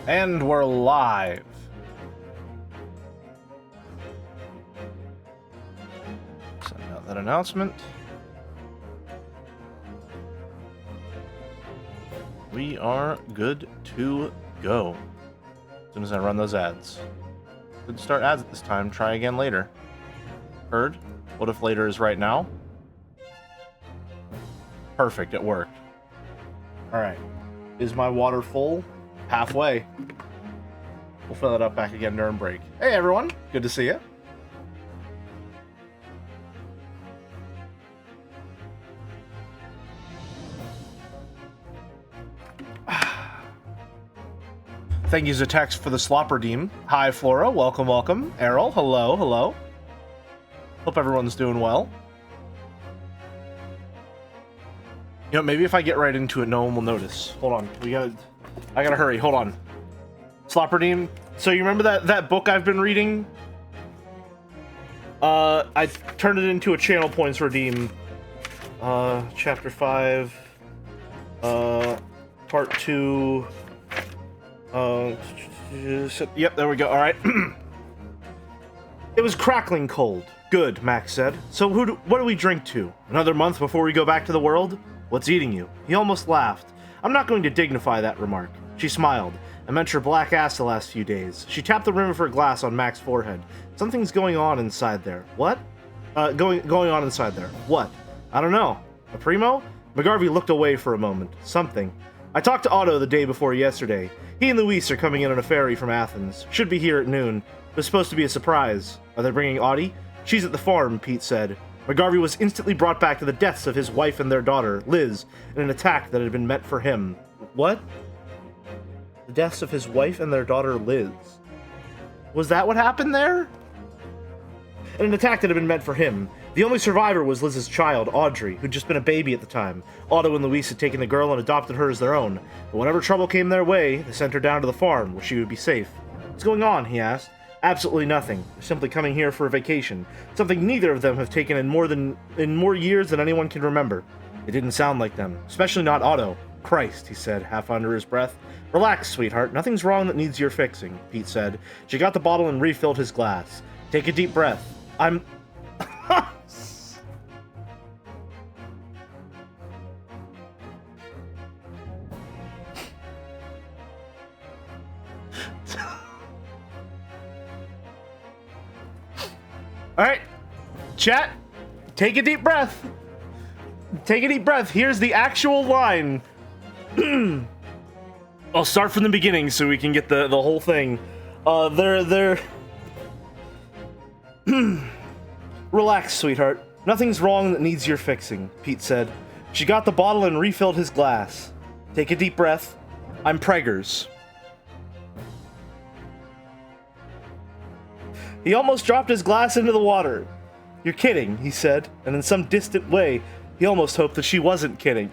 And we're live. Send out that announcement. We are good to go. As soon as I run those ads. Didn't start ads at this time. Try again later. Heard? What if later is right now? Perfect, it worked. Alright. Is my water full? Halfway. We'll fill it up back again during break. Hey everyone, good to see you. Thank you, Zatex, for the slop redeem. Hi, Flora. Welcome, welcome. Errol, hello, hello. Hope everyone's doing well. You know, maybe if I get right into it, no one will notice. Hold on. I gotta hurry. Hold on. Slop redeem. So you remember that book I've been reading? I turned it into a channel points redeem. Chapter 5. Part 2. Yep, there we go. Alright. It was crackling cold. Good, Max said. So what do we drink to? Another month before we go back to the world? What's eating you? He almost laughed. I'm not going to dignify that remark. She smiled. I meant her black ass the last few days. She tapped the rim of her glass on Mac's forehead. Something's going on inside there. What? Going on inside there. What? I don't know. A primo? McGarvey looked away for a moment. Something. I talked to Otto the day before yesterday. He and Luis are coming in on a ferry from Athens. Should be here at noon. It was supposed to be a surprise. Are they bringing Audie? She's at the farm, Pete said. McGarvey was instantly brought back to the deaths of his wife and their daughter, Liz, in an attack that had been meant for him. What? The deaths of his wife and their daughter, Liz. Was that what happened there? In an attack that had been meant for him. The only survivor was Liz's child, Audrey, who'd just been a baby at the time. Otto and Luis had taken the girl and adopted her as their own. But whenever trouble came their way, they sent her down to the farm, where she would be safe. What's going on, he asked. Absolutely nothing. They're simply coming here for a vacation. Something neither of them have taken in more years than anyone can remember. It didn't sound like them, especially not Otto. Christ, he said, half under his breath. Relax, sweetheart. Nothing's wrong that needs your fixing, Pete said. She got the bottle and refilled his glass. Take a deep breath. I'm... Alright, chat, take a deep breath. Take a deep breath. Here's the actual line. I'll start from the beginning so we can get the whole thing. Relax, sweetheart. Nothing's wrong that needs your fixing, Pete said. She got the bottle and refilled his glass. Take a deep breath. I'm preggers. He almost dropped his glass into the water. You're kidding, he said, and in some distant way, he almost hoped that she wasn't kidding.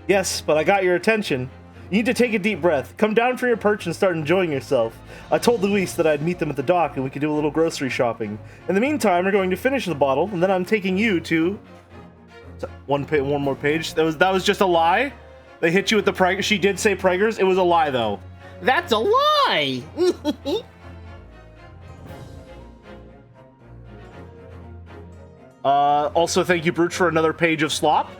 Yes, but I got your attention. You need to take a deep breath. Come down from your perch and start enjoying yourself. I told Luis that I'd meet them at the dock and we could do a little grocery shopping. In the meantime, we're going to finish the bottle, and then I'm taking you to... One more page. That was just a lie? They hit you with the preg... She did say preggers. It was a lie, though. That's a lie! Also, thank you, Brooch, for another page of slop.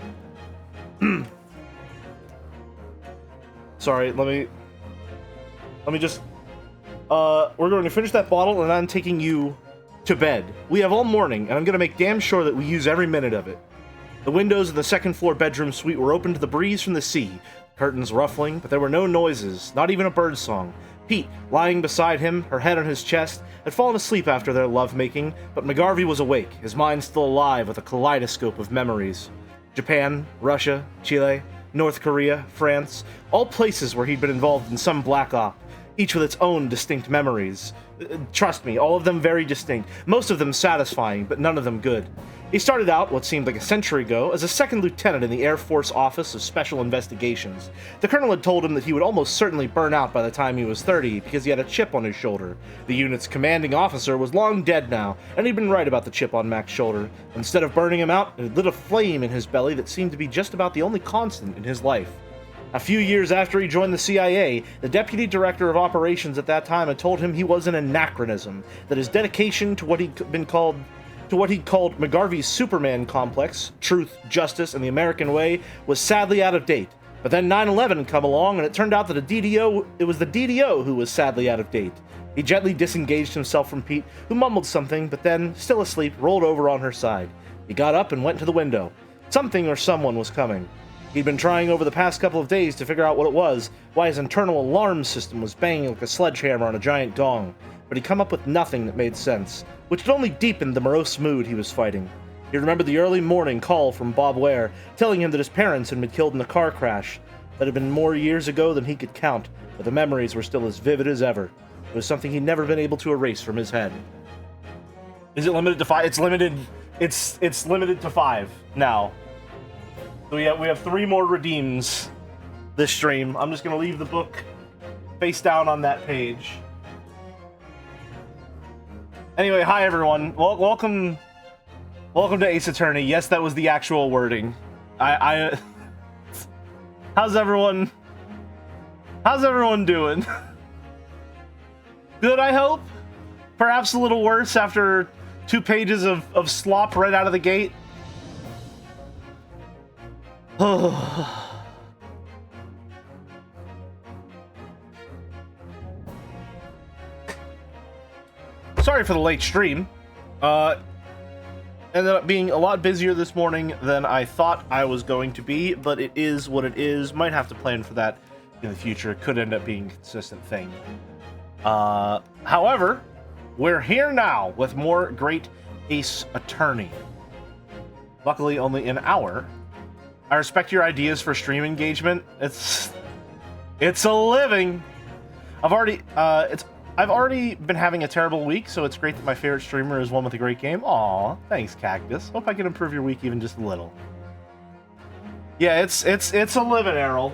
Sorry, let me just... we're going to finish that bottle, and I'm taking you to bed. We have all morning, and I'm going to make damn sure that we use every minute of it. The windows of the second-floor bedroom suite were open to the breeze from the sea, curtains ruffling, but there were no noises, not even a bird song. Pete, lying beside him, her head on his chest, had fallen asleep after their lovemaking, but McGarvey was awake, his mind still alive with a kaleidoscope of memories. Japan, Russia, Chile, North Korea, France, all places where he'd been involved in some black op, each with its own distinct memories. Trust me, all of them very distinct, most of them satisfying, but none of them good. He started out, what seemed like a century ago, as a second lieutenant in the Air Force Office of Special Investigations. The colonel had told him that he would almost certainly burn out by the time he was 30 because he had a chip on his shoulder. The unit's commanding officer was long dead now, and he'd been right about the chip on Mac's shoulder. Instead of burning him out, it lit a flame in his belly that seemed to be just about the only constant in his life. A few years after he joined the CIA, the deputy director of operations at that time had told him he was an anachronism, that his dedication to what he'd called McGarvey's Superman complex, truth, justice, and the American way, was sadly out of date. But then 9/11 had come along, and it turned out that it was the DDO who was sadly out of date. He gently disengaged himself from Pete, who mumbled something, but then, still asleep, rolled over on her side. He got up and went to the window. Something or someone was coming. He'd been trying over the past couple of days to figure out what it was, why his internal alarm system was banging like a sledgehammer on a giant gong, but he'd come up with nothing that made sense, which had only deepened the morose mood he was fighting. He remembered the early morning call from Bob Ware, telling him that his parents had been killed in a car crash. That had been more years ago than he could count, but the memories were still as vivid as ever. It was something he'd never been able to erase from his head. Is it limited to 5? It's limited. It's limited to 5 now. So we have 3 more redeems this stream. I'm just gonna leave the book face down on that page. Anyway, hi everyone. Welcome to Ace Attorney. Yes, that was the actual wording. How's everyone doing? Good, I hope. Perhaps a little worse after 2 pages of slop right out of the gate. Sorry for the late stream. Ended up being a lot busier this morning than I thought I was going to be, but it is what it is. Might have to plan for that in the future. It could end up being a consistent thing. However, we're here now with more great Ace Attorney. Luckily, only an hour. I respect your ideas for stream engagement. It's a living. I've already been having a terrible week, so it's great that my favorite streamer is one with a great game. Aw, thanks, Cactus. Hope I can improve your week even just a little. Yeah, it's a living, Errol.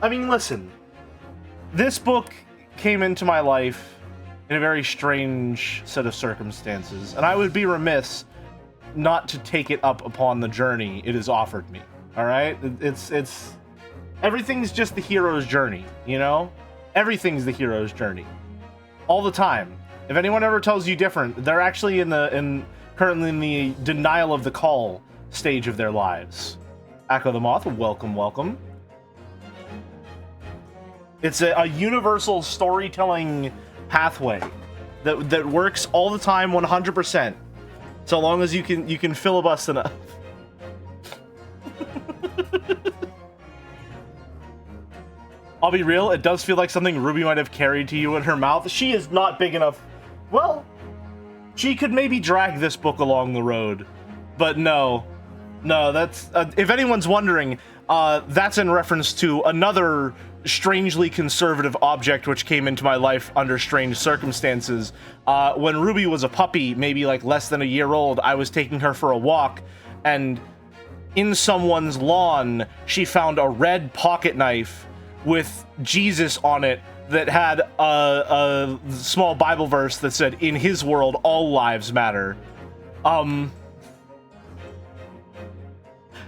I mean, listen. This book came into my life in a very strange set of circumstances, and I would be remiss not to take it up upon the journey it has offered me. All right? It's everything's just the hero's journey, you know? Everything's the hero's journey. All the time. If anyone ever tells you different, they're actually currently in the denial of the call stage of their lives. Echo the Moth, welcome. It's a universal storytelling pathway that works all the time, 100%. So long as you can filibust enough. I'll be real, it does feel like something Ruby might have carried to you in her mouth. She is not big enough. Well, she could maybe drag this book along the road. But no, that's... if anyone's wondering, that's in reference to another strangely conservative object which came into my life under strange circumstances. When Ruby was a puppy, maybe like less than a year old, I was taking her for a walk, and in someone's lawn, she found a red pocket knife with Jesus on it that had a small Bible verse that said, "In his world, all lives matter." And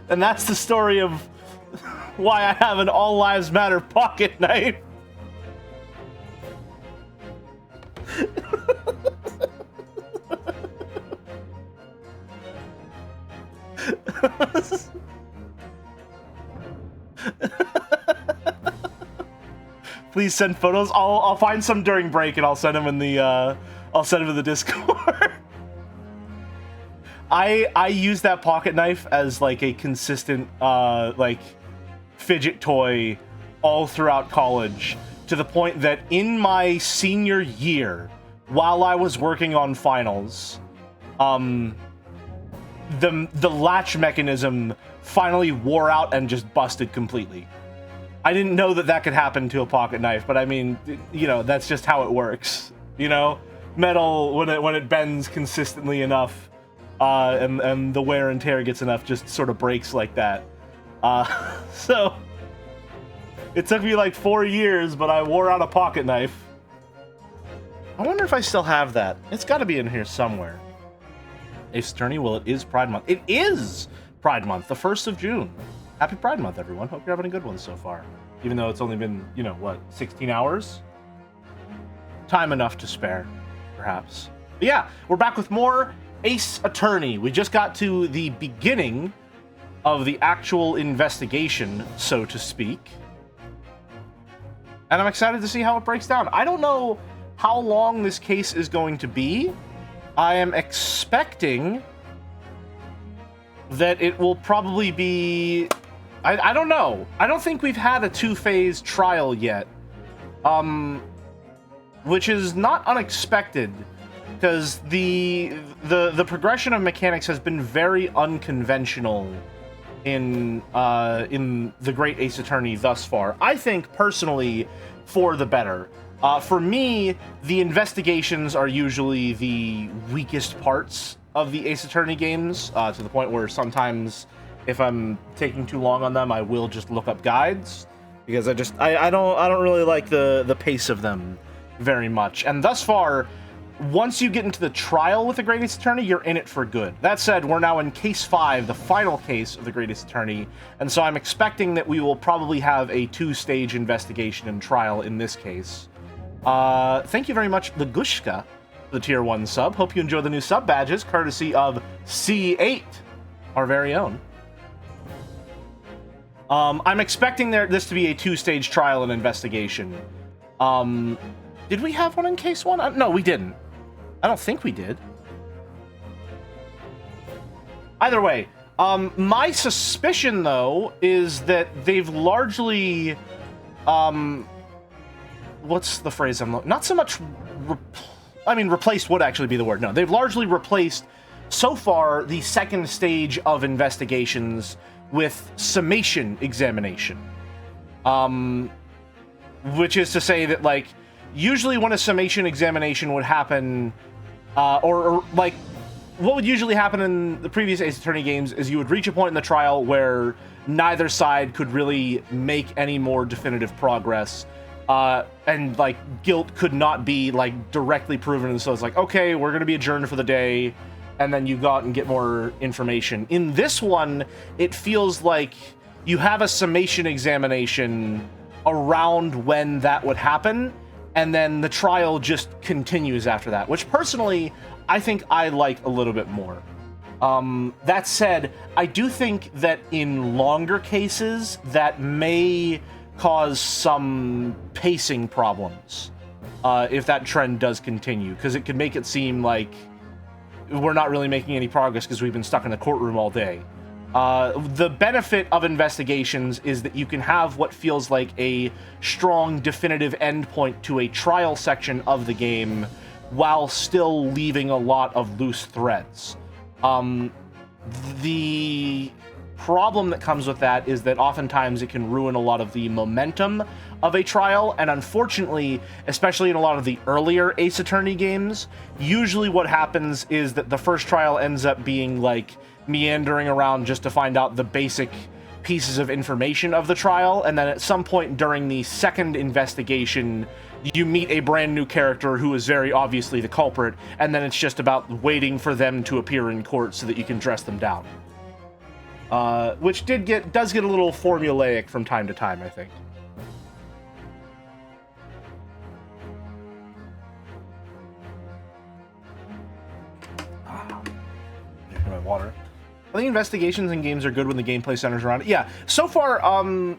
that's the story of why I have an all lives matter pocket knife. Please send photos. I'll find some during break and I'll send them in the Discord. I use that pocket knife as like a consistent like fidget toy all throughout college, to the point that in my senior year, while I was working on finals, the latch mechanism finally wore out and just busted completely. I didn't know that could happen to a pocket knife, but I mean, you know, that's just how it works. You know, metal, when it bends consistently enough, and the wear and tear gets enough, just sort of breaks like that. So it took me like 4 years, but I wore out a pocket knife. I wonder if I still have that. It's got to be in here somewhere. Ace Attorney, well, it is Pride Month. It is Pride Month, the 1st of June. Happy Pride Month, everyone. Hope you're having a good one so far. Even though it's only been, 16 hours? Time enough to spare, perhaps. But yeah, we're back with more Ace Attorney. We just got to the beginning of the actual investigation, so to speak. And I'm excited to see how it breaks down. I don't know how long this case is going to be. I am expecting that it will probably be... I don't know. I don't think we've had a two-phase trial yet. Which is not unexpected, because the progression of mechanics has been very unconventional in the Great Ace Attorney thus far. I think, personally, for the better. For me, the investigations are usually the weakest parts of the Ace Attorney games, to the point where sometimes, if I'm taking too long on them, I will just look up guides, because I don't really like the pace of them very much. And thus far, once you get into the trial with the Great Ace Attorney, you're in it for good. That said, we're now in Case 5, the final case of the Great Ace Attorney, and so I'm expecting that we will probably have a two-stage investigation and trial in this case. Thank you very much, Lagushka, for the Tier 1 sub. Hope you enjoy the new sub badges, courtesy of C8, our very own. I'm expecting this to be a two-stage trial and investigation. Did we have one in Case 1? No, we didn't. I don't think we did. Either way, my suspicion, though, is that they've largely... what's the phrase I'm looking... Not so much... replaced would actually be the word. No, they've largely replaced, so far, the second stage of investigations with summation examination. Which is to say that, like, usually when a summation examination would happen, or what would usually happen in the previous Ace Attorney games is you would reach a point in the trial where neither side could really make any more definitive progress, and, like, guilt could not be, like, directly proven, and so it's like, okay, we're gonna be adjourned for the day, and then you go out and get more information. In this one, it feels like you have a summation examination around when that would happen, and then the trial just continues after that, which personally I think I like a little bit more. That said, I do think that in longer cases that may cause some pacing problems if that trend does continue, because it could make it seem like we're not really making any progress because we've been stuck in the courtroom all day. The benefit of investigations is that you can have what feels like a strong, definitive endpoint to a trial section of the game while still leaving a lot of loose threads. The problem that comes with that is that oftentimes it can ruin a lot of the momentum of a trial, and unfortunately, especially in a lot of the earlier Ace Attorney games, usually what happens is that the first trial ends up being, like, meandering around just to find out the basic pieces of information of the trial, and then at some point during the second investigation, you meet a brand new character who is very obviously the culprit, and then it's just about waiting for them to appear in court so that you can dress them down. Which does get a little formulaic from time to time, I think. My water. I think investigations in games are good when the gameplay centers around it. Yeah, so far,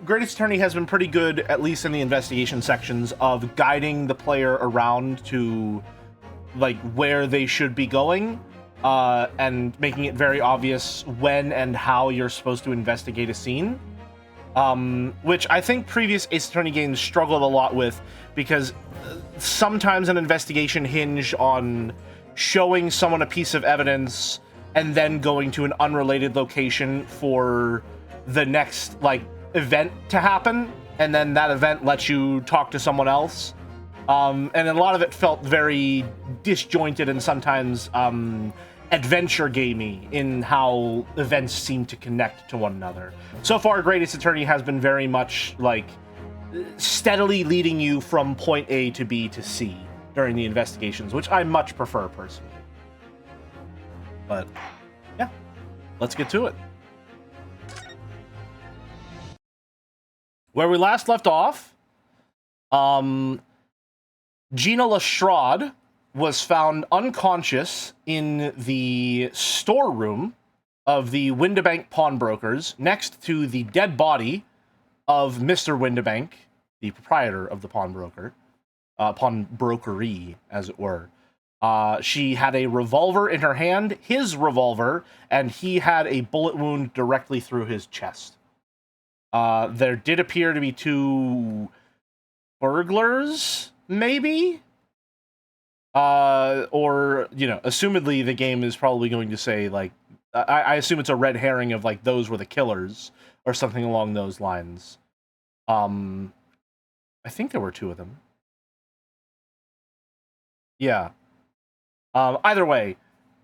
Great Ace Attorney has been pretty good, at least in the investigation sections, of guiding the player around to, like, where they should be going, and making it very obvious when and how you're supposed to investigate a scene. Which I think previous Ace Attorney games struggled a lot with, because sometimes an investigation hinged on showing someone a piece of evidence and then going to an unrelated location for the next, like, event to happen, and then that event lets you talk to someone else. And a lot of it felt very disjointed and sometimes adventure gamey in how events seem to connect to one another. So far, Great Ace Attorney has been very much, like, steadily leading you from point A to B to C during the investigations, which I much prefer personally. But, yeah, let's get to it. Where we last left off, Gina Lestrade was found unconscious in the storeroom of the Windibank pawnbrokers next to the dead body of Mr. Windibank, the proprietor of the pawnbrokery, as it were. She had a revolver in her hand, his revolver, and he had a bullet wound directly through his chest. There did appear to be 2 burglars, maybe? Or, you know, assumedly the game is probably going to say, like, I assume it's a red herring of, like, those were the killers, or something along those lines. I think there were 2 of them. Yeah. Either way,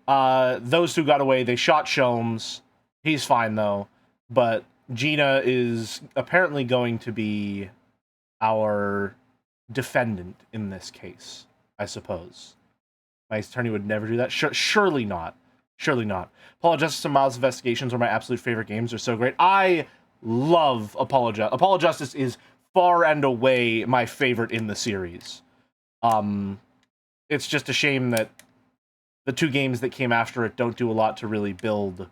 those 2 got away. They shot Sholmes. He's fine, though. But Gina is apparently going to be our defendant in this case, I suppose. My attorney would never do that. Surely not. Surely not. Apollo Justice and Miles Investigations are my absolute favorite games. They're so great. I love Apollo Justice. Apollo Justice is far and away my favorite in the series. It's just a shame that the 2 games that came after it don't do a lot to really build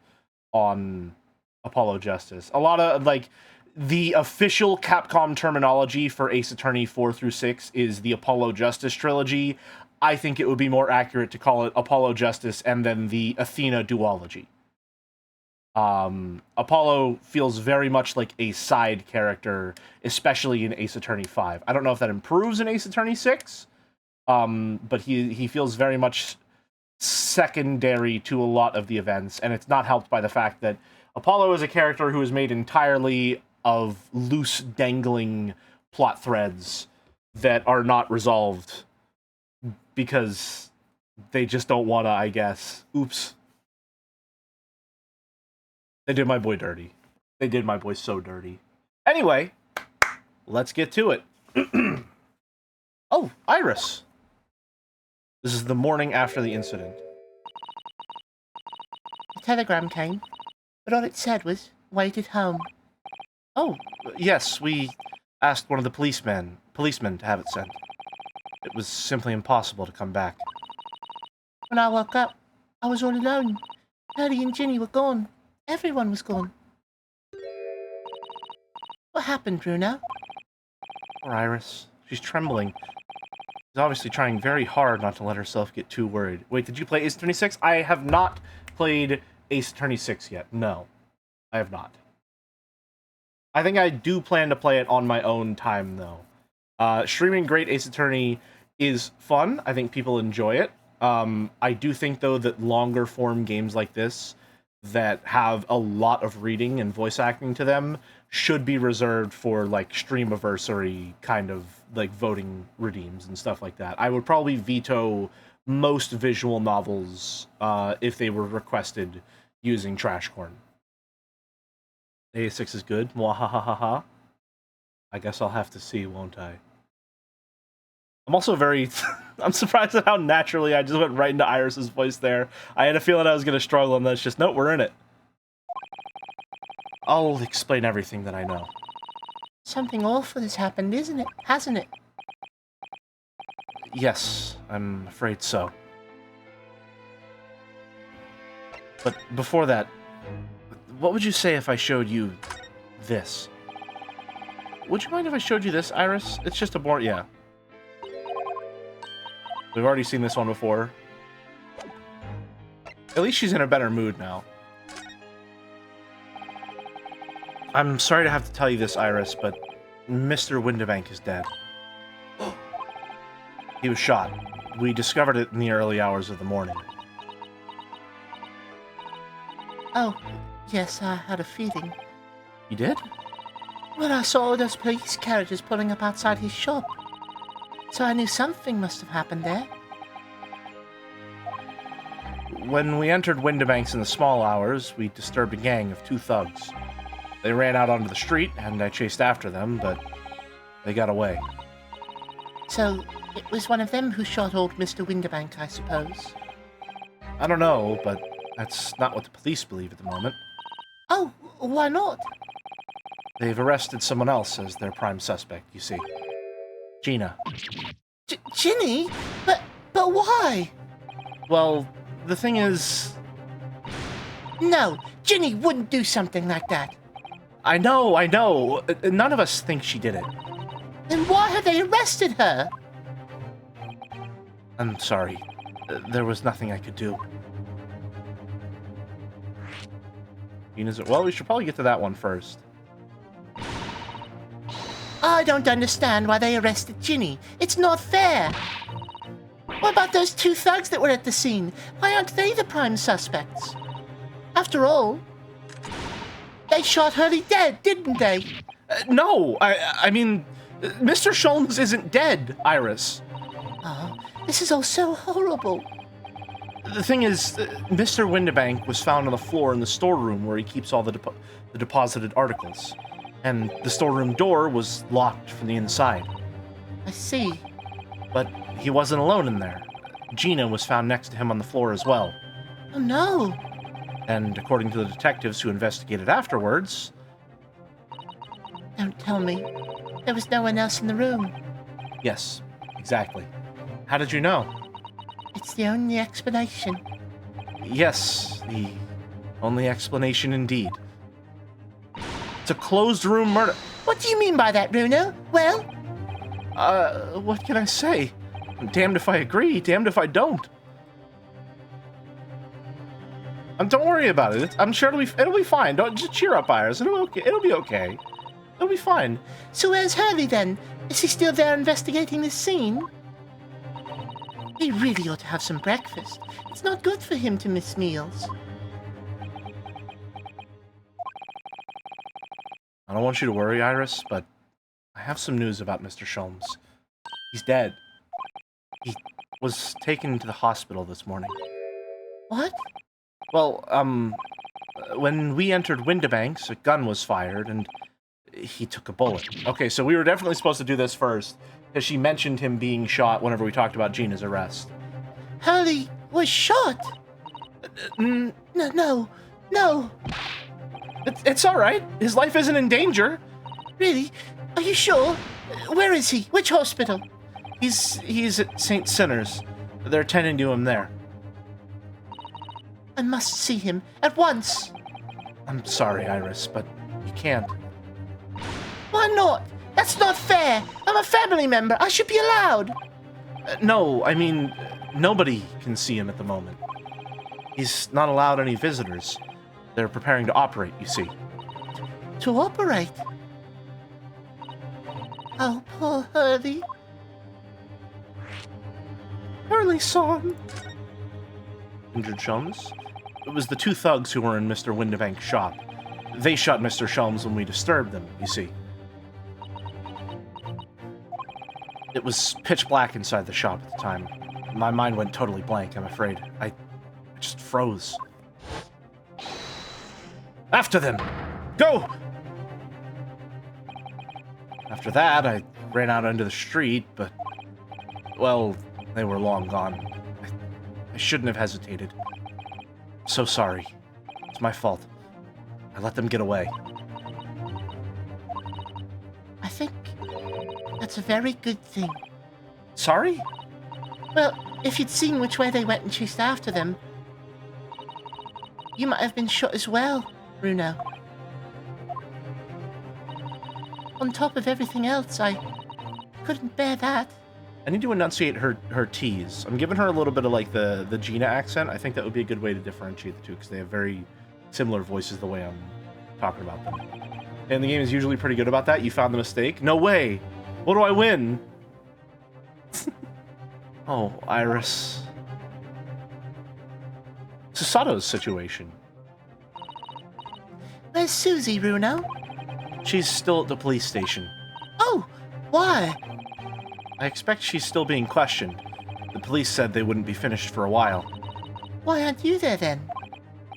on Apollo Justice. A lot of, like, the official Capcom terminology for Ace Attorney 4 through 6 is the Apollo Justice trilogy. I think it would be more accurate to call it Apollo Justice and then the Athena duology. Apollo feels very much like a side character, especially in Ace Attorney 5. I don't know if that improves in Ace Attorney 6, but he feels very much secondary to a lot of the events, and it's not helped by the fact that Apollo is a character who is made entirely of loose, dangling plot threads that are not resolved because they just don't want to, I guess. Oops. They did my boy dirty. They did my boy so dirty. Anyway, let's get to it. Oh, Iris. This is the morning after the incident. A telegram came, but all it said was, wait at home. Oh, yes, we asked one of the policemen to have it sent. It was simply impossible to come back. When I woke up, I was all alone. Hurley and Ginny were gone. Everyone was gone. What happened, Bruno? Poor Iris. She's trembling. She's obviously trying very hard not to let herself get too worried. Wait, did you play Ace Attorney 6? I have not played Ace Attorney 6 yet. No, I have not. I think I do plan to play it on my own time, though. Streaming Great Ace Attorney is fun. I think people enjoy it. I do think, though, that longer form games like this that have a lot of reading and voice acting to them should be reserved for, like, Streamiversary kind of, like, voting redeems and stuff like that. I would probably veto most visual novels if they were requested using Trash Corn. A6 is good. Mwahahaha. I guess I'll have to see, won't I? I'm also very... I'm surprised at how naturally I just went right into Iris's voice there. I had a feeling I was going to struggle, and then it's just, nope, we're in it. I'll explain everything that I know. Something awful has happened, isn't it? Hasn't it? Yes, I'm afraid so. But before that, what would you say if I showed you this? Would you mind if I showed you this, Iris? It's just a board, yeah. We've already seen this one before. At least she's in a better mood now. I'm sorry to have to tell you this, Iris, but Mr. Windibank is dead. He was shot. We discovered it in the early hours of the morning. Oh, yes, I had a feeling. You did? Well, I saw all those police carriages pulling up outside his shop. So I knew something must have happened there. When we entered Windibank's in the small hours, we disturbed a gang of 2 thugs. They ran out onto the street, and I chased after them, but they got away. So it was one of them who shot old Mr. Windibank, I suppose? I don't know, but that's not what the police believe at the moment. Oh, why not? They've arrested someone else as their prime suspect, you see. Gina. Ginny? But why? Well, the thing is... No, Ginny wouldn't do something like that. I know. None of us think she did it. Then why have they arrested her? I'm sorry. There was nothing I could do. Gina's... Well, we should probably get to that one first. I don't understand why they arrested Ginny. It's not fair. What about those two thugs that were at the scene? Why aren't they the prime suspects? After all, they shot Hurley dead, didn't they? No, I mean, Mr. Sholmes isn't dead, Iris. Oh, this is all so horrible. The thing is, Mr. Windibank was found on the floor in the storeroom where he keeps all the deposited articles. And the storeroom door was locked from the inside. I see. But he wasn't alone in there. Gina was found next to him on the floor as well. Oh no. And according to the detectives who investigated afterwards... Don't tell me. There was no one else in the room. Yes, exactly. How did you know? It's the only explanation. Yes, the only explanation indeed. It's a closed-room murder. What do you mean by that, Bruno? Well? What can I say? I'm damned if I agree, damned if I don't. Don't worry about it. I'm sure it'll be fine. Don't just cheer up, Iris. It'll be okay. It'll be fine. So where's Hurley then? Is he still there investigating this scene? He really ought to have some breakfast. It's not good for him to miss meals. I don't want you to worry, Iris, but I have some news about Mr. Sholmes. He's dead. He was taken to the hospital this morning. What? Well, when we entered Windibank's, a gun was fired, and he took a bullet. Okay, so we were definitely supposed to do this first, because she mentioned him being shot whenever we talked about Gina's arrest. Hurley was shot? No. It's alright. His life isn't in danger. Really? Are you sure? Where is he? Which hospital? He's at St. Sinner's. They're tending to him there. I must see him at once. I'm sorry, Iris, but you can't. Why not? That's not fair. I'm a family member. I should be allowed. No, I mean, nobody can see him at the moment. He's not allowed any visitors. They're preparing to operate, you see. To operate? Oh, poor Hurley. Hurley-son. Injured Sholmes? It was the two thugs who were in Mr. Windibank's shop. They shot Mr. Sholmes when we disturbed them, you see. It was pitch black inside the shop at the time. My mind went totally blank, I'm afraid. I just froze. After them! Go! After that, I ran out into the street, but... well, they were long gone. I shouldn't have hesitated. So sorry. It's my fault. I let them get away. I think that's a very good thing. Sorry? Well, if you'd seen which way they went and chased after them, you might have been shot as well, Bruno. On top of everything else, I couldn't bear that. I need to enunciate her T's. I'm giving her a little bit of, like, the Gina accent. I think that would be a good way to differentiate the two, because they have very similar voices the way I'm talking about them. And the game is usually pretty good about that. You found the mistake? No way! What do I win? Oh, Iris. Susato's situation. Where's Susie, Bruno? She's still at the police station. Oh, why? I expect she's still being questioned. The police said they wouldn't be finished for a while. Why aren't you there then?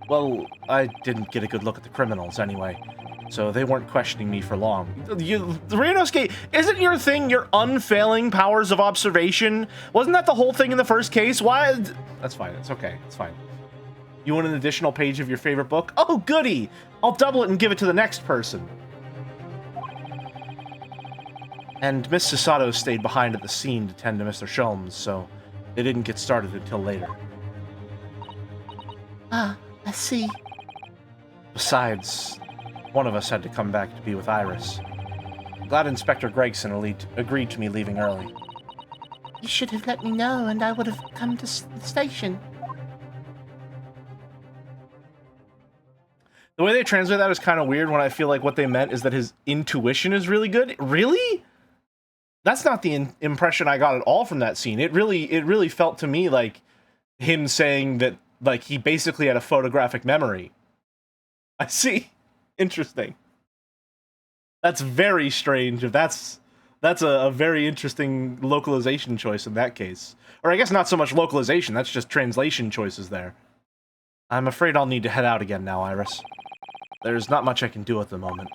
Well, I didn't get a good look at the criminals anyway, so they weren't questioning me for long. Ryunosuke, isn't your thing your unfailing powers of observation? Wasn't that the whole thing in the first case? Why? That's fine, it's okay, it's fine. You want an additional page of your favorite book? Oh, goody! I'll double it and give it to the next person. And Miss Sasato stayed behind at the scene to tend to Mr. Sholmes, so they didn't get started until later. Ah, I see. Besides, one of us had to come back to be with Iris. I'm glad Inspector Gregson agreed to me leaving early. You should have let me know, and I would have come to the station. The way they translate that is kind of weird when I feel like what they meant is that his intuition is really good. Really? That's not the impression I got at all from that scene. It really felt to me like him saying that, like, he basically had a photographic memory. I see. Interesting. That's very strange. If that's a very interesting localization choice in that case. Or I guess not so much localization, that's just translation choices there. I'm afraid I'll need to head out again now, Iris. There's not much I can do at the moment,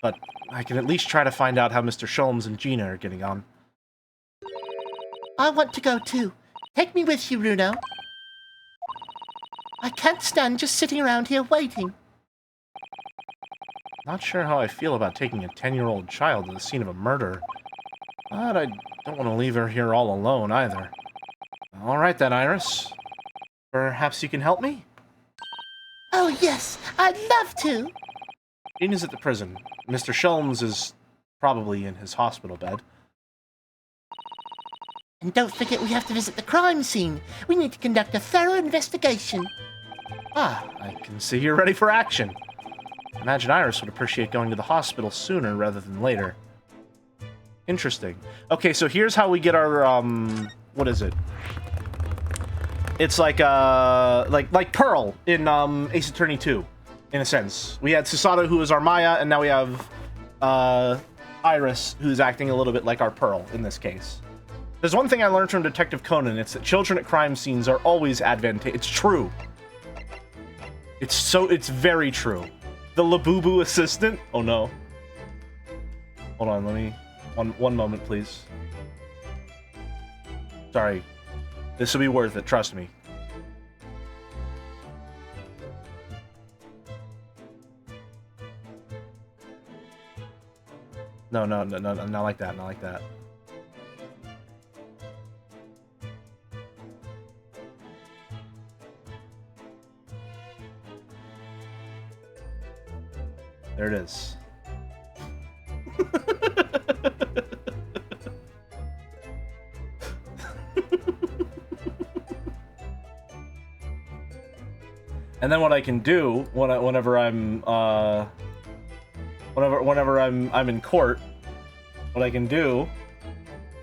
but I can at least try to find out how Mr. Sholmes and Gina are getting on. I want to go too. Take me with you, Runo. I can't stand just sitting around here waiting. Not sure how I feel about taking a 10-year-old child to the scene of a murder, but I don't want to leave her here all alone either. All right then, Iris. Perhaps you can help me? Oh yes, I'd love to. Gina's at the prison. Mr. Sholmes is probably in his hospital bed. And don't forget we have to visit the crime scene. We need to conduct a thorough investigation. Ah, I can see you're ready for action. Imagine Iris would appreciate going to the hospital sooner rather than later. Interesting. Okay, so here's how we get our, what is it? It's like Pearl in, Ace Attorney 2, in a sense. We had Susato, who is our Maya, and now we have, Iris, who's acting a little bit like our Pearl, in this case. There's one thing I learned from Detective Conan, it's that children at crime scenes are always advantageous. It's true. It's very true. The Labubu assistant? Oh no. Hold on, let me... One moment, please. Sorry. This will be worth it, trust me. No, not like that, not like that. There it is. And then what I can do whenever I'm in court, what I can do,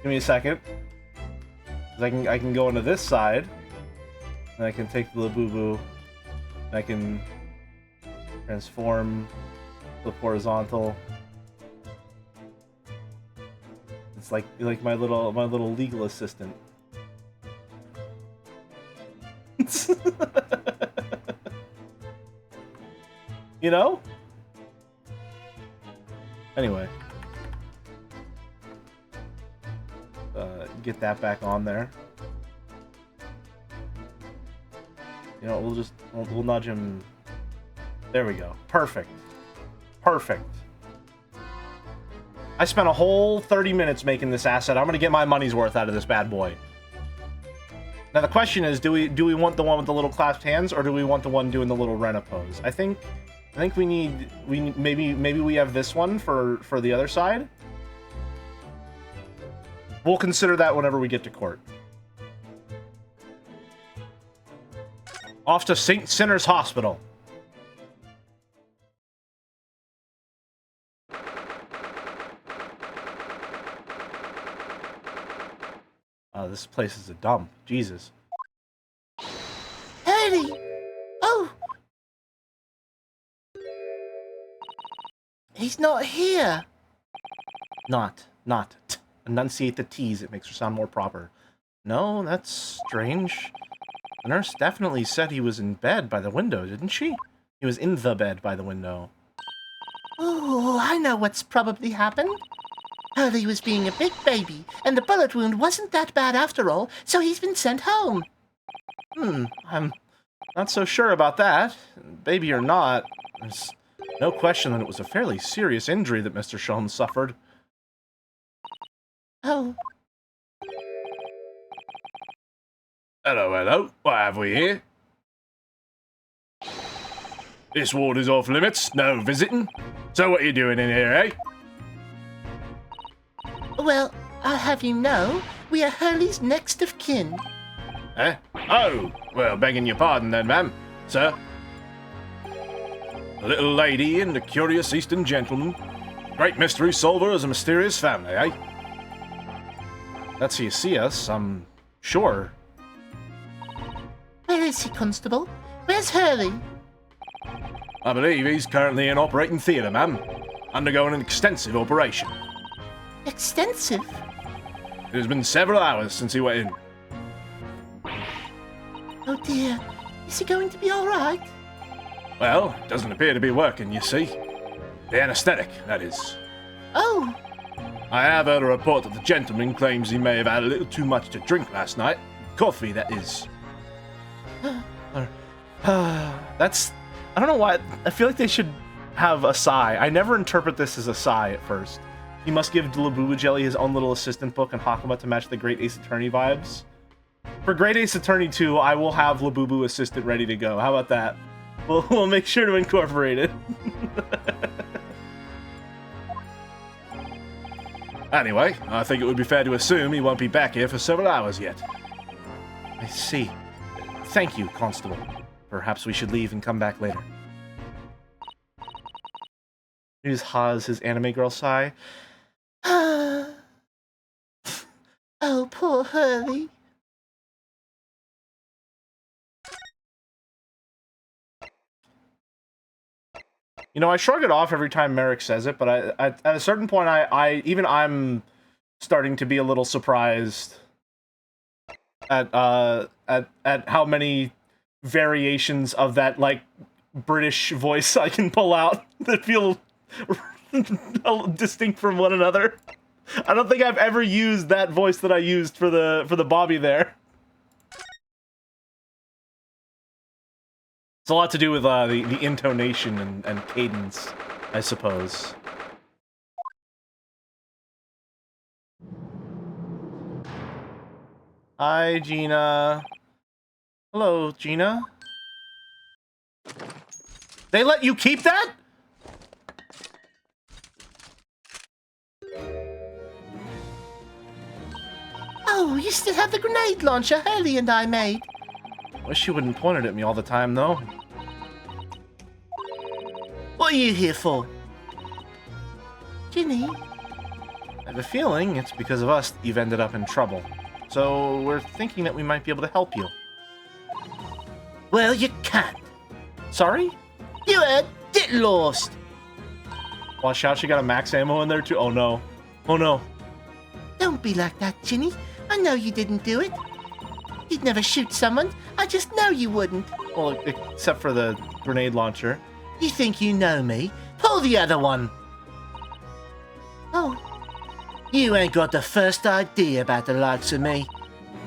give me a second, is I can go into this side, and I can take the Labubu, and I can transform, flip horizontal. It's like my little legal assistant. You know? Anyway. Get that back on there. You know, we'll nudge him. There we go. Perfect. Perfect. I spent a whole 30 minutes making this asset. I'm gonna get my money's worth out of this bad boy. Now the question is, do we want the one with the little clasped hands, or do we want the one doing the little Rena pose? I think maybe we have this one for the other side. We'll consider that whenever we get to court. Off to St. Sinner's Hospital. This place is a dump. Jesus. Eddie! Oh! He's not here. Not. Enunciate the T's. It makes her sound more proper. No, that's strange. The nurse definitely said he was in bed by the window, didn't she? He was in the bed by the window. Oh, I know what's probably happened. Hurley was being a big baby, and the bullet wound wasn't that bad after all, so he's been sent home. I'm not so sure about that. Baby or not, there's no question that it was a fairly serious injury that Mr. Sholmes suffered. Oh, Hello, hello. What have we here? This ward is off limits. No visiting. So what are you doing in here, eh? well, I'll have you know, we are Hurley's next of kin. Eh? Oh, well, begging your pardon then, ma'am. Sir? A little lady and a curious Eastern gentleman. Great mystery solver as a mysterious family, eh? That's how you see us, I'm sure. Where is he, Constable? Where's Hurley? I believe he's currently in operating theatre, ma'am. Undergoing an extensive operation. Extensive? It has been several hours since he went in. Oh dear, is he going to be alright? Well, it doesn't appear to be working, you see. The anesthetic, that is. Oh, I have heard a report that the gentleman claims he may have had a little too much to drink last night. Coffee, that is. That's... I don't know why. I feel like they should have a sigh. I never interpret this as a sigh at first. He must give Labubu Jelly his own little assistant book and Hakama to match the Great Ace Attorney vibes. For Great Ace Attorney 2, I will have Labubu Assistant ready to go. How about that? We'll make sure to incorporate it. Anyway, I think it would be fair to assume he won't be back here for several hours yet. I see. Thank you, Constable. Perhaps we should leave and come back later. Here's Haas, his anime girl sigh. oh, poor Hurley. You know, I shrug it off every time Merrick says it, but at a certain point, I'm starting to be a little surprised at how many variations of that, like, British voice I can pull out that feel distinct from one another. I don't think I've ever used that voice that I used for the Bobby there. It's a lot to do with the intonation and cadence, I suppose. Hi, Gina. Hello, Gina. They let you keep that? Oh, you still have the grenade launcher Hurley and I made. Wish you wouldn't point it at me all the time, though. What are you here for? Ginny? I have a feeling it's because of us that you've ended up in trouble. So we're thinking that we might be able to help you. Well, you can't. Sorry? You heard? Get lost. Watch out, she got a max ammo in there too. Oh no. Oh no. Don't be like that, Ginny. I know you didn't do it. You'd never shoot someone. I just know you wouldn't. Well, except for the grenade launcher. You think you know me? Pull the other one. Oh. You ain't got the first idea about the likes of me.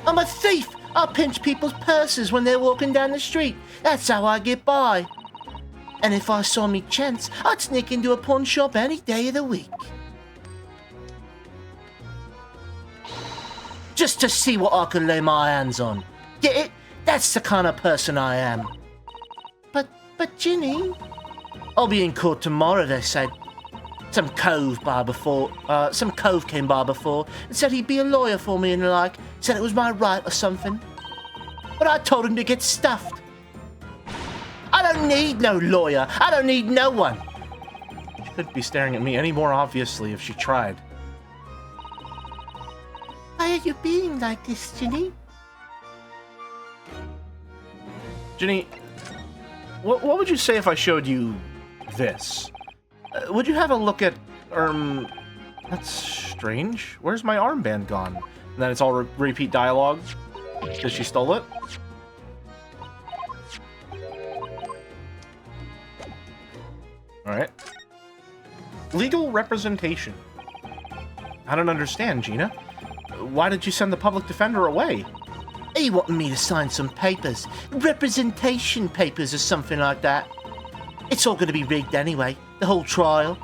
I'm a thief. I pinch people's purses when they're walking down the street. That's how I get by. And if I saw me chance, I'd sneak into a pawn shop any day of the week. Just to see what I could lay my hands on. Get it? That's the kind of person I am. But Ginny... I'll be in court tomorrow, they said. Some cove came by before and said he'd be a lawyer for me and the like. Said it was my right or something. But I told him to get stuffed. I don't need no lawyer. I don't need no one. She couldn't be staring at me any more obviously if she tried. Why are you being like this, Ginny? Ginny, what would you say if I showed you this? Would you have a look at, that's strange. Where's my armband gone? And then it's all repeat dialogue because she stole it? Alright. Legal representation. I don't understand, Gina. Why did you send the public defender away? He wanted me to sign some papers. Representation papers or something like that. It's all going to be rigged anyway, the whole trial.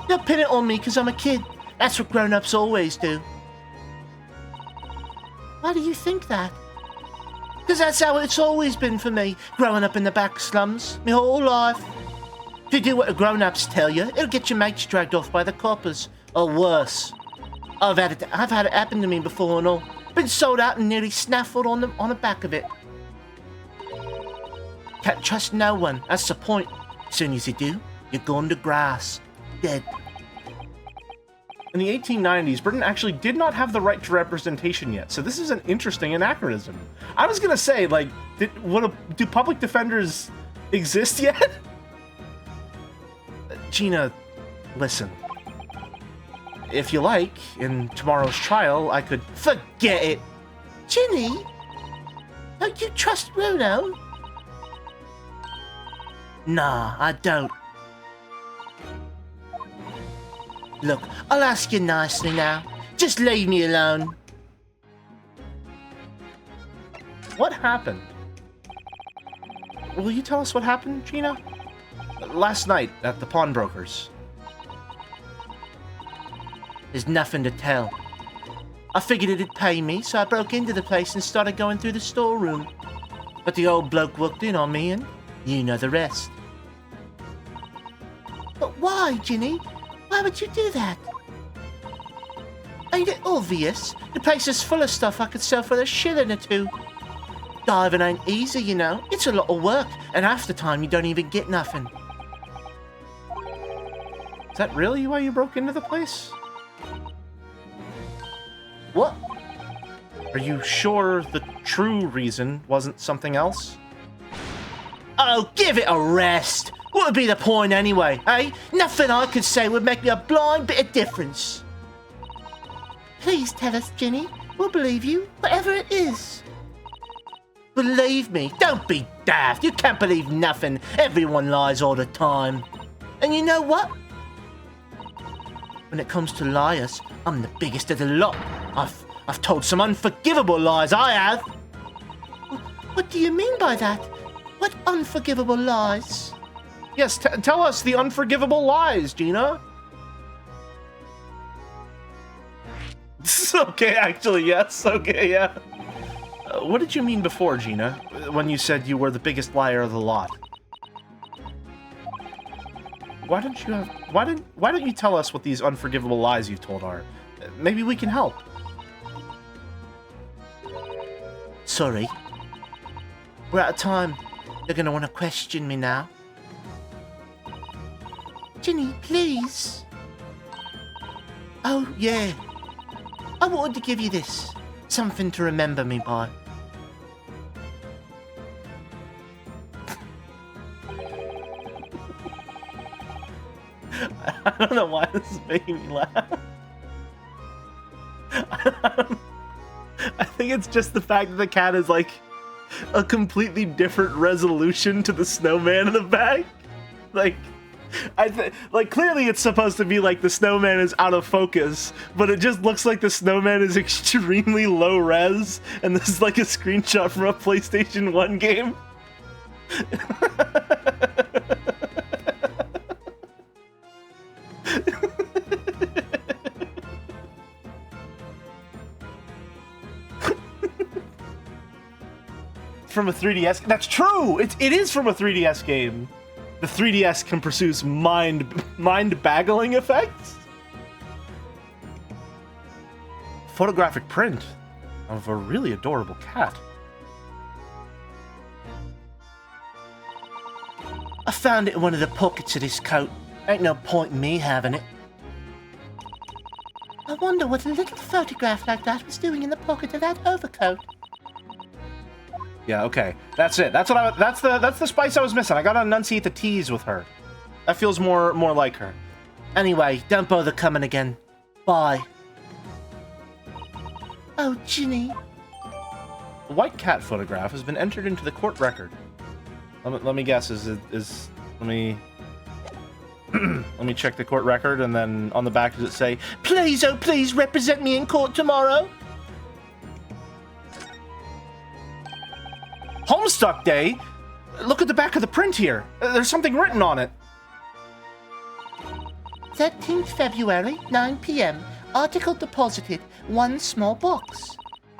They'll pin it on me because I'm a kid. That's what grown-ups always do. Why do you think that? Because that's how it's always been for me, growing up in the back slums, my whole life. If you do what the grown-ups tell you, it'll get your mates dragged off by the coppers, or worse. I've had it happen to me before and all. Been sold out and nearly snaffled on the back of it. Can't trust no one, that's the point. As soon as you do, you're going to grass. Dead. In the 1890s, Britain actually did not have the right to representation yet, so this is an interesting anachronism. I was gonna say, like, do public defenders exist yet? Gina, listen. If you like, in tomorrow's trial, I could... Forget it! Ginny? Don't you trust Bruno? Nah, I don't. Look, I'll ask you nicely now. Just leave me alone. What happened? Will you tell us what happened, Gina? Last night at the pawnbrokers. There's nothing to tell. I figured it'd pay me, so I broke into the place and started going through the storeroom. But the old bloke walked in on me and you know the rest. But why, Ginny? Why would you do that? Ain't it obvious? The place is full of stuff I could sell for a shilling or two. Diving ain't easy, you know. It's a lot of work, and half the time you don't even get nothing. Is that really why you broke into the place? What? Are you sure the true reason wasn't something else? Oh, give it a rest! What would be the point anyway, eh? Nothing I could say would make me a blind bit of difference. Please tell us, Ginny. We'll believe you, whatever it is. Believe me? Don't be daft. You can't believe nothing. Everyone lies all the time. And you know what? When it comes to liars, I'm the biggest of the lot. I've told some unforgivable lies, I have. What do you mean by that? What unforgivable lies? Yes, tell us the unforgivable lies, Gina. Okay, actually, yes. Okay, yeah. What did you mean before, Gina, when you said you were the biggest liar of the lot? Why don't you tell us what these unforgivable lies you've told are? Maybe we can help. Sorry. We're out of time. They're gonna want to question me now. Ginny, please. Oh, yeah. I wanted to give you this. Something to remember me by. I don't know why this is making me laugh. I think it's just the fact that the cat is like a completely different resolution to the snowman in the back. Like, like clearly it's supposed to be like the snowman is out of focus, but it just looks like the snowman is extremely low res, and this is like a screenshot from a PlayStation 1 game. From a 3DS. That's true. It is from a 3DS game. The 3DS can produce mind-baggling effects. Photographic print of a really adorable cat. I found it in one of the pockets of this coat. Ain't no point in me having it. I wonder what a little photograph like that was doing in the pocket of that overcoat. Yeah, okay. That's it. That's what that's the spice I was missing. I gotta enunciate the T's with her. That feels more like her. Anyway, don't bother coming again. Bye. Oh, Ginny. The white cat photograph has been entered into the court record. Let me guess. Let me let me check the court record, and then on the back does it say, Please, oh please, represent me in court tomorrow? Homestuck Day? Look at the back of the print here. There's something written on it. 13th February, 9 p.m. Article deposited, 1 small box.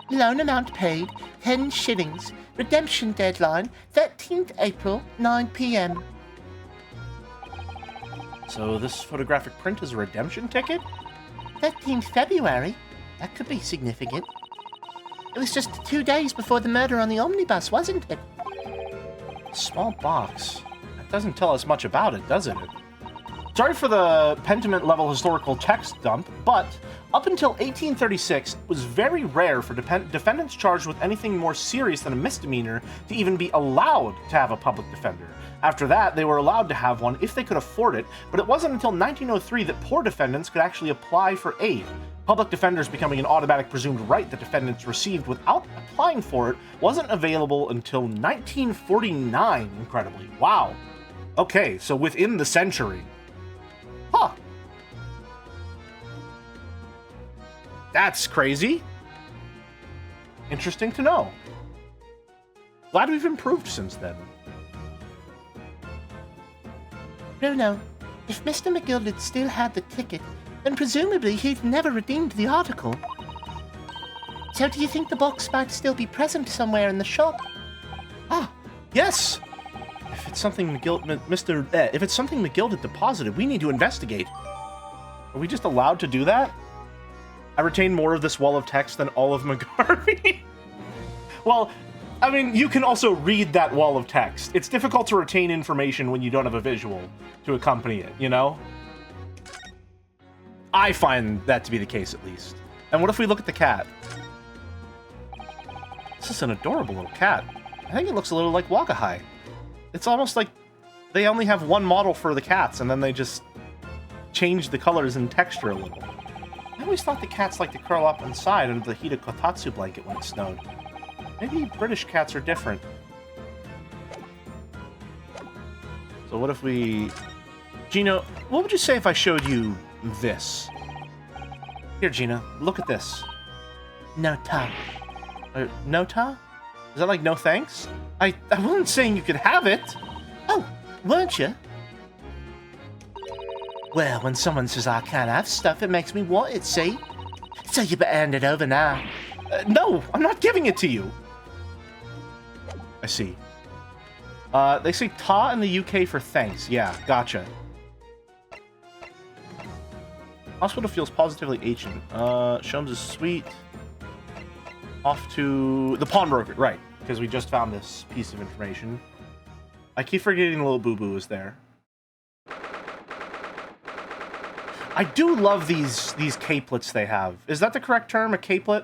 Loan amount paid, 10 shillings. Redemption deadline, 13th April, 9 p.m. So this photographic print is a redemption ticket? 13th February? That could be significant. It was just 2 days before the murder on the omnibus, wasn't it? Small box. That doesn't tell us much about it, does it? Sorry for the pentiment-level historical text dump, but up until 1836, it was very rare for defendants charged with anything more serious than a misdemeanor to even be allowed to have a public defender. After that, they were allowed to have one if they could afford it, but it wasn't until 1903 that poor defendants could actually apply for aid. Public defenders becoming an automatic presumed right that defendants received without applying for it wasn't available until 1949, incredibly. Wow. Okay, so within the century. Huh. That's crazy. Interesting to know. Glad we've improved since then. Bruno, if Mr. McGilded still had the ticket, then presumably he'd never redeemed the article. So do you think the box might still be present somewhere in the shop? Ah, yes. If it's something McGill had deposited, we need to investigate. Are we just allowed to do that? I retain more of this wall of text than all of McGarvey. Well, I mean, you can also read that wall of text. It's difficult to retain information when you don't have a visual to accompany it, you know? I find that to be the case, at least. And what if we look at the cat? This is an adorable little cat. I think it looks a little like Wakahai. It's almost like they only have one model for the cats, and then they just change the colors and texture a little. I always thought the cats like to curl up inside under the heated kotatsu blanket when it snowed. Maybe British cats are different. So what if we... Gina, what would you say if I showed you this? Here, Gina, look at this. No time. No ta? Is that like no thanks? I wasn't saying you could have it. Oh, weren't you? Well, when someone says I can't have stuff, it makes me want it, see? So you better hand it over now. No, I'm not giving it to you. I see. They say ta in the UK for thanks. Yeah, gotcha. Hospital feels positively ancient. Shums is sweet. Off to the pawnbroker, right? Because we just found this piece of information. I keep forgetting the little boo-boo is there. I do love these capelets they have. Is that the correct term? A capelet?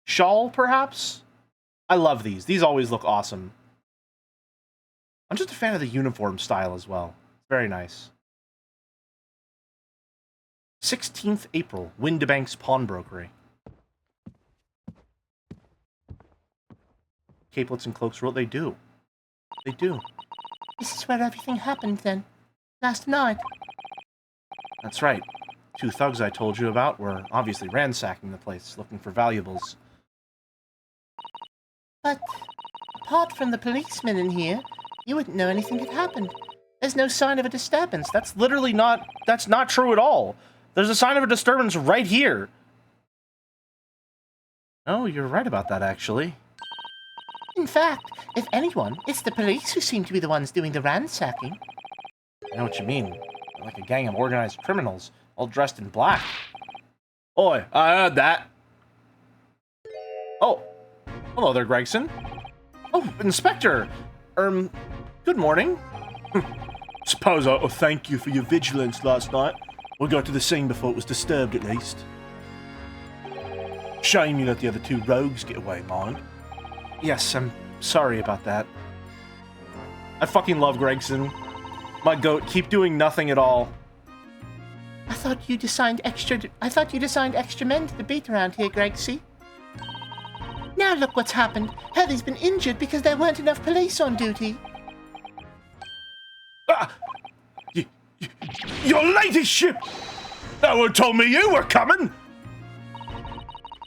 Shawl, perhaps? I love these. These always look awesome. I'm just a fan of the uniform style as well. Very nice. 16th April, Windibank's Pawnbrok'enry. Capelets and cloaks, what they do. They do. This is where everything happened then. Last night. That's right. 2 thugs I told you about were obviously ransacking the place, looking for valuables. But apart from the policemen in here, you wouldn't know anything had happened. There's no sign of a disturbance. That's not true at all. There's a sign of a disturbance right here. Oh, you're right about that, actually. In fact, if anyone, it's the police who seem to be the ones doing the ransacking. I know what you mean. They're like a gang of organized criminals, all dressed in black. Oi, I heard that. Oh, hello there, Gregson. Oh, Inspector. Good morning. Suppose I ought to thank you for your vigilance last night. We got to the scene before it was disturbed, at least. Shame you let the other 2 rogues get away, mind. Yes, I'm sorry about that. I fucking love Gregson. My goat, keep doing nothing at all. I thought you'd assigned extra men to the beat around here, Gregsy. Now look what's happened. Heather's been injured because there weren't enough police on duty. Ah! Your ladyship! No one told me you were coming!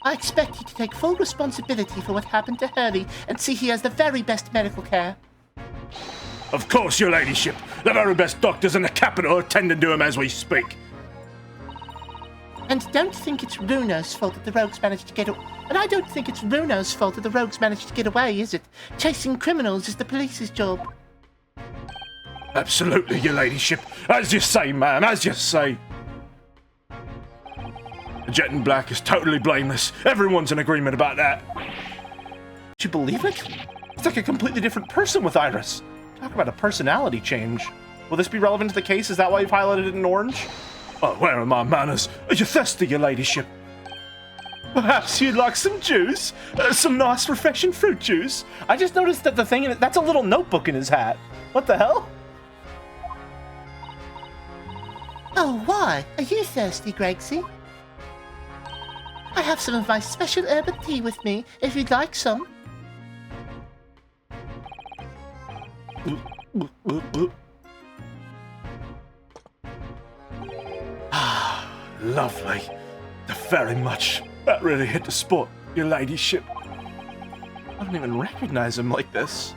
I expect you to take full responsibility for what happened to Hurley and see he has the very best medical care. Of course, your ladyship. The very best doctors in the capital are attending to him as we speak. And don't think it's Bruno's fault that the rogues managed to get And I don't think it's Bruno's fault that the rogues managed to get away, is it? Chasing criminals is the police's job. Absolutely, your ladyship. As you say, ma'am, as you say. The Jet in Black is totally blameless. Everyone's in agreement about that. Did you believe it? It's like a completely different person with Iris. Talk about a personality change. Will this be relevant to the case? Is that why you've highlighted it in orange? Oh, where are my manners? Are you thirsty, your ladyship? Perhaps you'd like some juice? Some nice, refreshing fruit juice? I just noticed that the thing in it, that's a little notebook in his hat. What the hell? Oh, why? Are you thirsty, Gregsy? I have some of my special herbal tea with me, if you'd like some. Lovely. Very much. That really hit the spot, your ladyship. I don't even recognize him like this.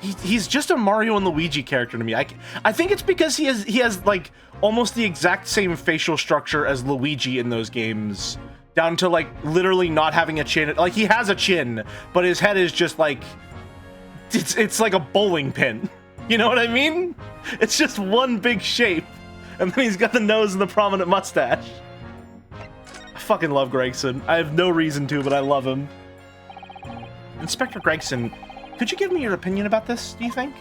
He's just a Mario and Luigi character to me. I think it's because he has like almost the exact same facial structure as Luigi in those games, down to like literally not having a chin. Like he has a chin, but his head is just like it's like a bowling pin. You know what I mean? It's just one big shape, and then he's got the nose and the prominent mustache. I fucking love Gregson. I have no reason to, but I love him. Inspector Gregson, could you give me your opinion about this, do you think?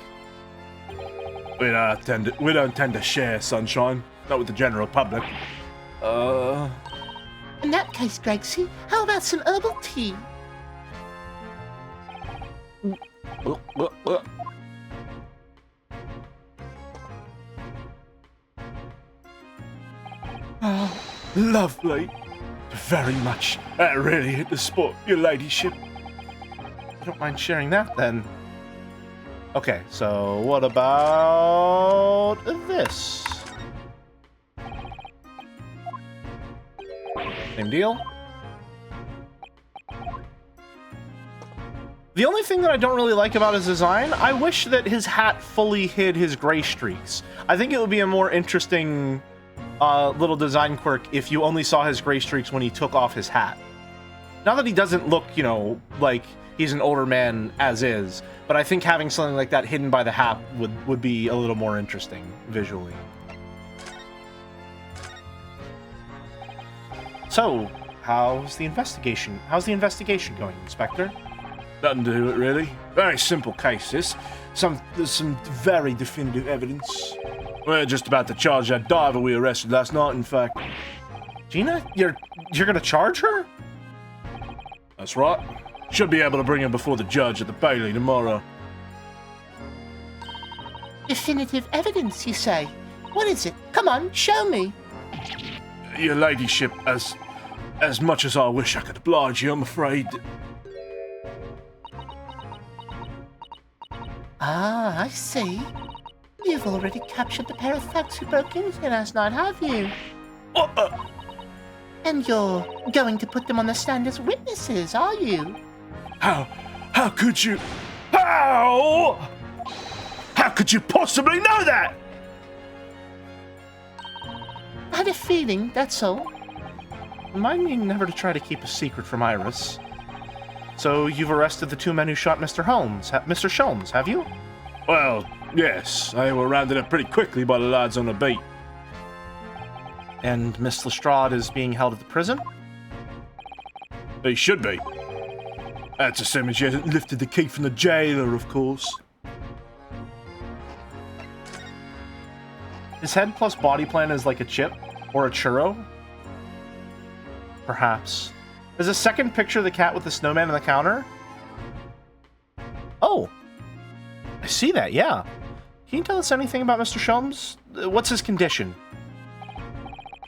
We don't tend to share, Sunshine. Not with the general public. In that case, Gregsy, how about some herbal tea? Oh, lovely. Very much. That really hit the spot, your ladyship. You don't mind sharing that, then? Okay, so what about this? Same deal? The only thing that I don't really like about his design, I wish that his hat fully hid his gray streaks. I think it would be a more interesting little design quirk if you only saw his gray streaks when he took off his hat. Not that he doesn't look, you know, like he's an older man as is, but I think having something like that hidden by the hat would be a little more interesting visually. So, how's the investigation? How's the investigation going, Inspector? Nothing to do it, really. Very simple case, this. There's some very definitive evidence. We're just about to charge that diver we arrested last night, in fact. Gina, you're gonna charge her? That's right. Should be able to bring her before the judge at the Bailey tomorrow. Definitive evidence, you say? What is it? Come on, show me. Your ladyship, as much as I wish I could oblige you, I'm afraid. Ah, I see. You've already captured the pair of thugs who broke in here last night, have you? And you're going to put them on the stand as witnesses, are you? How could you? How could you possibly know that? I had a feeling, that's all. Remind me never to try to keep a secret from Iris. So you've arrested the two men who shot Mr. Mr. Sholmes, have you? Well, yes. They were rounded up pretty quickly by the lads on the beat. And Miss Lestrade is being held at the prison? He should be. That's assuming she hasn't lifted the key from the jailer, of course. His head plus body plan is like a chip? Or a churro? Perhaps. There's a second picture of the cat with the snowman on the counter? Oh! I see that, yeah. Can you tell us anything about Mr. Sholmes? What's his condition?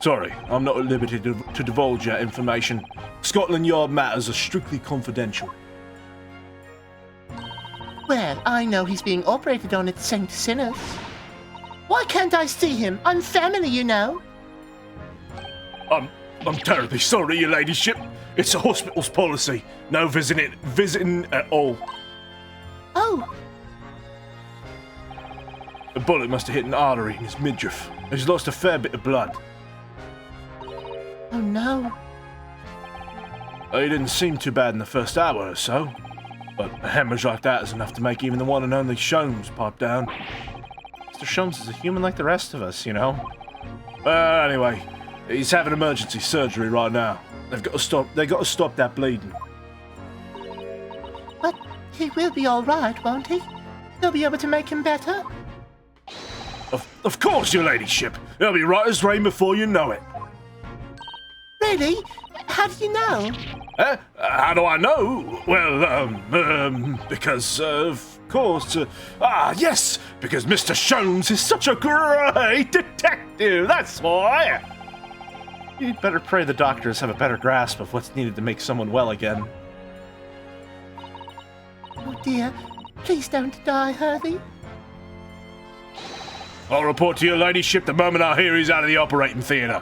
Sorry, I'm not at liberty to divulge that information. Scotland Yard matters are strictly confidential. Well, I know he's being operated on at St. Sinners. Why can't I see him? I'm family, you know. I'm terribly sorry, your ladyship. It's the hospital's policy. No visiting at all. Oh. The bullet must have hit an artery in his midriff. He's lost a fair bit of blood. Oh no. He didn't seem too bad in the first hour or so, but a hemorrhage like that is enough to make even the one and only Sholmes pop down. Mr. Sholmes is a human like the rest of us, you know? Anyway, he's having emergency surgery right now. They've got to stop that bleeding. But he will be all right, won't he? They'll be able to make him better? Of course, your ladyship. He'll be right as rain before you know it. Really? How do you know? How do I know? Well, because, of course, yes, because Mr. Sholmes is such a great detective, that's why. You'd better pray the doctors have a better grasp of what's needed to make someone well again. Oh dear, please don't die, Hervey. I'll report to your ladyship the moment I hear he's out of the operating theatre.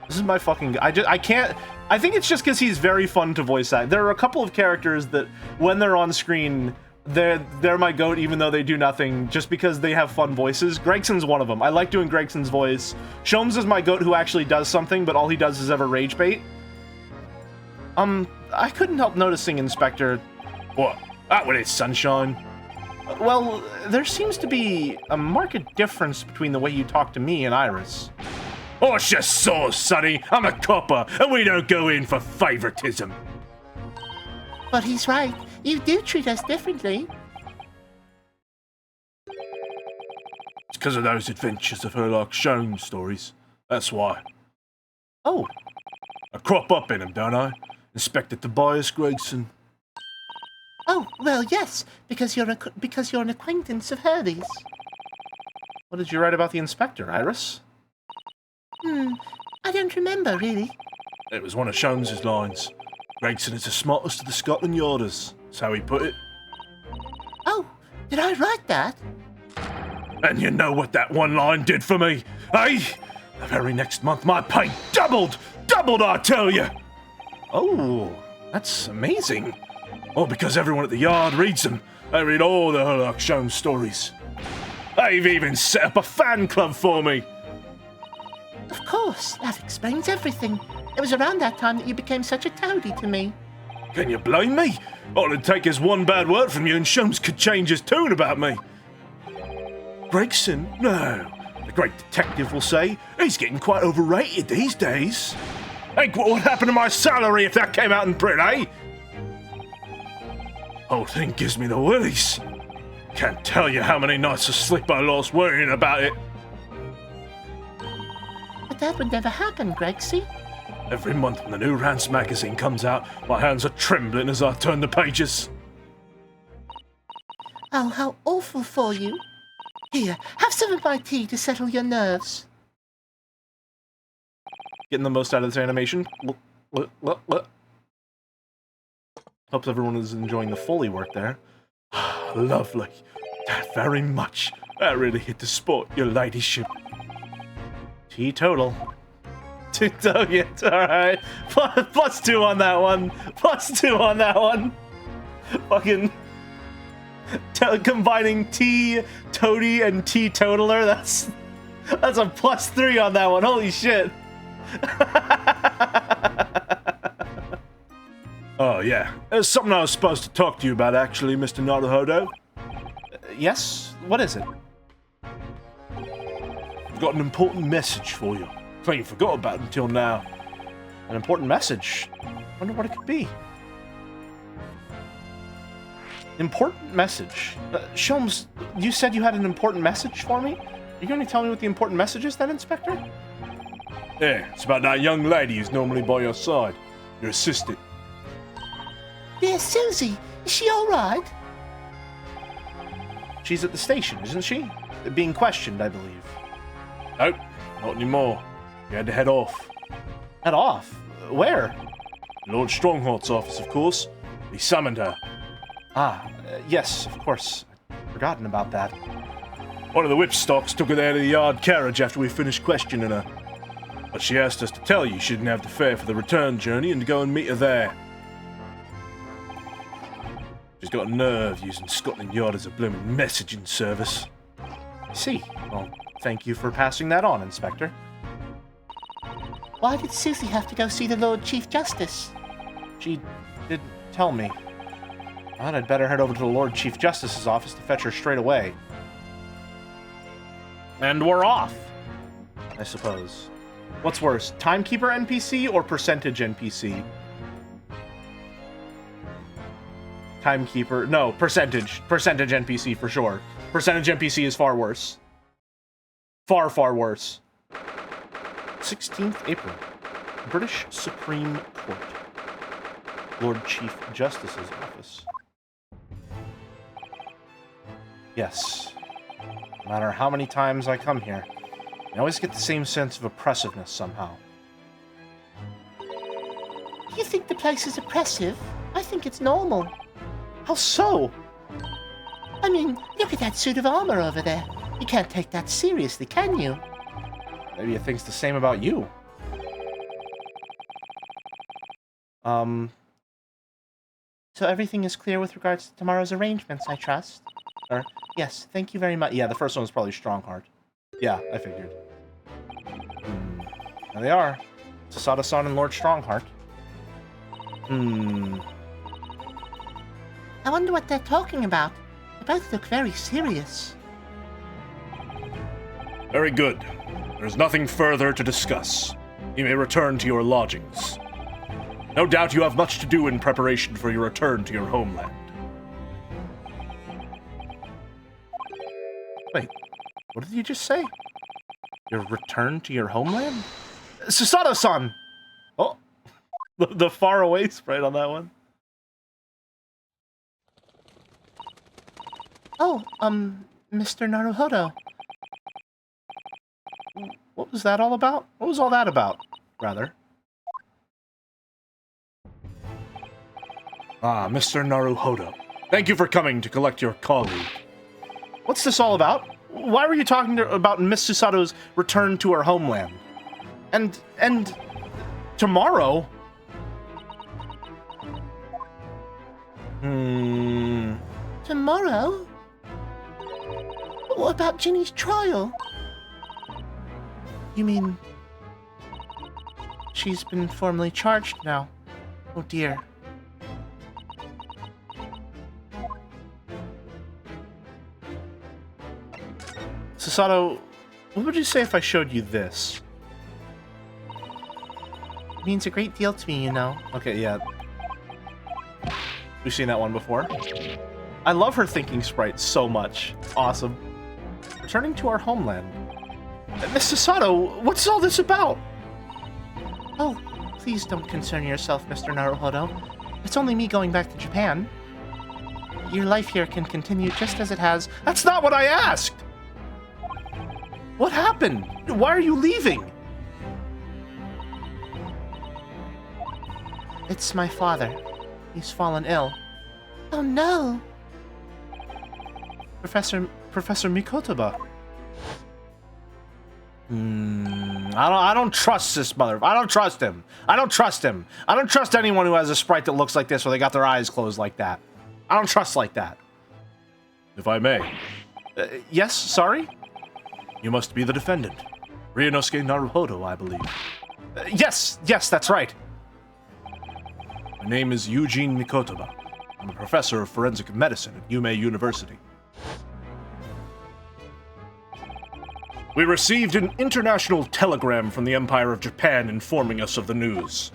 This is my fucking... I can't... I think it's just because he's very fun to voice act. There are a couple of characters that, when they're on screen, they're my goat even though they do nothing, just because they have fun voices. Gregson's one of them. I like doing Gregson's voice. Sholmes is my goat who actually does something, but all he does is ever rage bait. I couldn't help noticing, Inspector... What? Out with it, sunshine. Well, there seems to be a marked difference between the way you talk to me and Iris. What's your sauce, sonny? I'm a copper, and we don't go in for favoritism. But he's right. You do treat us differently. It's because of those adventures of Sherlock Holmes stories. That's why. Oh. I crop up in them, don't I? Inspector Tobias Gregson. Oh, well, yes, because you're an acquaintance of Hervey's. What did you write about the inspector, Iris? I don't remember, really. It was one of Sholmes's lines. Gregson is the smartest of the Scotland Yarders. That's how he put it. Oh, did I write that? And you know what that one line did for me, eh? The very next month, my pay doubled! Doubled, I tell you! Oh, that's amazing. Oh, because everyone at the yard reads them. They read all the Sherlock Holmes stories. They've even set up a fan club for me. Of course, that explains everything. It was around that time that you became such a toady to me. Can you blame me? All it'd take is one bad word from you and Sholmes could change his tune about me. Gregson? No. The great detective will say, he's getting quite overrated these days. Think what would happen to my salary if that came out in print, eh? Whole thing gives me the willies. Can't tell you how many nights of sleep I lost worrying about it. But that would never happen, Gregsy. Every month when the new Rance magazine comes out, my hands are trembling as I turn the pages. Oh, how awful for you. Here, have some of my tea to settle your nerves. Getting the most out of this animation. Hopes everyone is enjoying the Foley work there. Lovely. That very much. That really hit the spot, your ladyship. Teetotal. It's alright. Plus 2 on that one. Plus 2 on that one. Fucking... combining tea, toady, and teetotaler. That's a plus 3 on that one. Holy shit. Oh, yeah. There's something I was supposed to talk to you about, actually, Mr. Naruhodo. Yes? What is it? I've got an important message for you. Clean forgot about it until now. An important message? Wonder what it could be. Important message? Sholmes, you said you had an important message for me? Are you going to tell me what the important message is then, Inspector? Yeah, it's about that young lady who's normally by your side. Your assistant. Dear Susie, is she all right? She's at the station, isn't she? Being questioned, I believe. Nope, not anymore. You had to head off. Head off? Where? Lord Strongholt's office, of course. He summoned her. Yes, of course. I'd forgotten about that. One of the whipstocks took her there to the yard carriage after we finished questioning her. But she asked us to tell you she didn't have the fare for the return journey and to go and meet her there. She's got a nerve using Scotland Yard as a blooming messaging service. I see. Well, thank you for passing that on, Inspector. Why did Susie have to go see the Lord Chief Justice? She didn't tell me. I thought I'd better head over to the Lord Chief Justice's office to fetch her straight away. And we're off, I suppose. What's worse, Timekeeper NPC or Percentage NPC? Timekeeper, no, Percentage NPC for sure. Percentage NPC is far worse. Far, far worse. 16th April. British Supreme Court. Lord Chief Justice's office. Yes. No matter how many times I come here, I always get the same sense of oppressiveness somehow. You think the place is oppressive? I think it's normal. How so? I mean, look at that suit of armor over there. You can't take that seriously, can you? Maybe it thinks the same about you. So everything is clear with regards to tomorrow's arrangements, I trust? Yes, thank you very much. Yeah, the first one was probably Strongheart. Yeah, I figured. There they are. Susato-san and Lord Strongheart. I wonder what they're talking about. They both look very serious. Very good. There's nothing further to discuss. You may return to your lodgings. No doubt you have much to do in preparation for your return to your homeland. Wait, what did you just say? Your return to your homeland? Susato-san! Oh, the far away sprite on that one. Oh, Mr. Naruhodo. What was that all about? What was all that about, rather? Ah, Mr. Naruhodo. Thank you for coming to collect your colleague. What's this all about? Why were you talking about Miss Susato's return to her homeland? And tomorrow? Tomorrow? What about Ginny's trial? You mean... she's been formally charged now? Oh dear. Susato, what would you say if I showed you this? It means a great deal to me, you know. Okay, yeah. We've seen that one before. I love her thinking sprite so much. Awesome. Returning to our homeland. Miss Susato, what's all this about? Oh, please don't concern yourself, Mr. Naruhodo. It's only me going back to Japan. Your life here can continue just as it has. That's not what I asked! What happened? Why are you leaving? It's my father. He's fallen ill. Oh no! Professor Mikotoba. I don't trust this mother. I don't trust him. I don't trust him. I don't trust anyone who has a sprite that looks like this or they got their eyes closed like that. I don't trust like that. If I may. Yes, sorry? You must be the defendant. Ryunosuke Naruhodo, I believe. Yes, that's right. My name is Eugene Mikotoba. I'm a professor of forensic medicine at Yume University. We received an international telegram from the Empire of Japan informing us of the news.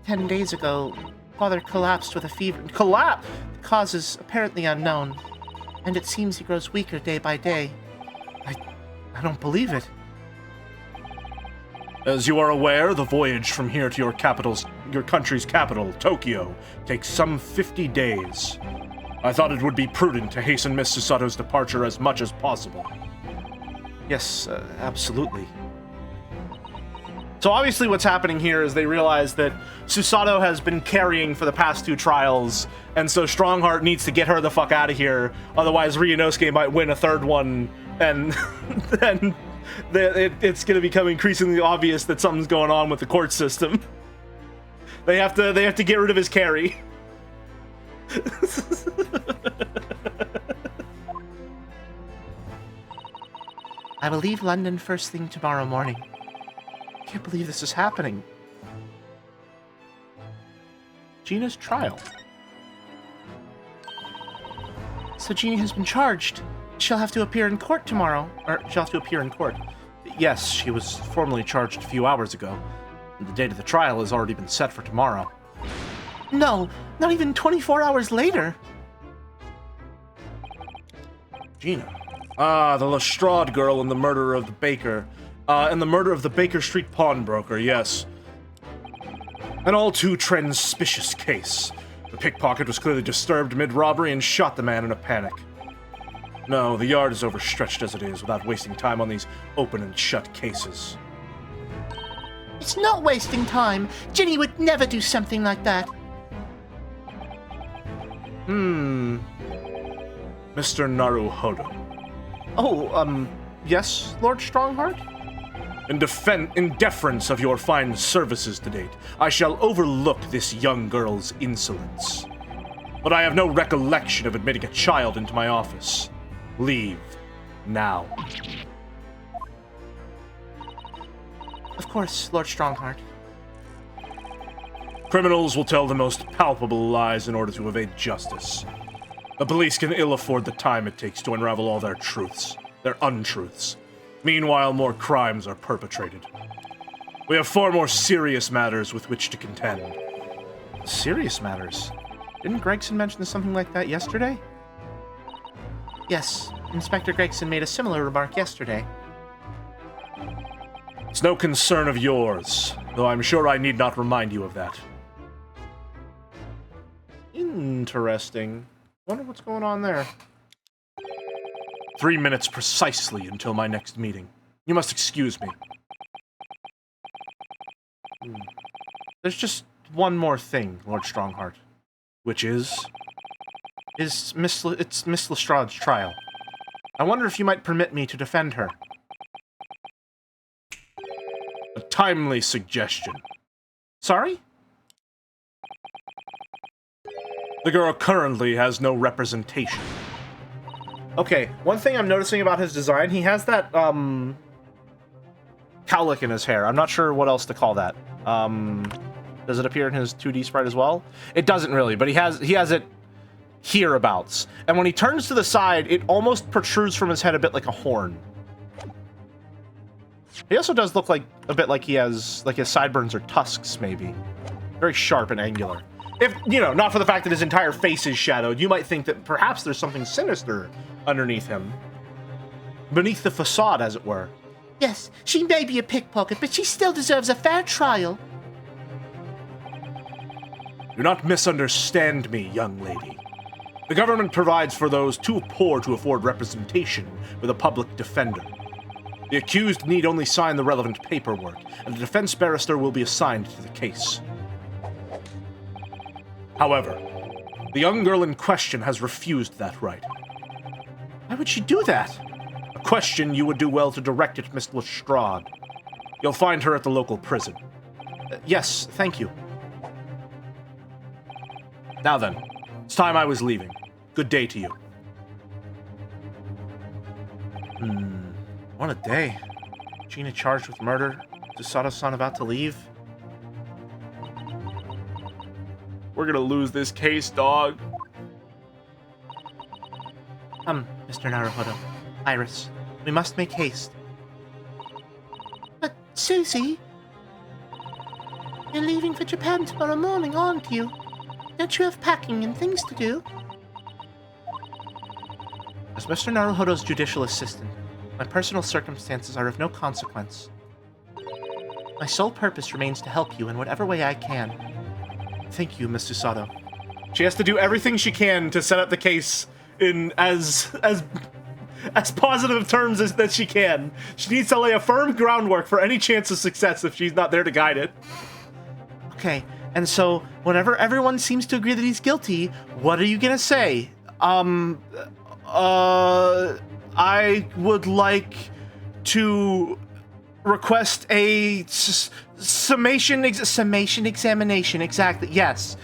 10 days ago, Father collapsed with a fever. The cause is apparently unknown, and it seems he grows weaker day by day. I don't believe it. As you are aware, the voyage from here to your country's capital, Tokyo, takes some 50 days. I thought it would be prudent to hasten Miss Susato's departure as much as possible. Yes, absolutely. So obviously what's happening here is they realize that Susato has been carrying for the past 2 trials, and so Strongheart needs to get her the fuck out of here, otherwise Ryunosuke might win a 3rd one, and then it's going to become increasingly obvious that something's going on with the court system. They have to get rid of his carry. I will leave London first thing tomorrow morning. can't believe this is happening. Gina's trial. So Jeannie has been charged. She'll have to appear in court tomorrow. Or she'll have to appear in court. Yes, she was formally charged a few hours ago. And the date of the trial has already been set for tomorrow. No, not even 24 hours later. Gina. Ah, the Lestrade girl and the murder of the baker. And the murder of the Baker Street pawnbroker, yes. An all too transpicious case. The pickpocket was clearly disturbed mid-robbery and shot the man in a panic. No, the yard is overstretched as it is, without wasting time on these open and shut cases. It's not wasting time. Ginny would never do something like that. Mr. Naruhodo. Oh, yes, Lord Strongheart? In deference of your fine services to date, I shall overlook this young girl's insolence. But I have no recollection of admitting a child into my office. Leave. Now. Of course, Lord Strongheart. Criminals will tell the most palpable lies in order to evade justice. The police can ill afford the time it takes to unravel all their truths, their untruths. Meanwhile, more crimes are perpetrated. We have far more serious matters with which to contend. Serious matters? Didn't Gregson mention something like that yesterday? Yes, Inspector Gregson made a similar remark yesterday. It's no concern of yours, though I'm sure I need not remind you of that. Interesting. Wonder what's going on there. 3 minutes precisely until my next meeting. You must excuse me. There's just one more thing, Lord Strongheart. Which is? It's Miss Lestrade's trial. I wonder if you might permit me to defend her. A timely suggestion. Sorry? The girl currently has no representation. Okay, one thing I'm noticing about his design, he has that, cowlick in his hair. I'm not sure what else to call that. Does it appear in his 2D sprite as well? It doesn't really, but he has it hereabouts. And when he turns to the side, it almost protrudes from his head a bit like a horn. He also does look like a bit like he has, like his sideburns or tusks, maybe. Very sharp and angular. If, you know, not for the fact that his entire face is shadowed, you might think that perhaps there's something sinister underneath him. Beneath the facade, as it were. Yes, she may be a pickpocket, but she still deserves a fair trial. Do not misunderstand me, young lady. The government provides for those too poor to afford representation with a public defender. The accused need only sign the relevant paperwork, and a defense barrister will be assigned to the case. However, the young girl in question has refused that right. Why would she do that? A question you would do well to direct at Miss Lestrade. You'll find her at the local prison. Yes, thank you. Now then, it's time I was leaving. Good day to you. What a day. Gina charged with murder. Desado-san about to leave. We're gonna lose this case, dog. Mr. Naruhodo. Iris, we must make haste. But, Susie, you're leaving for Japan tomorrow morning, aren't you? Don't you have packing and things to do? As Mr. Naruhodo's judicial assistant, my personal circumstances are of no consequence. My sole purpose remains to help you in whatever way I can. Thank you, Miss Susato. She has to do everything she can to set up the case in as positive terms as that she can. She needs to lay a firm groundwork for any chance of success if she's not there to guide it. Okay, and so whenever everyone seems to agree that he's guilty, what are you gonna say? I would like to request a summation examination, exactly, yes.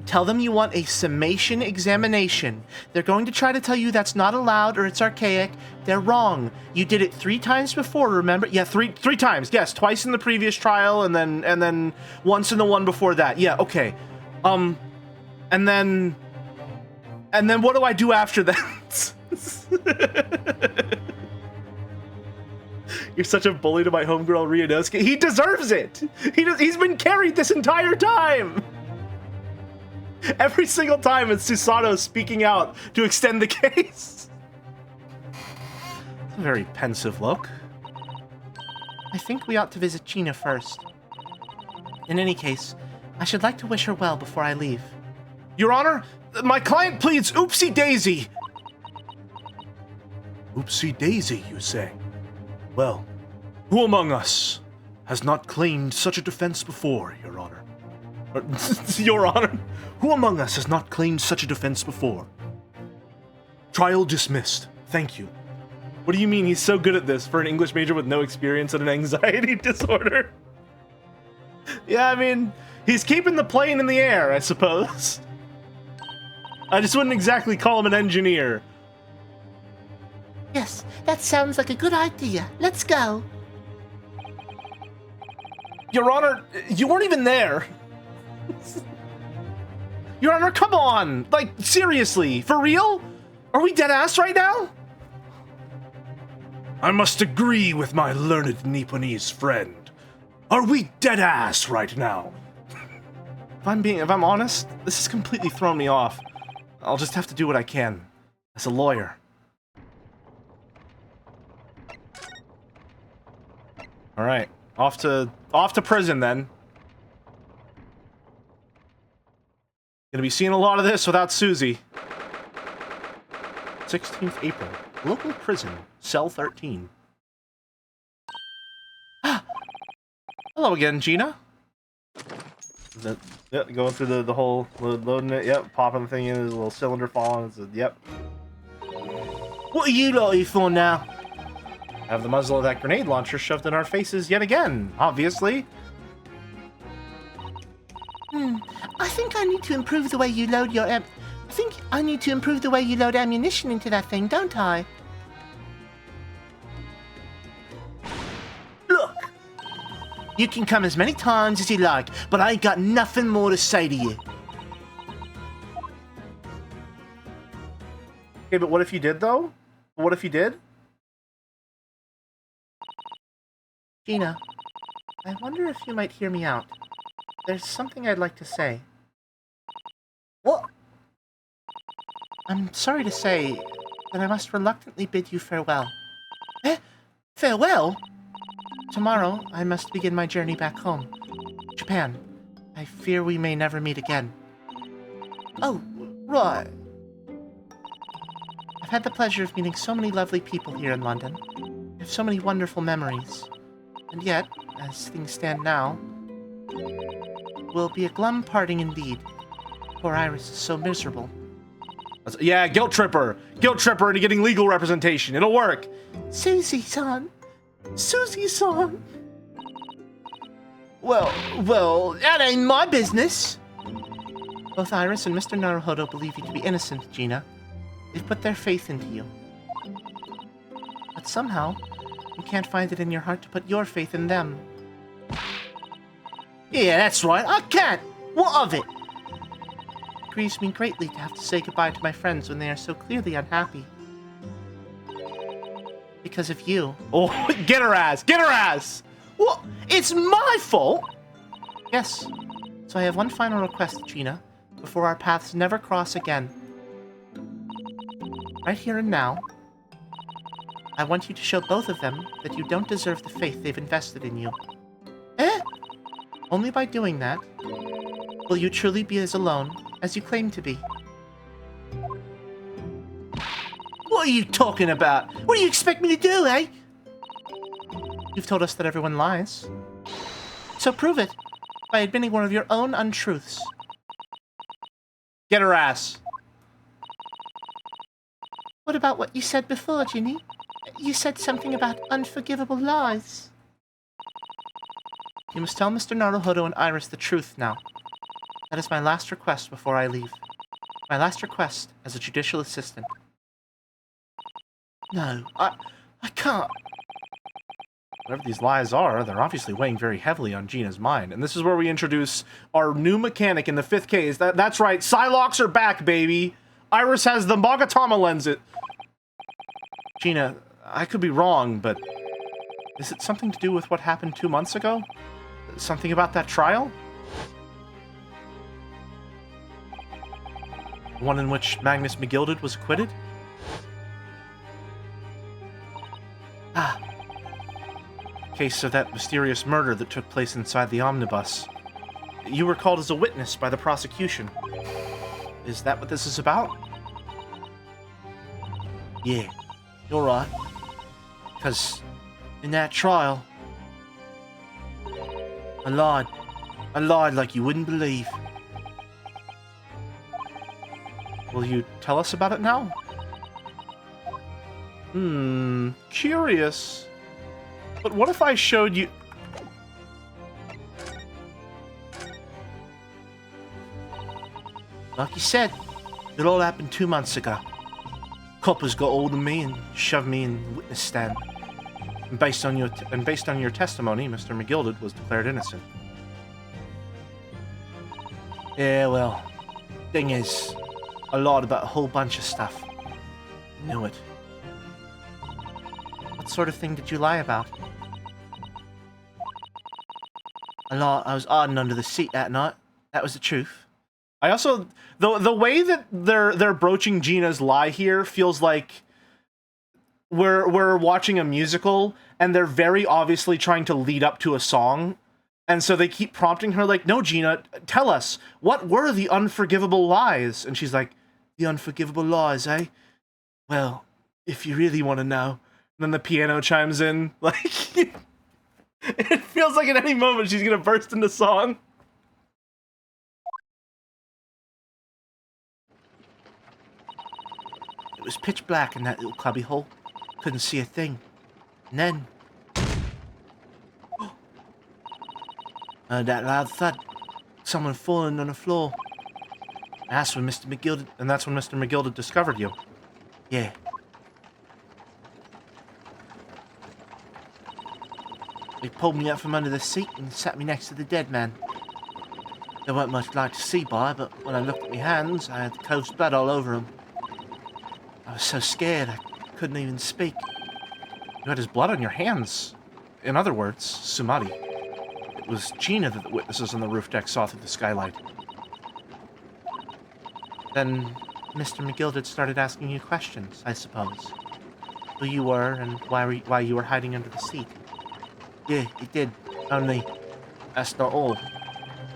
Tell them you want a summation examination. They're going to try to tell you that's not allowed or it's archaic. They're wrong. You did it 3 times before, remember? Yeah, three times. Yes, twice in the previous trial and then once in the one before that. Yeah, okay. And then what do I do after that? You're such a bully to my homegirl Ryunosuke. He deserves it. He's been carried this entire time. Every single time it's Susato speaking out to extend the case. It's a very pensive look. I think we ought to visit Gina first. In any case, I should like to wish her well before I leave. Your Honor, my client pleads oopsie daisy. Oopsie daisy, you say? Well, who among us has not claimed such a defense before, Your Honor? Your Honor, who among us has not claimed such a defense before? Trial dismissed. Thank you. What do you mean he's so good at this for an English major with no experience in an anxiety disorder? Yeah, I mean, he's keeping the plane in the air, I suppose. I just wouldn't exactly call him an engineer. Yes, that sounds like a good idea. Let's go. Your Honor, you weren't even there. Your Honor, come on! Like, seriously, for real? Are we dead ass right now? I must agree with my learned Nipponese friend. Are we dead ass right now? If I'm honest, this has completely thrown me off. I'll just have to do what I can as a lawyer. All right, off to prison then. Gonna be seeing a lot of this without Susie. 16th April, local prison, cell 13. Hello again, Gina. Yep, going through the whole loading it. Yep, popping the thing in, there's a little cylinder falling. Yep. What are you lot here for now? Have the muzzle of that grenade launcher shoved in our faces yet again, obviously. I think I need to improve the way you load your ammunition into that thing, don't I? Look! You can come as many times as you like, but I ain't got nothing more to say to you. Okay, but what if you did, though? What if you did? Gina, I wonder if you might hear me out. There's something I'd like to say. What? I'm sorry to say that I must reluctantly bid you farewell. Eh? Farewell? Tomorrow, I must begin my journey back home. Japan. I fear we may never meet again. Oh, right. I've had the pleasure of meeting so many lovely people here in London. I have so many wonderful memories. And yet, as things stand now, will be a glum parting indeed. Poor Iris is so miserable. Yeah, guilt tripper! Guilt tripper into getting legal representation. It'll work. Susie-san. Susie-san. Well, that ain't my business. Both Iris and Mr. Naruhodo believe you to be innocent, Gina. They've put their faith into you. But somehow, you can't find it in your heart to put your faith in them. Yeah, that's right. I can't. What of it? It grieves me greatly to have to say goodbye to my friends when they are so clearly unhappy. Because of you. Oh, get her ass! Get her ass! What? It's my fault? Yes. So I have one final request, Gina, before our paths never cross again. Right here and now, I want you to show both of them that you don't deserve the faith they've invested in you. Eh? Only by doing that will you truly be as alone as you claim to be. What are you talking about? What do you expect me to do, eh? You've told us that everyone lies. So prove it by admitting one of your own untruths. Get her ass. What about what you said before, Ginny? You said something about unforgivable lies. You must tell Mr. Naruhodo and Iris the truth now. That is my last request before I leave. My last request as a judicial assistant. No, I can't. Whatever these lies are, they're obviously weighing very heavily on Gina's mind. And this is where we introduce our new mechanic in the 5th case. That's right, Psylocks are back, baby! Iris has the Mogatama lens. Gina, I could be wrong, but is it something to do with what happened 2 months ago? Something about that trial? One in which Magnus McGilded was acquitted? Ah. Case of that mysterious murder that took place inside the omnibus. You were called as a witness by the prosecution. Is that what this is about? Yeah, you're right. Because in that trial, I lied. I lied like you wouldn't believe. Will you tell us about it now? Curious. But what if I showed you... Like you said, it all happened 2 months ago. Coppers got hold of me and shoved me in the witness stand. And based on your testimony, Mr. McGilded was declared innocent. Yeah, well, thing is, I lied about a whole bunch of stuff. Knew it. What sort of thing did you lie about? I was hiding under the seat that night. That was the truth. I also... The way that they're broaching Gina's lie here feels like we're watching a musical and they're very obviously trying to lead up to a song. And so they keep prompting her like, no, Gina, tell us, what were the unforgivable lies? And she's like, the unforgivable lies, eh? Well, if you really want to know. And then the piano chimes in. Like, it feels like at any moment she's going to burst into song. It was pitch black in that little cubby hole. Couldn't see a thing. And then... that loud thud. Someone falling on the floor. That's when Mr. McGilded... And that's when Mr. McGilded discovered you. Yeah. They pulled me up from under the seat and sat me next to the dead man. There weren't much light to see by, but when I looked at my hands, I had the cove's blood all over them. I was so scared I couldn't even speak. You had his blood on your hands. In other words, Sumari. It was Gina that the witnesses on the roof deck saw through the skylight. Then Mr. McGilded started asking you questions, I suppose. Who you were and why you were hiding under the seat. Yeah, he did. Only, that's not all.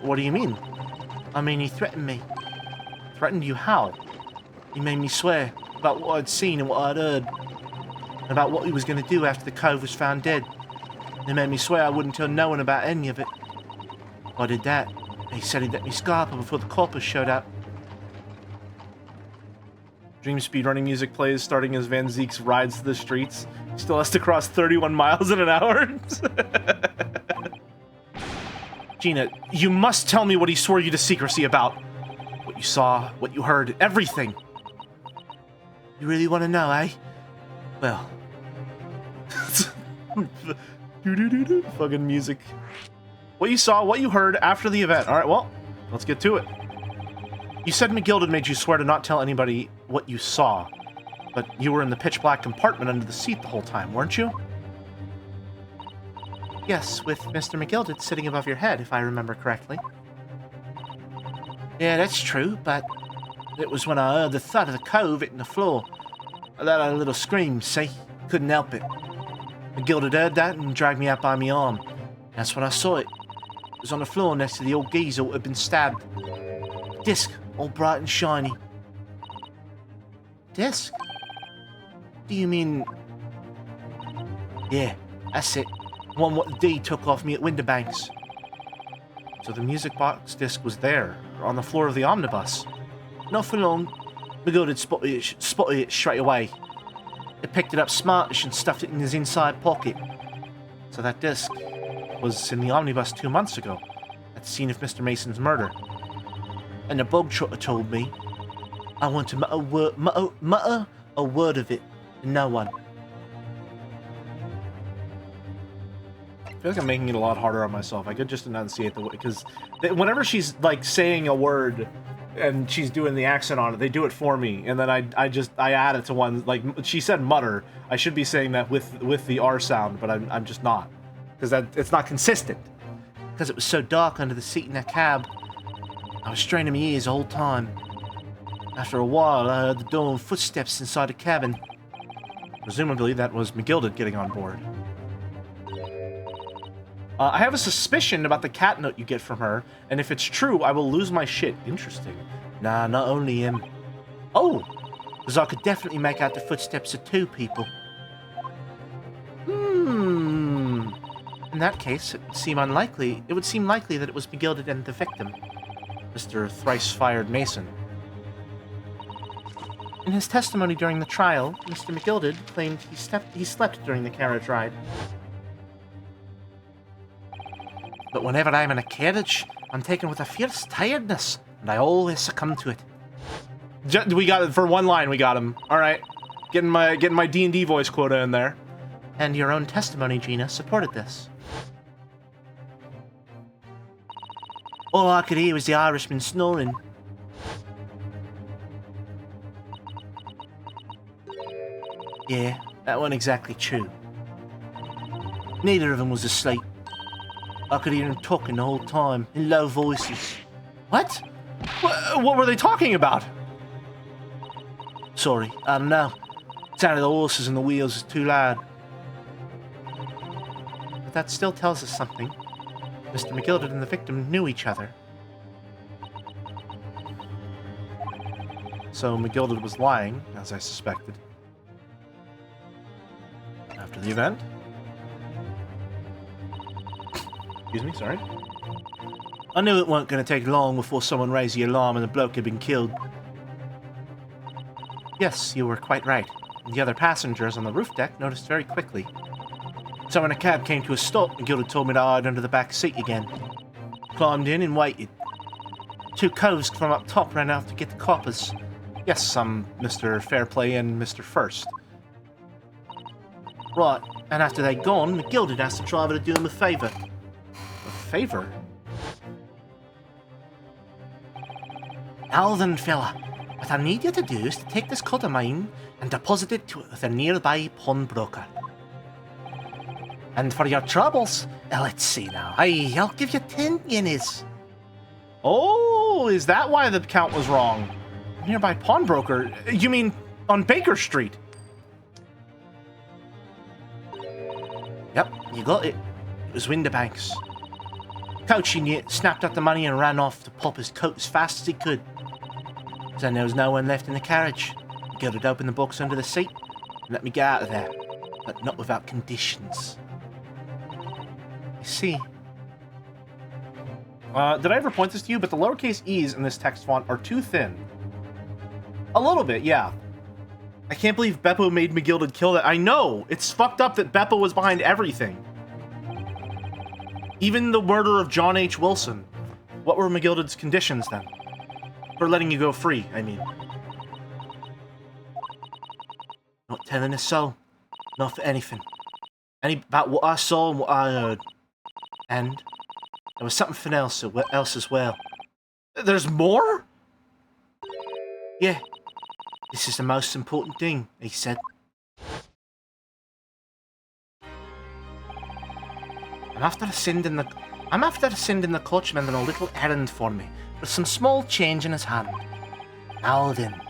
What do you mean? I mean, he threatened me. Threatened you how? He made me swear about what I'd seen and what I'd heard. And about what he was going to do after the cove was found dead. He made me swear I wouldn't tell no one about any of it. I did that. He said he'd let me scarper before the coppers showed up. Dream speedrunning music plays starting as Van Zeeks rides to the streets. He still has to cross 31 miles in an hour. Gina, you must tell me what he swore you to secrecy about. What you saw, what you heard, everything. You really want to know, eh? Well. Fucking music. What you saw, what you heard after the event. Alright, well, let's get to it. You said McGilded made you swear to not tell anybody what you saw. But you were in the pitch black compartment under the seat the whole time, weren't you? Yes, with Mr. McGilded sitting above your head, if I remember correctly. Yeah, that's true, but it was when I heard the thud of the cove hitting the floor. I let out a little scream, see? Couldn't help it. McGilded heard that and dragged me out by my arm. That's when I saw it. It was on the floor next to the old geezer who had been stabbed. Disc, all bright and shiny. Disc? Do you mean... Yeah, that's it. One what the D took off me at Winterbanks. So the music box disc was there, on the floor of the omnibus. Not for long. McGilded spotted it straight away. He picked it up smartish and stuffed it in his inside pocket. So that disc was in the omnibus 2 months ago, at the scene of Mr. Mason's murder. And the bog trotter told me I want to mutter a word of it to no one. I feel like I'm making it a lot harder on myself. I could just enunciate the word, because whenever she's like saying a word and she's doing the accent on it, they do it for me, and then I add it to one. Like she said, mutter. I should be saying that with the R sound, but I'm just not, because it's not consistent. Because it was so dark under the seat in that cab, I was straining my ears the whole time. After a while, I heard the dull footsteps inside the cabin. Presumably, that was McGilded getting on board. I have a suspicion about the cat note you get from her, and if it's true, I will lose my shit. Interesting. Nah, not only him. Oh! Because I could definitely make out the footsteps of 2 people. In that case, it would seem likely that it was McGilded and the victim, Mr. Thrice-Fired Mason. In his testimony during the trial, Mr. McGilded claimed he slept during the carriage ride. But whenever I'm in a carriage, I'm taken with a fierce tiredness, and I always succumb to it. We got it for one line. We got him. All right, getting my D&D voice quota in there. And your own testimony, Gina, supported this. All I could hear was the Irishman snoring. Yeah, that wasn't exactly true. Neither of them was asleep. I could hear them talking the whole time, in low voices. What? What were they talking about? Sorry, I don't know. The sound of the horses and the wheels is too loud. But that still tells us something. Mr. McGilded and the victim knew each other. So McGilded was lying, as I suspected. After the event? Excuse me, sorry. I knew it weren't going to take long before someone raised the alarm and the bloke had been killed. Yes, you were quite right. The other passengers on the roof deck noticed very quickly. So when a cab came to a stop, McGilded told me to hide under the back seat again. Climbed in and waited. 2 coves from up top ran out to get the coppers. Yes, I'm Mr. Fairplay and Mr. First. Right, and after they'd gone, McGilded asked the driver to do him a favour. A favour? Now then, fella, what I need you to do is to take this cut of mine and deposit it with a nearby pawnbroker. And for your troubles, let's see now, I'll give you 10 guineas. Oh, is that why the count was wrong? Nearby pawnbroker? You mean on Baker Street? Yep, you got it. It was Winterbanks. Coaching it, snapped up the money and ran off to pop his coat as fast as he could. Then there was no one left in the carriage. Gilded open the box under the seat and let me get out of there, but not without conditions. I see. Did I ever point this to you? But the lowercase e's in this text font are too thin. A little bit, yeah. I can't believe Beppo made McGilded kill that. I know! It's fucked up that Beppo was behind everything. Even the murder of John H. Wilson. What were McGilded's conditions then? For letting you go free, I mean. Not telling a soul. Not for anything. About what I saw and what I heard. And there was something else as well. There's more? Yeah. This is the most important thing, he said. I'm after sending the coachman on a little errand for me, with some small change in his hand. Now then,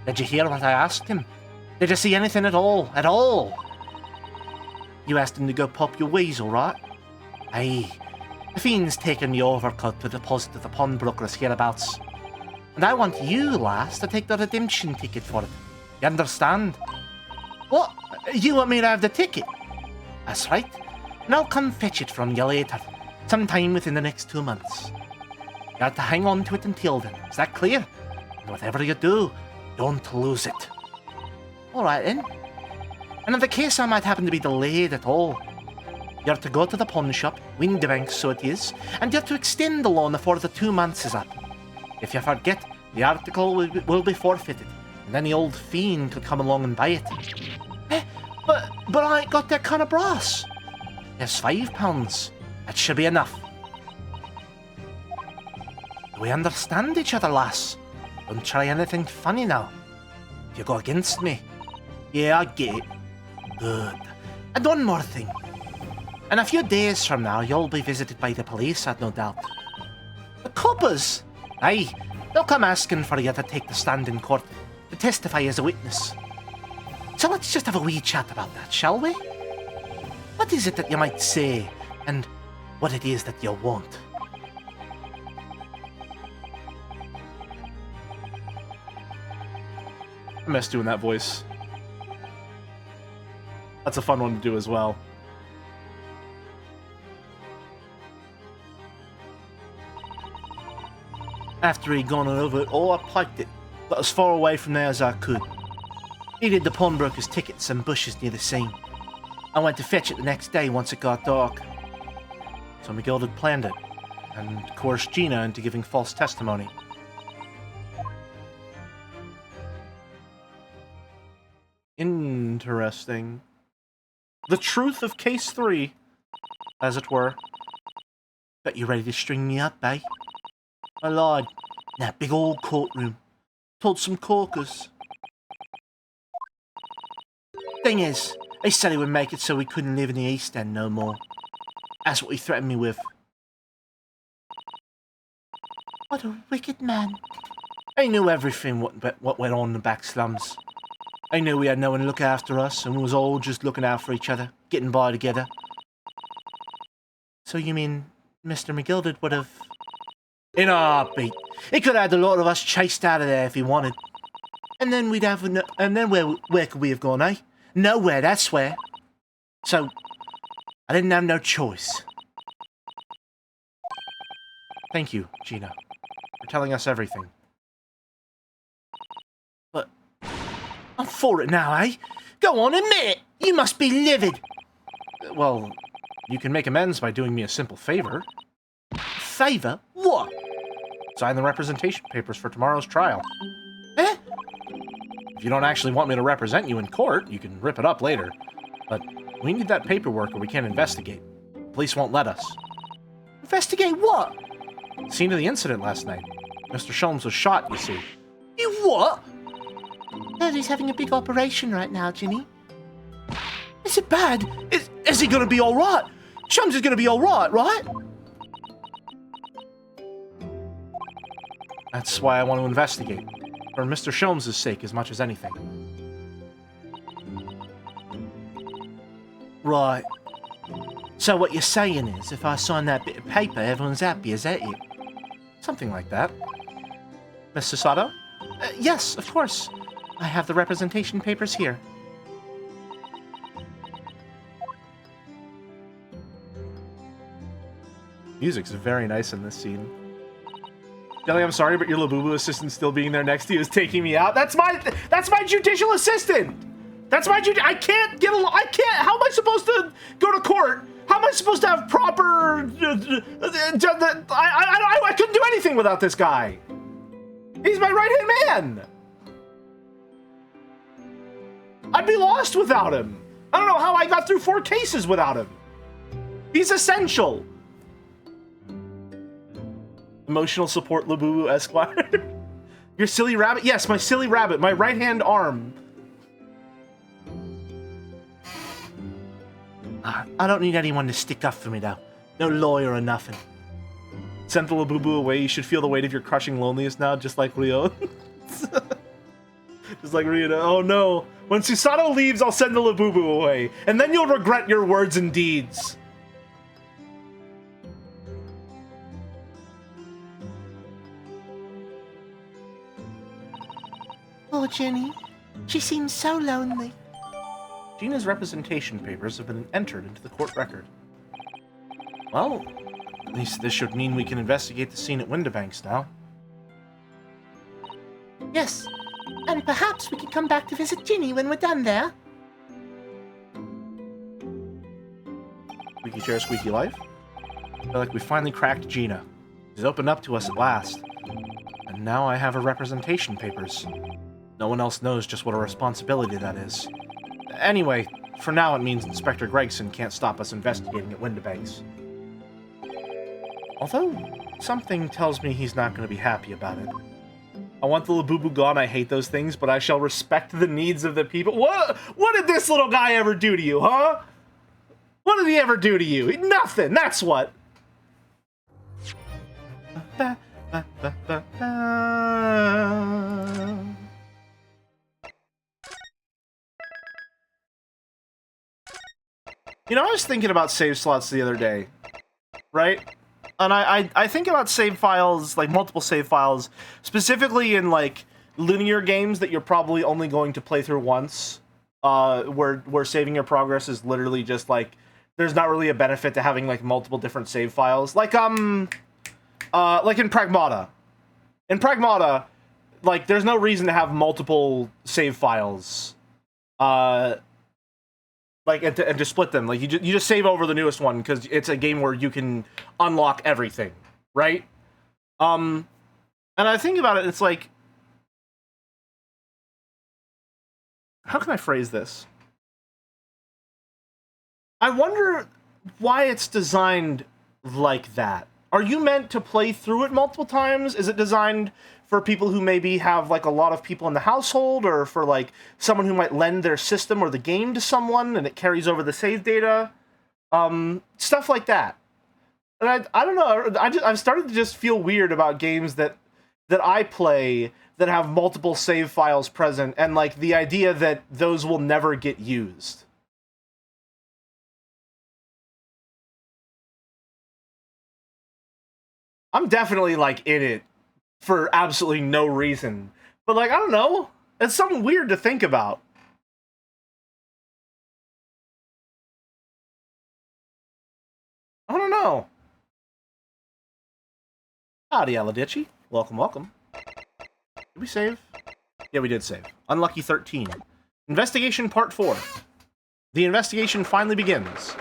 did you hear what I asked him? Did you see anything at all? At all? You asked him to go pop your weasel, right? Aye. The fiend's taken me overcut to deposit at the pawnbroker's hereabouts. And I want you, lass, to take the redemption ticket for it. You understand? What? You want me to have the ticket? That's right. And I'll come fetch it from you later, sometime within the next 2 months. You have to hang on to it until then. Is that clear? And whatever you do, don't lose it. All right, then. And in the case I might happen to be delayed at all, you're to go to the pawn shop, Winterbanks so it is, and you're to extend the loan before the 2 months is up. If you forget, the article will be forfeited, and then the old fiend could come along and buy it. But I ain't got that kind of brass. There's £5. That should be enough. We understand each other, lass. Don't try anything funny now. You go against me. Yeah, I get it. Good. And one more thing. In a few days from now, you'll be visited by the police, I've no doubt. The coppers? Aye, they'll come asking for you to take the stand in court to testify as a witness. So let's just have a wee chat about that, shall we? What is it that you might say, and what it is that you want? I miss doing that voice. That's a fun one to do as well. After he'd gone over it all, I piked it, got as far away from there as I could. Needed the pawnbroker's tickets and bushes near the scene. I went to fetch it the next day once it got dark. So Miguel had planned it, and coerced Gina into giving false testimony. Interesting. The truth of case 3, as it were. Bet you ready to string me up, eh? I lied. In that big old courtroom. Told some corkers. Thing is, they said he would make it so he couldn't live in the East End no more. That's what he threatened me with. What a wicked man. I knew everything what went on in the back slums. I knew we had no one to look after us, and we was all just looking out for each other, getting by together. So you mean Mr. McGilded would have... In a heartbeat. He could have had a lot of us chased out of there if he wanted. And then we'd have... And then where could we have gone, eh? Nowhere, that's where. So, I didn't have no choice. Thank you, Gina, for telling us everything. But, I'm for it now, eh? Go on, admit it! You must be livid! Well, you can make amends by doing me a simple favor. Favour? What? Sign the representation papers for tomorrow's trial. Eh? If you don't actually want me to represent you in court, you can rip it up later. But we need that paperwork or we can't investigate. The police won't let us. Investigate what? Scene of the incident last night. Mr. Sholmes was shot, you see. You what? Daddy's having a big operation right now, Ginny. Is it bad? Is he gonna be alright? Sholmes is gonna be alright, right? That's why I want to investigate. For Mr. Sholmes' sake as much as anything. Right. So what you're saying is, if I sign that bit of paper, everyone's happy, is that it? Something like that. Miss Sasato? Yes, of course. I have the representation papers here. Music's very nice in this scene. Jelly, I'm sorry, but your Labubu assistant still being there next to you is taking me out. That's my judicial assistant. I can't get along. How am I supposed to go to court? How am I supposed to have proper? I couldn't do anything without this guy. He's my right-hand man. I'd be lost without him. I don't know how I got through 4 cases without him. He's essential. Emotional support, Labubu Esquire. Your silly rabbit? Yes, my silly rabbit. My right-hand arm. I don't need anyone to stick up for me, though. No lawyer or nothing. Send the Labubu away. You should feel the weight of your crushing loneliness now, just like Rio. Just like Rio. Oh, no. When Susato leaves, I'll send the Labubu away. And then you'll regret your words and deeds. Oh, Jenny. She seems so lonely. Gina's representation papers have been entered into the court record. Well, at least this should mean we can investigate the scene at Windibanks now. Yes, and perhaps we can come back to visit Ginny when we're done there. Squeaky chair, squeaky life. I feel like we finally cracked Gina. She's opened up to us at last. And now I have her representation papers. No one else knows just what a responsibility that is. Anyway, for now it means Inspector Gregson can't stop us investigating at Windibanks. Although, something tells me he's not going to be happy about it. I want the Labubu gone, I hate those things, but I shall respect the needs of the people. What did this little guy ever do to you, huh? What did he ever do to you? Nothing, that's what. You know, I was thinking about save slots the other day, right? And I think about save files, like multiple save files, specifically in like linear games that you're probably only going to play through once, where saving your progress is literally just like, there's not really a benefit to having like multiple different save files. Like in Pragmata. In Pragmata, like there's no reason to have multiple save files. Like, and to split them. Like, you just save over the newest one, because it's a game where you can unlock everything, right? And I think about it, it's like... How can I phrase this? I wonder why it's designed like that. Are you meant to play through it multiple times? Is it designed for people who maybe have, like, a lot of people in the household, or for, like, someone who might lend their system or the game to someone, and it carries over the save data? Stuff like that. And I don't know, I've started to just feel weird about games that I play that have multiple save files present, and, like, the idea that those will never get used. I'm definitely, like, in it for absolutely no reason. But, like, I don't know. It's something weird to think about. I don't know. Howdy, Aladici. Welcome, welcome. Did we save? Yeah, we did save. Unlucky 13. Investigation Part 4. The investigation finally begins.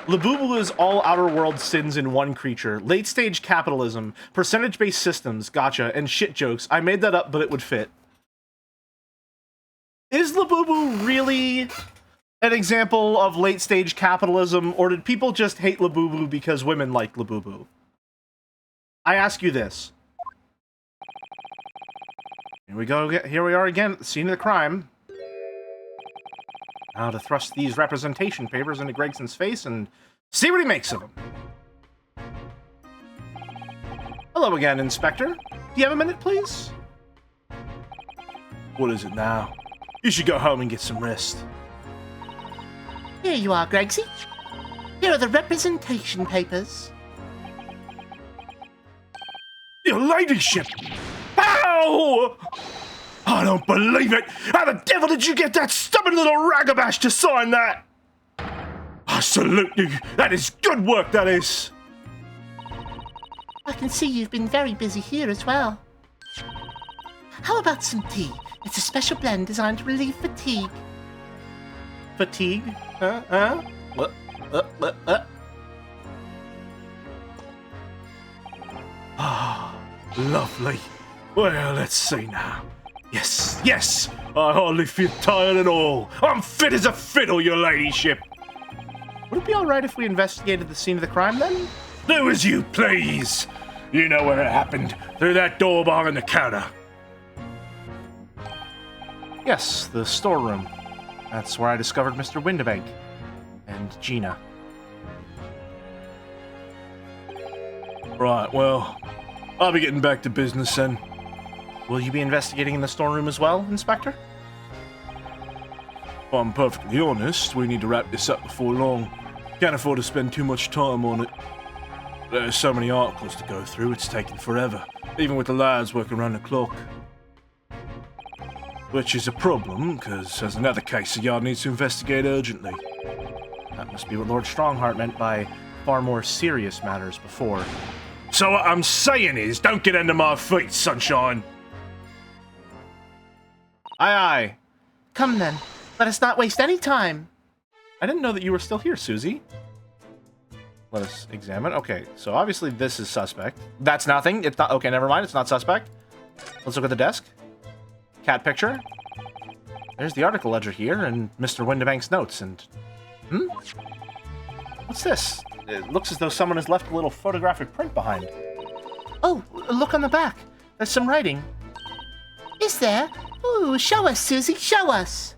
Labubu is all outer world sins in one creature. Late stage capitalism, percentage-based systems, gotcha, and shit jokes. I made that up, but it would fit. Is Labubu really an example of late stage capitalism, or did people just hate Labubu because women like Labubu? I ask you this. Here we go. Here we are again at the scene of the crime. Now to thrust these representation papers into Gregson's face and see what he makes of them. Hello again, Inspector. Do you have a minute, please? What is it now? You should go home and get some rest. Here you are, Gregsy. Here are the representation papers. Your ladyship! Ow! I don't believe it! How the devil did you get that stubborn little ragabash to sign that? I salute you! That is good work, that is! I can see you've been very busy here as well. How about some tea? It's a special blend designed to relieve fatigue. Fatigue? Ah, lovely. Well, let's see now. Yes, yes! I hardly feel tired at all. I'm fit as a fiddle, your ladyship. Would it be alright if we investigated the scene of the crime, then? Do as you please. You know where it happened. Through that door behind the counter. Yes, the storeroom. That's where I discovered Mr. Windibank. And Gina. Right, well, I'll be getting back to business then. Will you be investigating in the storeroom as well, Inspector? If I'm perfectly honest, we need to wrap this up before long. Can't afford to spend too much time on it. There's so many articles to go through, it's taking forever, even with the lads working around the clock. Which is a problem, because there's another case the yard needs to investigate urgently. That must be what Lord Strongheart meant by far more serious matters before. So what I'm saying is, don't get under my feet, sunshine! Aye, aye. Come then, let us not waste any time. I didn't know that you were still here, Susie. Let us examine. Okay, so obviously this is suspect. That's nothing. It's not. Okay, never mind. It's not suspect. Let's look at the desk. Cat picture. There's the article ledger here and Mr. Windibank's notes. And what's this? It looks as though someone has left a little photographic print behind. Oh, look on the back. There's some writing. Is there? Ooh, show us, Susie. Show us.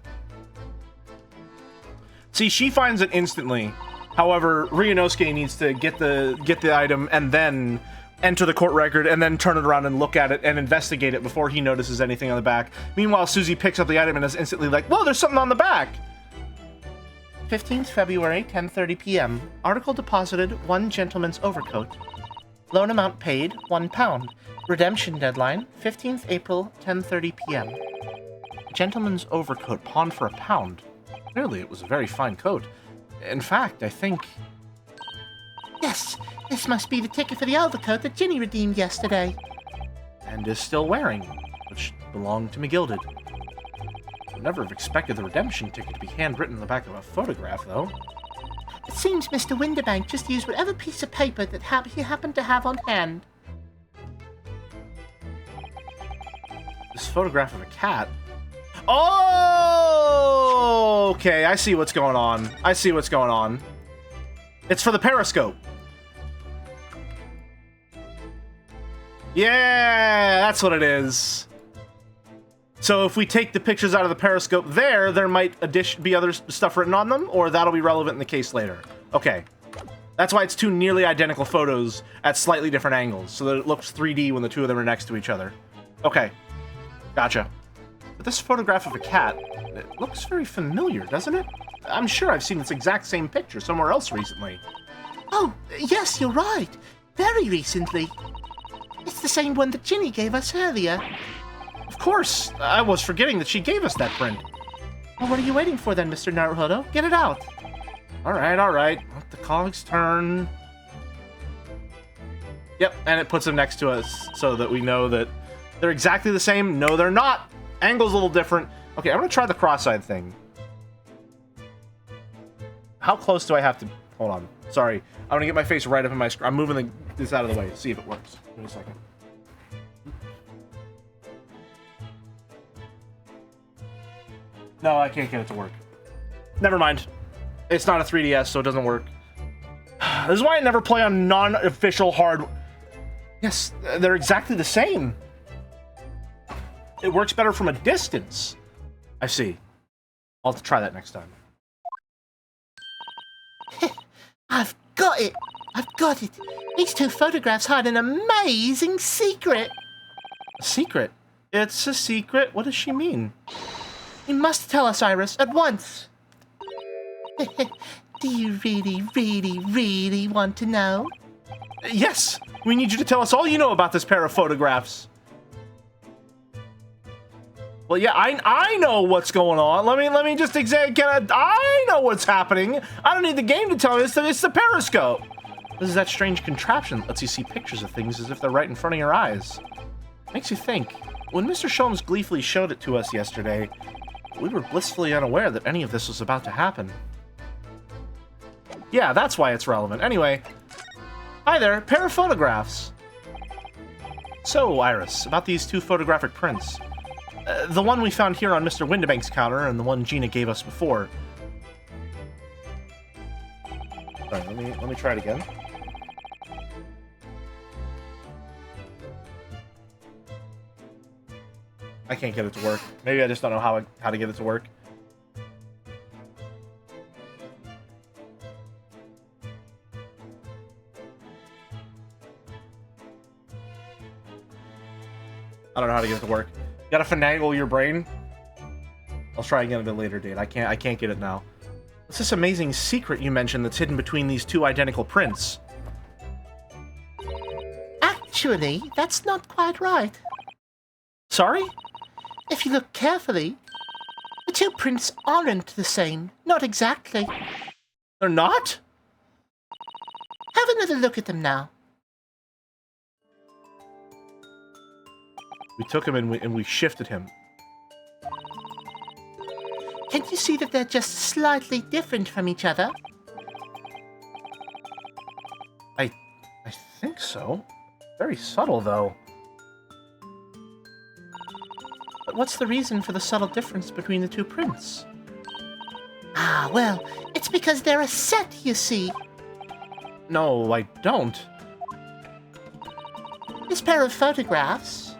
See, she finds it instantly. However, Ryunosuke needs to get the item and then enter the court record and then turn it around and look at it and investigate it before he notices anything on the back. Meanwhile, Susie picks up the item and is instantly like, whoa, there's something on the back! 15th February, 10:30 p.m. Article deposited, 1 gentleman's overcoat. Loan amount paid, £1. Redemption deadline, 15th April, 10:30 p.m. Gentleman's overcoat pawned for £1. Clearly, it was a very fine coat. In fact, I think... Yes, this must be the ticket for the overcoat that Ginny redeemed yesterday. And is still wearing, which belonged to McGilded. I'd never have expected the redemption ticket to be handwritten on the back of a photograph, though. It seems Mr. Windibank just used whatever piece of paper that he happened to have on hand. This photograph of a cat... Oh! Okay, I see what's going on. I see what's going on. It's for the periscope. Yeah, that's what it is. So if we take the pictures out of the periscope there might be other stuff written on them, or that'll be relevant in the case later. Okay. That's why it's two nearly identical photos at slightly different angles, so that it looks 3D when the two of them are next to each other. Okay. Gotcha. But this photograph of a cat, it looks very familiar, doesn't it? I'm sure I've seen this exact same picture somewhere else recently. Oh, yes, you're right. Very recently. It's the same one that Ginny gave us earlier. Of course! I was forgetting that she gave us that print. Well, what are you waiting for then, Mr. Naruhodo? Get it out. Alright. Let the cogs turn. Yep, and it puts them next to us so that we know that they're exactly the same. No, they're not! Angle's a little different. Okay, I'm gonna try the cross-eyed thing. How close do I have to... Hold on. Sorry. I'm gonna get my face right up in my screen. I'm moving this out of the way to see if it works. Give me a second. No, I can't get it to work. Never mind. It's not a 3DS, so it doesn't work. This is why I never play on non-official hardware. Yes, they're exactly the same. It works better from a distance. I see. I'll have to try that next time. I've got it! I've got it! These two photographs hide an amazing secret! A secret? It's a secret? What does she mean? You must tell us, Iris, at once! Do you really want to know? Yes! We need you to tell us all you know about this pair of photographs. Well, yeah, I know what's going on. Let me just examine. I know what's happening. I don't need the game to tell me it's the periscope. This is that strange contraption that lets you see pictures of things as if they're right in front of your eyes. Makes you think. When Mr. Sholmes gleefully showed it to us yesterday, we were blissfully unaware that any of this was about to happen. Yeah, that's why it's relevant. Anyway, hi there, pair of photographs. So, Iris, about these two photographic prints. The one we found here on Mr. Windibank's counter and the one Gina gave us before. Sorry, let me try it again. I can't get it to work. Maybe I just don't know how to get it to work. I don't know how to get it to work. You gotta finagle your brain. I'll try again at a later date. I can't get it now. What's this amazing secret you mentioned that's hidden between these two identical prints? Actually, that's not quite right. Sorry? If you look carefully, the two prints aren't the same. Not exactly. They're not? Have another look at them now. We took him and we shifted him. Can you see that they're just slightly different from each other? I think so. Very subtle, though. But what's the reason for the subtle difference between the two prints? Ah, well, it's because they're a set, you see. No, I don't. This pair of photographs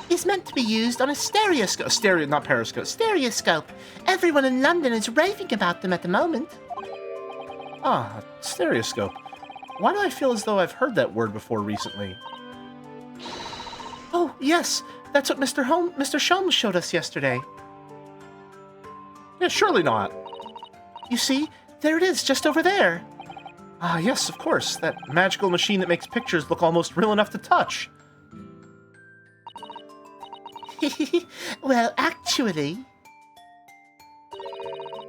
is meant to be used on a stereoscope. Not periscope. Stereoscope. Everyone in London is raving about them at the moment. Ah, stereoscope. Why do I feel as though I've heard that word before recently? Oh, yes. That's what Mr. Sholmes showed us yesterday. Yeah, surely not. You see? There it is, just over there. Ah, yes, of course. That magical machine that makes pictures look almost real enough to touch. Well, actually,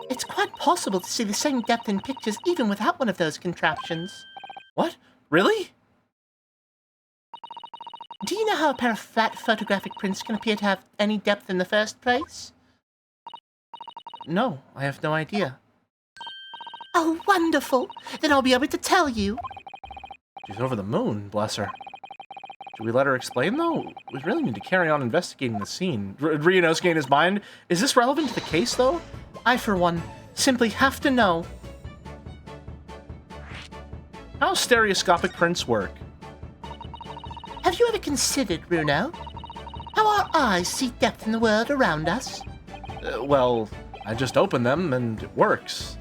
it's quite possible to see the same depth in pictures even without one of those contraptions. What? Really? Do you know how a pair of flat photographic prints can appear to have any depth in the first place? No, I have no idea. Oh, wonderful! Then I'll be able to tell you. She's over the moon, bless her. Should we let her explain, though? We really need to carry on investigating the scene. Ryunosuke in his mind. Is this relevant to the case, though? I, for one, simply have to know. How stereoscopic prints work? Have you ever considered, Runo, how our eyes see depth in the world around us? Well, I just open them and it works.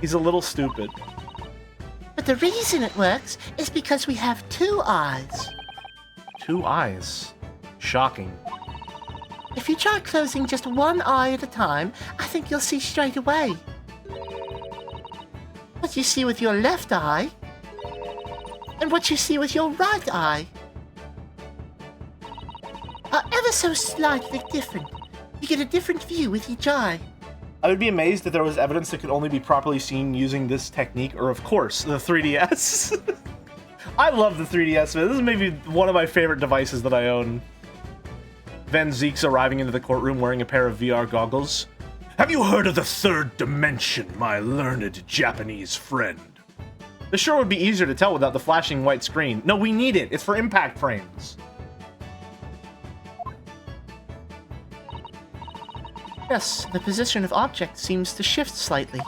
He's a little stupid. But the reason it works is because we have two eyes. 2 eyes. Shocking. If you try closing just one eye at a time, I think you'll see straight away. What you see with your left eye, and what you see with your right eye, are ever so slightly different. You get a different view with each eye. I would be amazed if there was evidence that could only be properly seen using this technique, or of course, the 3DS. I love the 3DS, man. This is maybe one of my favorite devices that I own. Van Zeek's arriving into the courtroom wearing a pair of VR goggles. Have you heard of the third dimension, my learned Japanese friend? This sure would be easier to tell without the flashing white screen. No, we need it. It's for impact frames. Yes, the position of objects seems to shift slightly.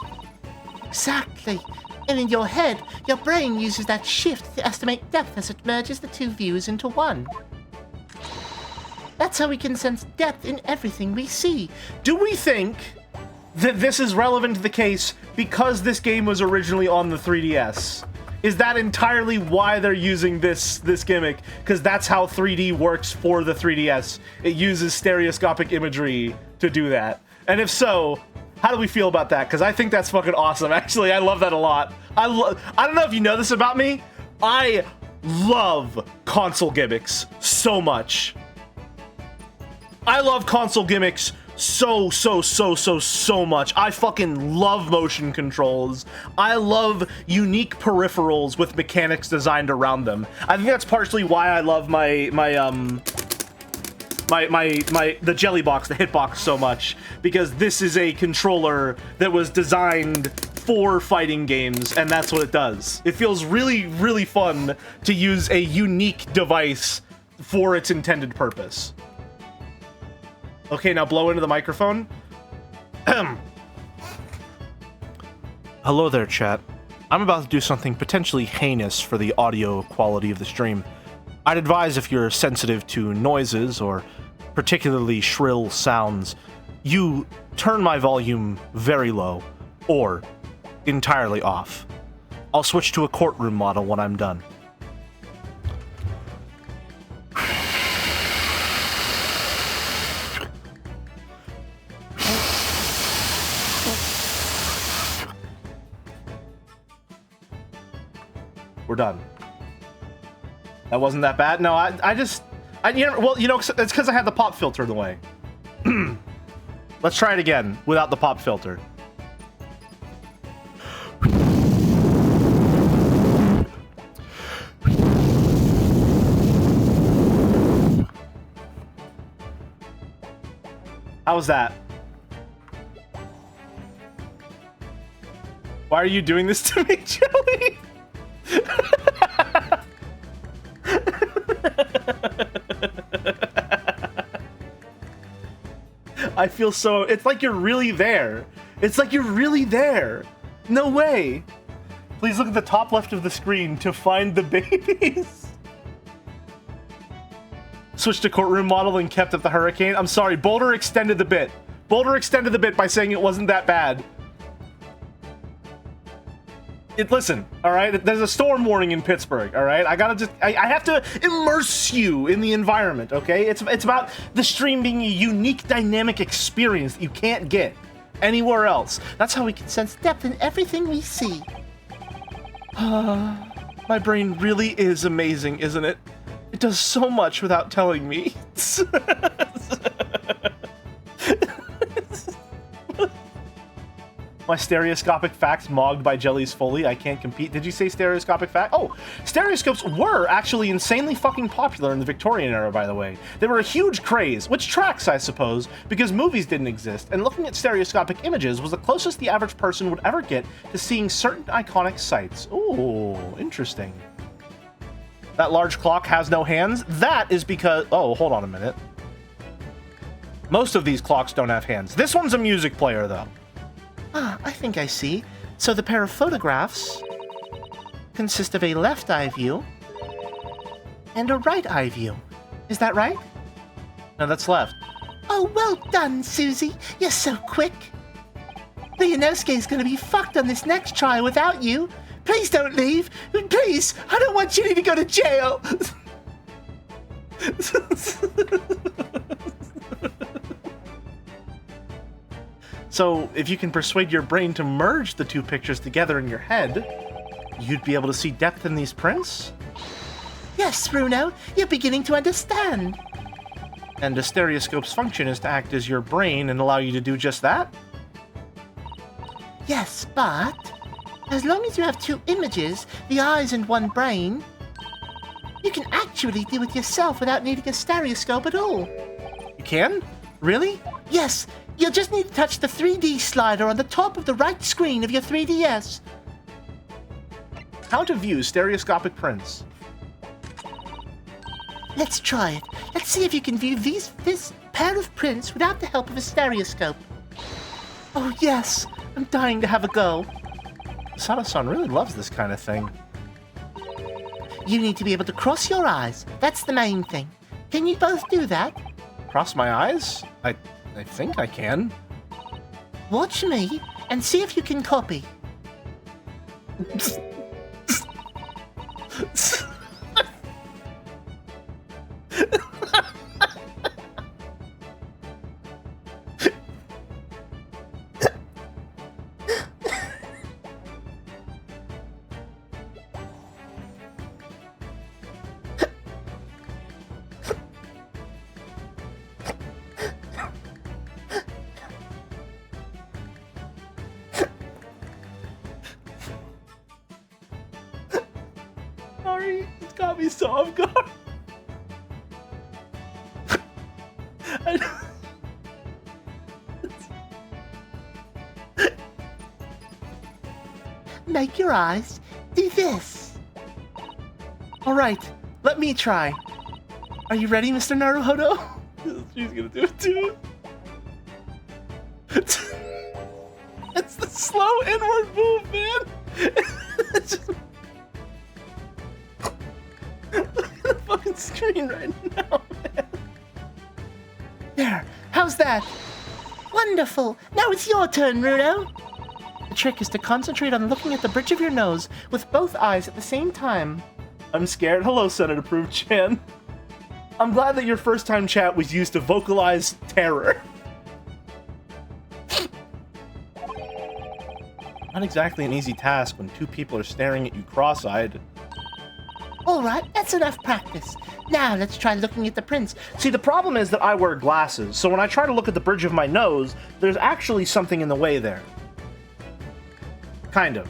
Exactly. And in your head, your brain uses that shift to estimate depth as it merges the two views into one. That's how we can sense depth in everything we see. Do we think that this is relevant to the case because this game was originally on the 3DS? Is that entirely why they're using this gimmick? Because that's how 3D works for the 3DS. It uses stereoscopic imagery to do that. And if so, how do we feel about that? Because I think that's fucking awesome. Actually, I love that a lot. I don't know if you know this about me. I love console gimmicks so much. I love console gimmicks so much. I fucking love motion controls. I love unique peripherals with mechanics designed around them. I think that's partially why I love the jelly box, the hitbox, so much, because this is a controller that was designed for fighting games, and that's what it does. It feels really fun to use a unique device for its intended purpose. Okay, now blow into the microphone. Hello there, chat. I'm about to do something potentially heinous for the audio quality of the stream. I'd advise, if you're sensitive to noises or particularly shrill sounds, you turn my volume very low or entirely off. I'll switch to a courtroom model when I'm done. We're done. That wasn't that bad. No, it's because I had the pop filter in the way. Let's try it again without the pop filter. How was that? Why are you doing this to me, Jelly? I feel so... It's like you're really there. It's like you're really there. No way. Please look at the top left of the screen to find the babies. Switched to courtroom model and kept at the hurricane. I'm sorry, Boulder extended the bit. Boulder extended the bit by saying it wasn't that bad. Listen, all right? There's a storm warning in Pittsburgh, all right? I have to immerse you in the environment, okay? It's about the stream being a unique, dynamic experience that you can't get anywhere else. That's how we can sense depth in everything we see. My brain really is amazing, isn't it? It does so much without telling me. My stereoscopic facts mogged by Jelly's Foley. I can't compete. Did you say stereoscopic fact? Oh, stereoscopes were actually insanely fucking popular in the Victorian era, by the way. They were a huge craze, which tracks, I suppose, because movies didn't exist, and looking at stereoscopic images was the closest the average person would ever get to seeing certain iconic sights. Ooh, interesting. That large clock has no hands? That is because... Oh, hold on a minute. Most of these clocks don't have hands. This one's a music player, though. Ah, I think I see. So the pair of photographs consist of a left eye view and a right eye view. Is that right? No, that's left. Oh, well done, Susie. You're so quick. Ryunosuke's gonna be fucked on this next trial without you. Please don't leave. Please, I don't want Ginny to go to jail. So, if you can persuade your brain to merge the two pictures together in your head, you'd be able to see depth in these prints? Yes, Bruno, you're beginning to understand. And a stereoscope's function is to act as your brain and allow you to do just that? Yes, but as long as you have two images, the eyes and one brain, you can actually deal with yourself without needing a stereoscope at all. You can? Really? Yes, you'll just need to touch the 3D slider on the top of the right screen of your 3DS. How to view stereoscopic prints. Let's try it. Let's see if you can view this pair of prints without the help of a stereoscope. Oh yes, I'm dying to have a go. Sada-san really loves this kind of thing. You need to be able to cross your eyes. That's the main thing. Can you both do that? Cross my eyes? I think I can. Watch me and see if you can copy. Sorry, it's got me so off guard. Make your eyes do this. All right, let me try. Are you ready, Mr. Naruhodo? She's gonna do it too. It's the slow inward move, man. It's just... Look at the fucking screen right now, man. There, how's that? Wonderful. Now it's your turn, Rudo. The trick is to concentrate on looking at the bridge of your nose with both eyes at the same time. I'm scared. Hello, Senate Approved Chan. I'm glad that your first time chat was used to vocalize terror. Not exactly an easy task when two people are staring at you cross-eyed. All right, that's enough practice. Now let's try looking at the prints. See, the problem is that I wear glasses, so when I try to look at the bridge of my nose, there's actually something in the way there. Kind of.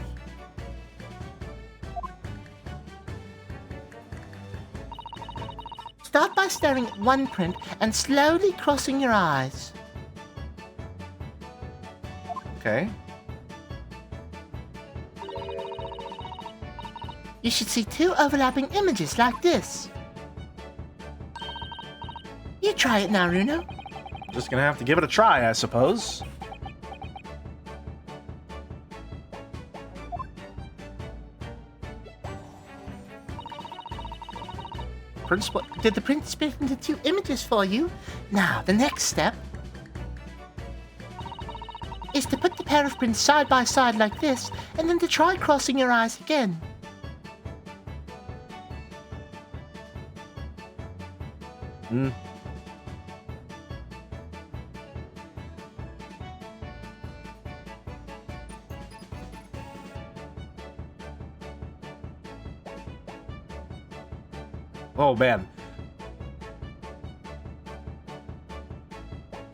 Start by staring at one print and slowly crossing your eyes. Okay. You should see two overlapping images like this. You try it now, Runo. Just gonna have to give it a try, I suppose. Did the print split into two images for you? Now, the next step is to put the pair of prints side by side like this, and then to try crossing your eyes again. Oh, man.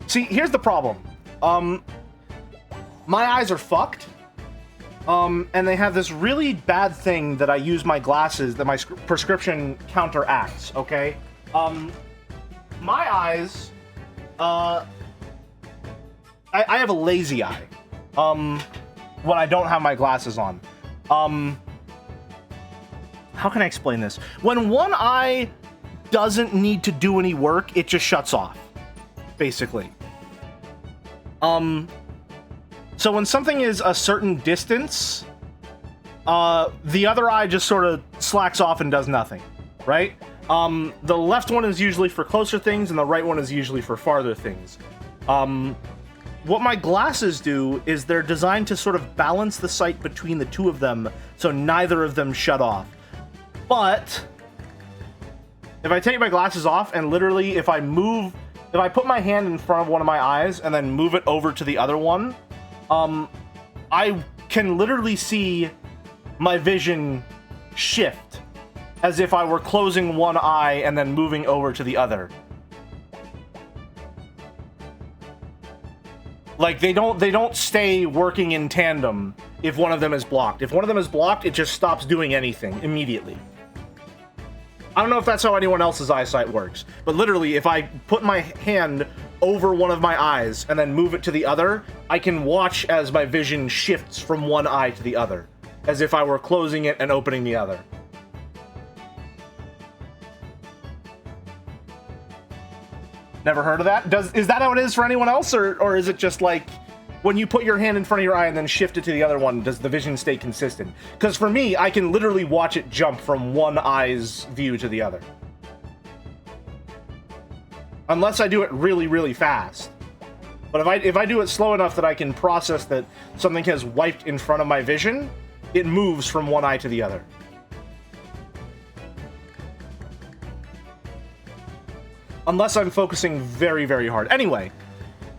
See, here's the problem. My eyes are fucked. And they have this really bad thing that I use my glasses, that my prescription counteracts, okay? My eyes, I have a lazy eye, when I don't have my glasses on. How can I explain this? When one eye doesn't need to do any work, it just shuts off, basically. So when something is a certain distance, the other eye just sort of slacks off and does nothing, right? The left one is usually for closer things, and the right one is usually for farther things. What my glasses do is they're designed to sort of balance the sight between the two of them, so neither of them shut off. But if I take my glasses off and literally if I put my hand in front of one of my eyes and then move it over to the other one, I can literally see my vision shift as if I were closing one eye and then moving over to the other. Like, they don't stay working in tandem if one of them is blocked. If one of them is blocked, it just stops doing anything immediately. I don't know if that's how anyone else's eyesight works, but literally, if I put my hand over one of my eyes and then move it to the other, I can watch as my vision shifts from one eye to the other, as if I were closing it and opening the other. Never heard of that? Is that how it is for anyone else, or is it just like when you put your hand in front of your eye and then shift it to the other one, does the vision stay consistent? Because for me, I can literally watch it jump from one eye's view to the other. Unless I do it really, really fast. But if I do it slow enough that I can process that something has wiped in front of my vision, it moves from one eye to the other. Unless I'm focusing very, very hard. Anyway.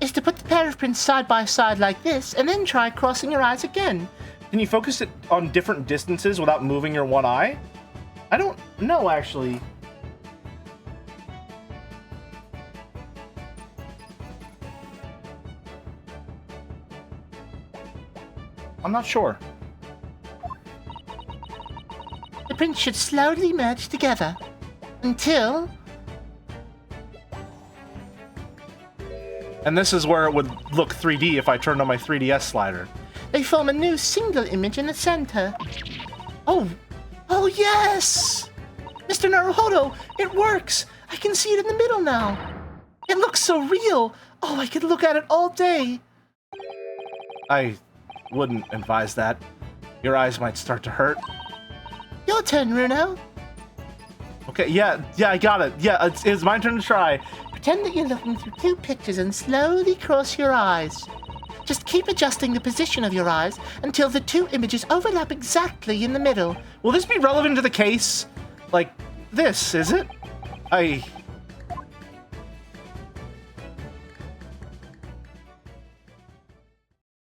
Is to put the pair of prints side by side like this, and then try crossing your eyes again. Can you focus it on different distances without moving your one eye? I don't know, actually. I'm not sure. The prints should slowly merge together until... And this is where it would look 3D if I turned on my 3DS slider. They form a new single image in the center. Oh yes! Mr. Naruhodo, it works! I can see it in the middle now. It looks so real. Oh, I could look at it all day. I wouldn't advise that. Your eyes might start to hurt. Your turn, Runo. Okay, yeah, I got it. Yeah, it's my turn to try. Pretend that you're looking through two pictures and slowly cross your eyes. Just keep adjusting the position of your eyes until the two images overlap exactly in the middle. Will this be relevant to the case? Like this, is it?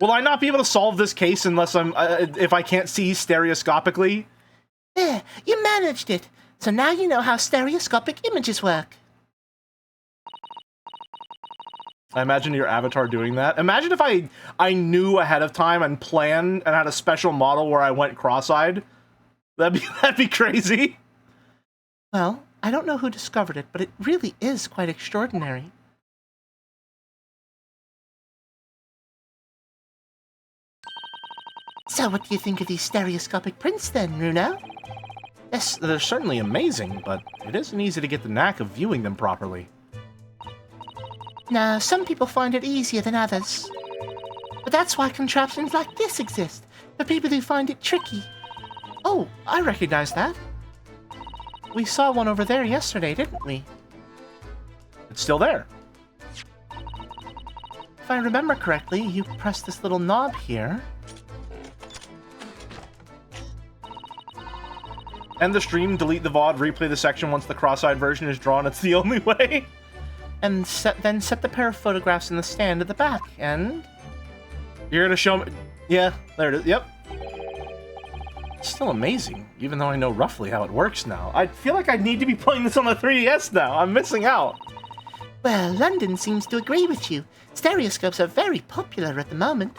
Will I not be able to solve this case unless if I can't see stereoscopically? There, you managed it. So now you know how stereoscopic images work. I imagine your avatar doing that. Imagine if I knew ahead of time and planned and had a special model where I went cross-eyed. That'd be crazy. Well, I don't know who discovered it, but it really is quite extraordinary. So what do you think of these stereoscopic prints then, Runo? Yes, they're certainly amazing, but it isn't easy to get the knack of viewing them properly. Now, some people find it easier than others. But that's why contraptions like this exist, for people who find it tricky. Oh, I recognize that. We saw one over there yesterday, didn't we? It's still there. If I remember correctly, you press this little knob here. End the stream, delete the VOD, replay the section once the cross-eyed version is drawn. It's the only way. And then set the pair of photographs in the stand at the back, and... You're gonna show me... Yeah, there it is. Yep. It's still amazing, even though I know roughly how it works now. I feel like I need to be playing this on the 3DS now. I'm missing out. Well, London seems to agree with you. Stereoscopes are very popular at the moment.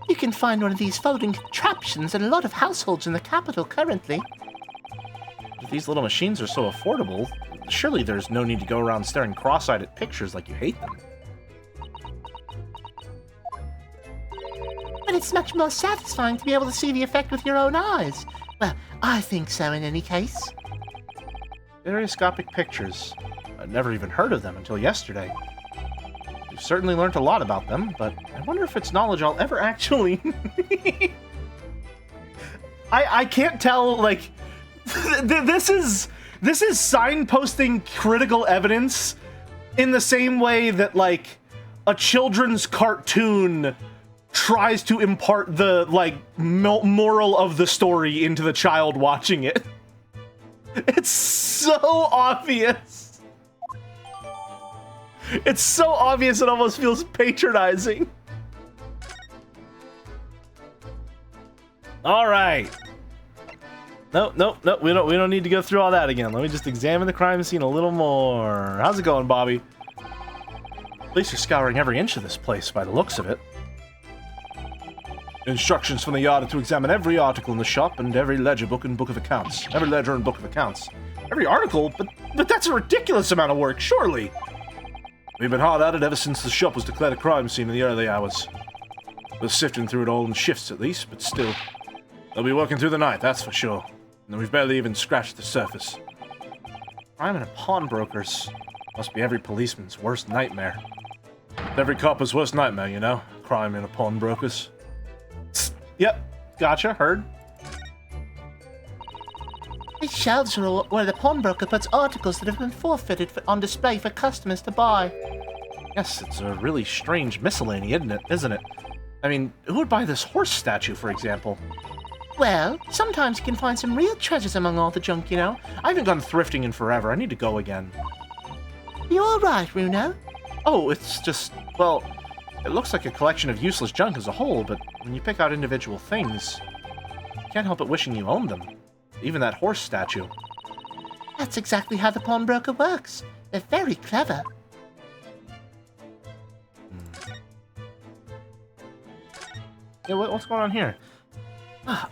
You can find one of these folding contraptions in a lot of households in the capital currently. If these little machines are so affordable, surely there's no need to go around staring cross-eyed at pictures like you hate them. But it's much more satisfying to be able to see the effect with your own eyes. Well, I think so in any case. Stereoscopic pictures. I'd never even heard of them until yesterday. We've certainly learned a lot about them, but I wonder if it's knowledge I'll ever actually... I can't tell, like... This is signposting critical evidence in the same way that, like, a children's cartoon tries to impart the, like, moral of the story into the child watching it. It's so obvious. It's so obvious it almost feels patronizing. All right. No, we don't need to go through all that again. Let me just examine the crime scene a little more. How's it going, Bobby? Police are scouring every inch of this place by the looks of it. Instructions from the yard are to examine every article in the shop and every ledger book and book of accounts. Every ledger and book of accounts. Every article? But that's a ridiculous amount of work, surely. We've been hard at it ever since the shop was declared a crime scene in the early hours. We're sifting through it all in shifts at least, but still. They'll be working through the night, that's for sure. And we've barely even scratched the surface. Crime in a pawnbroker's must be every policeman's worst nightmare. Every copper's worst nightmare, you know? Crime in a pawnbroker's. Yep, gotcha, heard. These shelves are where the pawnbroker puts articles that have been forfeited on display for customers to buy. Yes, it's a really strange miscellany, isn't it? I mean, who would buy this horse statue, for example? Well, sometimes you can find some real treasures among all the junk, you know. I haven't gone thrifting in forever. I need to go again. You all right, Runo? Oh, it's just, well, it looks like a collection of useless junk as a whole, but when you pick out individual things, you can't help but wishing you owned them. Even that horse statue. That's exactly how the pawnbroker works. They're very clever. Yeah, what's going on here?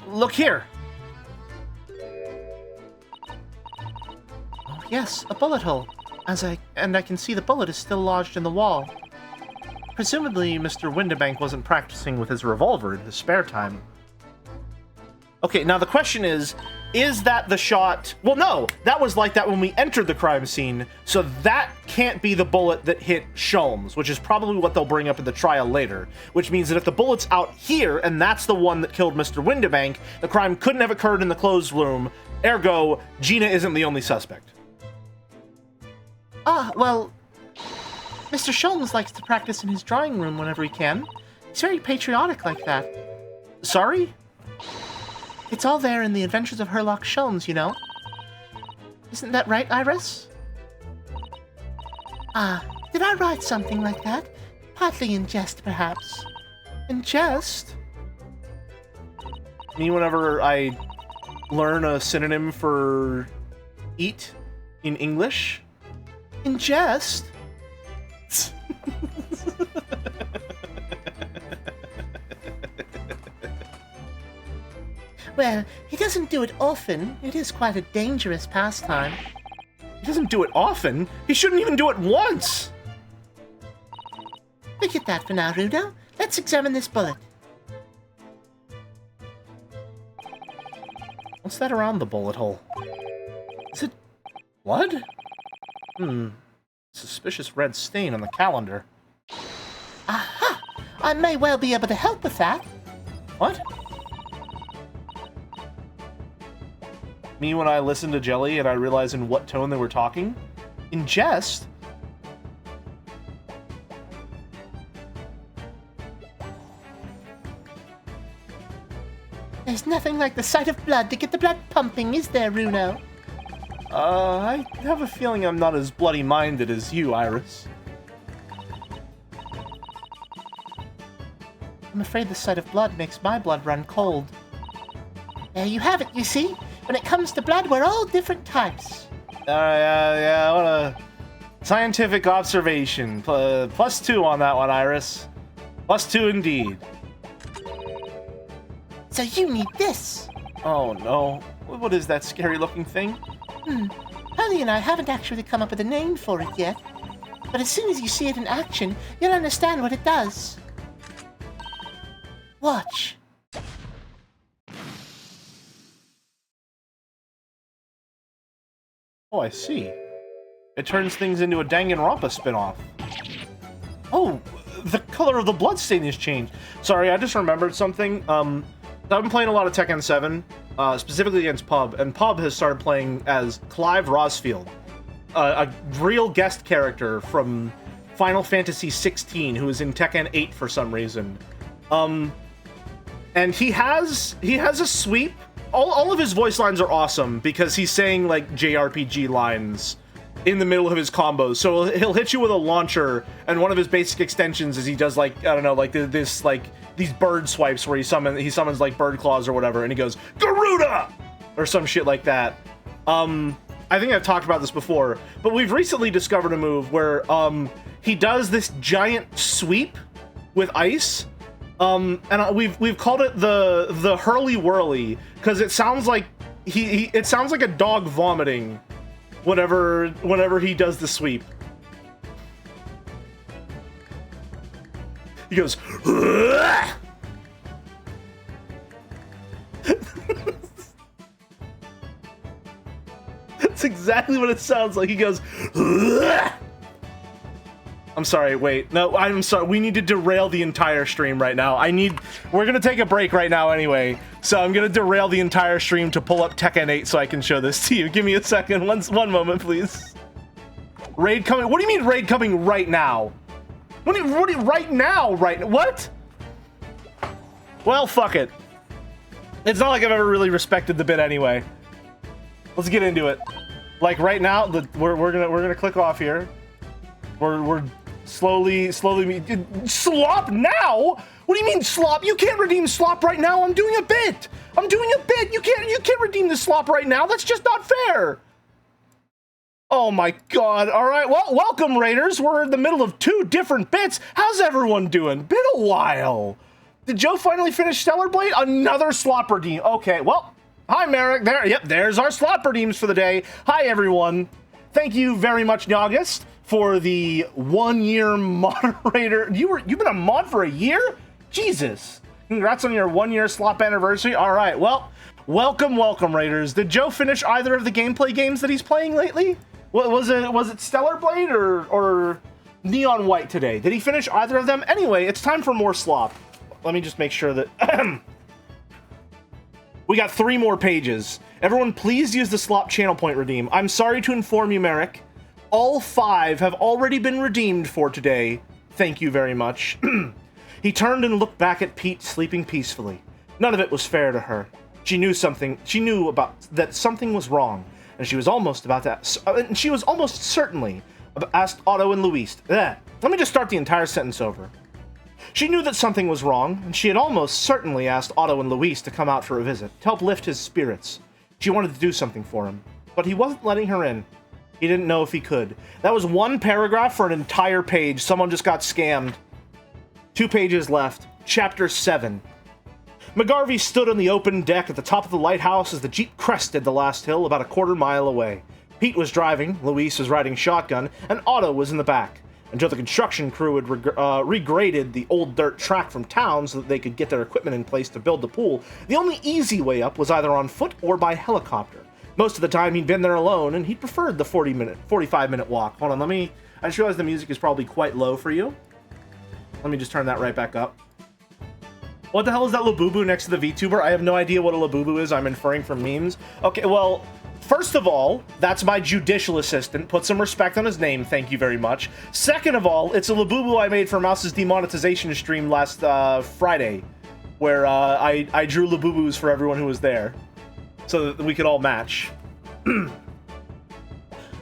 Look here! Oh, yes, a bullet hole. And I can see the bullet is still lodged in the wall. Presumably, Mr. Windibank wasn't practicing with his revolver in his spare time. Okay, now the question is that the shot... Well, no! That was like that when we entered the crime scene, so that can't be the bullet that hit Sholmes, which is probably what they'll bring up in the trial later, which means that if the bullet's out here, and that's the one that killed Mr. Windibank, the crime couldn't have occurred in the closed room, ergo, Gina isn't the only suspect. Ah, well... Mr. Sholmes likes to practice in his drawing room whenever he can. He's very patriotic like that. Sorry? It's all there in the Adventures of Herlock Sholmes, you know. Isn't that right, Iris? Ah, did I write something like that? Partly in jest, perhaps. In jest? Me whenever I learn a synonym for eat in English? In jest? Well, he doesn't do it often. It is quite a dangerous pastime. He doesn't do it often? He shouldn't even do it once! Forget that for now, Runo. Let's examine this bullet. What's that around the bullet hole? Is it blood? Suspicious red stain on the calendar. Aha! I may well be able to help with that. What? Me when I listened to Jelly and I realized in what tone they were talking? In jest? There's nothing like the sight of blood to get the blood pumping, is there, Runo? I have a feeling I'm not as bloody-minded as you, Iris. I'm afraid the sight of blood makes my blood run cold. There you have it, you see? When it comes to blood, we're all different types. Yeah, what a scientific observation. +2 on that one, Iris. +2 indeed. So you need this. Oh no. What is that scary-looking thing? Holly and I haven't actually come up with a name for it yet. But as soon as you see it in action, you'll understand what it does. Watch. Oh, I see. It turns things into a Danganronpa spin-off. Oh, the color of the bloodstain has changed. Sorry, I just remembered something. I've been playing a lot of Tekken 7, specifically against Pub, and Pub has started playing as Clive Rosfield, a real guest character from Final Fantasy 16, who is in Tekken 8 for some reason. And he has a sweep. All of his voice lines are awesome because he's saying like JRPG lines in the middle of his combos. So he'll hit you with a launcher, and one of his basic extensions is he does like, I don't know, like this like these bird swipes where he summons like bird claws or whatever, and he goes Garuda or some shit like that. I think I've talked about this before, but we've recently discovered a move where he does this giant sweep with ice. And we've called it the hurly whirly because it sounds like it sounds like a dog vomiting whenever he does the sweep. He goes That's exactly what it sounds like. He goes I'm sorry, wait. No, I'm sorry. We need to derail the entire stream right now. We're gonna take a break right now anyway. So I'm gonna derail the entire stream to pull up Tekken 8 so I can show this to you. Give me a second. One moment, please. Raid coming. What do you mean raid coming right now? What do you right now? What? Well, fuck it. It's not like I've ever really respected the bit anyway. Let's get into it. Like right now, we're gonna click off here. We're slowly slop now? What do you mean slop? You can't redeem slop right now. I'm doing a bit. You can't redeem the slop right now. That's just not fair. Oh my god. All right. Well, welcome Raiders. We're in the middle of 2 different bits. How's everyone doing? Been a while. Did Joe finally finish Stellar Blade? Another slop redeem. Okay. Well, hi Merrick. There's our slop redeems for the day. Hi everyone. Thank you very much, August, for the 1-year moderator. You've been a mod for a year? Jesus. Congrats on your 1-year slop anniversary. All right, well, welcome, Raiders. Did Joe finish either of the gameplay games that he's playing lately? Was it Stellar Blade or Neon White today? Did he finish either of them? Anyway, it's time for more slop. Let me just make sure that... We got 3 more pages. Everyone, please use the slop channel point redeem. I'm sorry to inform you, Merrick. All 5 have already been redeemed for today. Thank you very much. He turned and looked back at Pete sleeping peacefully. None of it was fair to her. She knew that something was wrong, and she was almost certainly asked Otto and Luis. Let me just start the entire sentence over. She knew that something was wrong, and she had almost certainly asked Otto and Luis to come out for a visit, to help lift his spirits. She wanted to do something for him, but he wasn't letting her in. He didn't know if he could. That was 1 paragraph for an entire page. Someone just got scammed. 2 pages left. Chapter 7. McGarvey stood on the open deck at the top of the lighthouse as the Jeep crested the last hill about a 1/4 mile away. Pete was driving, Luis was riding shotgun, and Otto was in the back. until the construction crew had regraded the old dirt track from town so that they could get their equipment in place to build the pool. The only easy way up was either on foot or by helicopter. Most of the time he'd been there alone, and he preferred the 45-minute walk. Hold on, I just realized the music is probably quite low for you. Let me just turn that right back up. What the hell is that Labubu next to the VTuber? I have no idea what a Labubu is. I'm inferring from memes. Okay, well, first of all, that's my judicial assistant. Put some respect on his name, thank you very much. Second of all, it's a Labubu I made for Mouse's demonetization stream last Friday, where I drew Labubus for everyone who was there, so that we could all match.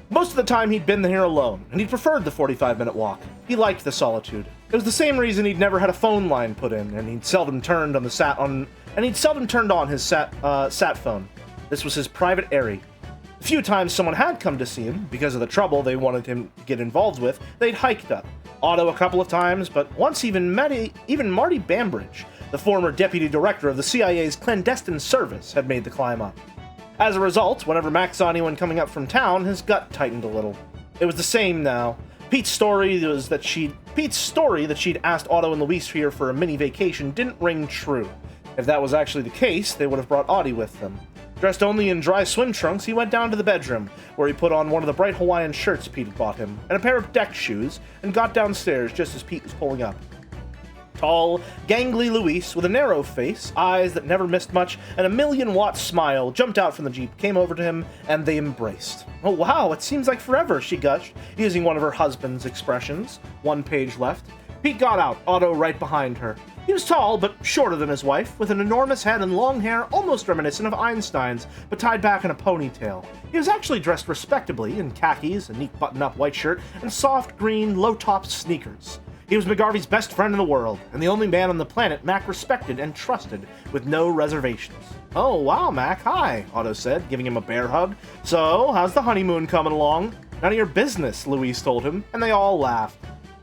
Most of the time he'd been here alone, and he preferred the 45-minute walk. He liked the solitude. It was the same reason he'd never had a phone line put in, and he'd seldom turned on his sat phone. This was his private area. A few times someone had come to see him because of the trouble they wanted him to get involved with. They'd hiked up. Otto a couple of times, but once even Marty Bambridge, the former deputy director of the CIA's clandestine service, had made the climb up. As a result, whenever Max saw anyone coming up from town, his gut tightened a little. It was the same now. Pete's story that she'd asked Otto and Luis here for a mini vacation didn't ring true. If that was actually the case, they would have brought Audie with them. Dressed only in dry swim trunks, he went down to the bedroom, where he put on one of the bright Hawaiian shirts Pete had bought him, and a pair of deck shoes, and got downstairs just as Pete was pulling up. Tall, gangly Luis, with a narrow face, eyes that never missed much, and a million-watt smile, jumped out from the Jeep, came over to him, and they embraced. "Oh wow, it seems like forever," she gushed, using one of her husband's expressions. 1 page left. Pete got out, Otto right behind her. He was tall, but shorter than his wife, with an enormous head and long hair almost reminiscent of Einstein's, but tied back in a ponytail. He was actually dressed respectably in khakis, a neat button-up white shirt, and soft green, low-topped sneakers. He was McGarvey's best friend in the world, and the only man on the planet Mac respected and trusted with no reservations. "Oh, wow, Mac, hi," Otto said, giving him a bear hug. "So, how's the honeymoon coming along?" "None of your business," Luis told him, and they all laughed.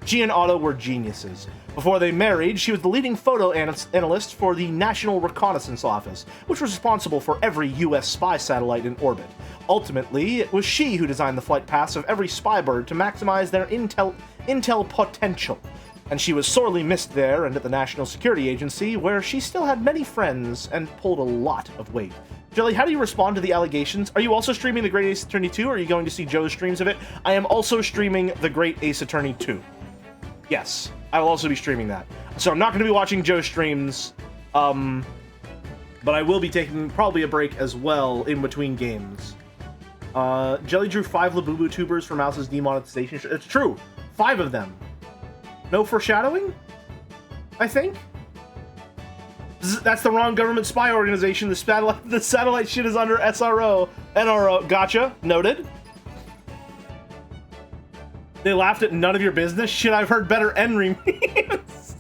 She and Otto were geniuses. Before they married, she was the leading photo analyst for the National Reconnaissance Office, which was responsible for every U.S. spy satellite in orbit. Ultimately, it was she who designed the flight paths of every spy bird to maximize their intel potential. And she was sorely missed there and at the National Security Agency, where she still had many friends and pulled a lot of weight. Jelly, how do you respond to the allegations? Are you also streaming The Great Ace Attorney 2, or are you going to see Joe's streams of it? I am also streaming The Great Ace Attorney 2. Yes, I will also be streaming that. So I'm not going to be watching Joe's streams, but I will be taking probably a break as well in between games. Jelly drew 5 Labubu tubers for Mouse's demonetization. It's true, 5 of them. No foreshadowing? I think? That's the wrong government spy organization. The satellite shit is under SRO. NRO. Gotcha. Noted. They laughed at none of your business? Shit, I've heard better Enry memes.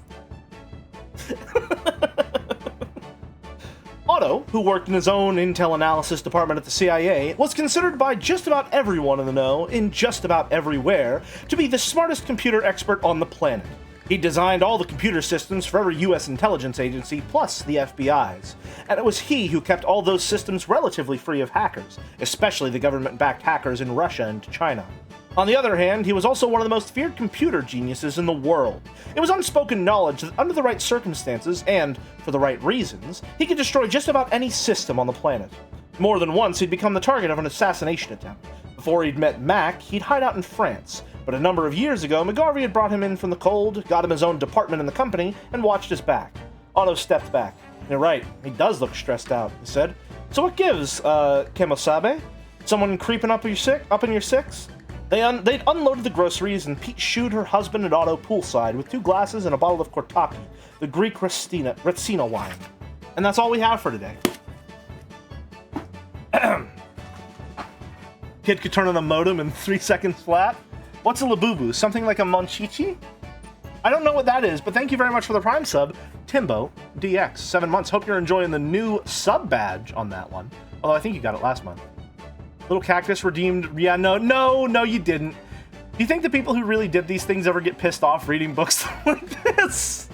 Otto, who worked in his own intel analysis department at the CIA, was considered by just about everyone in the know, in just about everywhere, to be the smartest computer expert on the planet. He designed all the computer systems for every U.S. intelligence agency, plus the FBI's. And it was he who kept all those systems relatively free of hackers, especially the government-backed hackers in Russia and China. On the other hand, he was also one of the most feared computer geniuses in the world. It was unspoken knowledge that under the right circumstances, and for the right reasons, he could destroy just about any system on the planet. More than once, he'd become the target of an assassination attempt. Before he'd met Mac, he'd hide out in France, but a number of years ago, McGarvey had brought him in from the cold, got him his own department in the company, and watched his back. Otto stepped back. "You're right, he does look stressed out," he said. "So what gives, Kemosabe? Someone creeping up in your six?" They'd unloaded the groceries, and Pete shooed her husband and Otto poolside with 2 glasses and a bottle of Kortaki, the Greek Retsina wine. And that's all we have for today. Kid could turn on a modem in 3 seconds flat. What's a Labubu? Something like a Monchichi? I don't know what that is, but thank you very much for the Prime sub, Timbo DX. 7 months. Hope you're enjoying the new sub badge on that one. Although I think you got it last month. Little Cactus redeemed. Yeah, no, you didn't. Do you think the people who really did these things ever get pissed off reading books like this?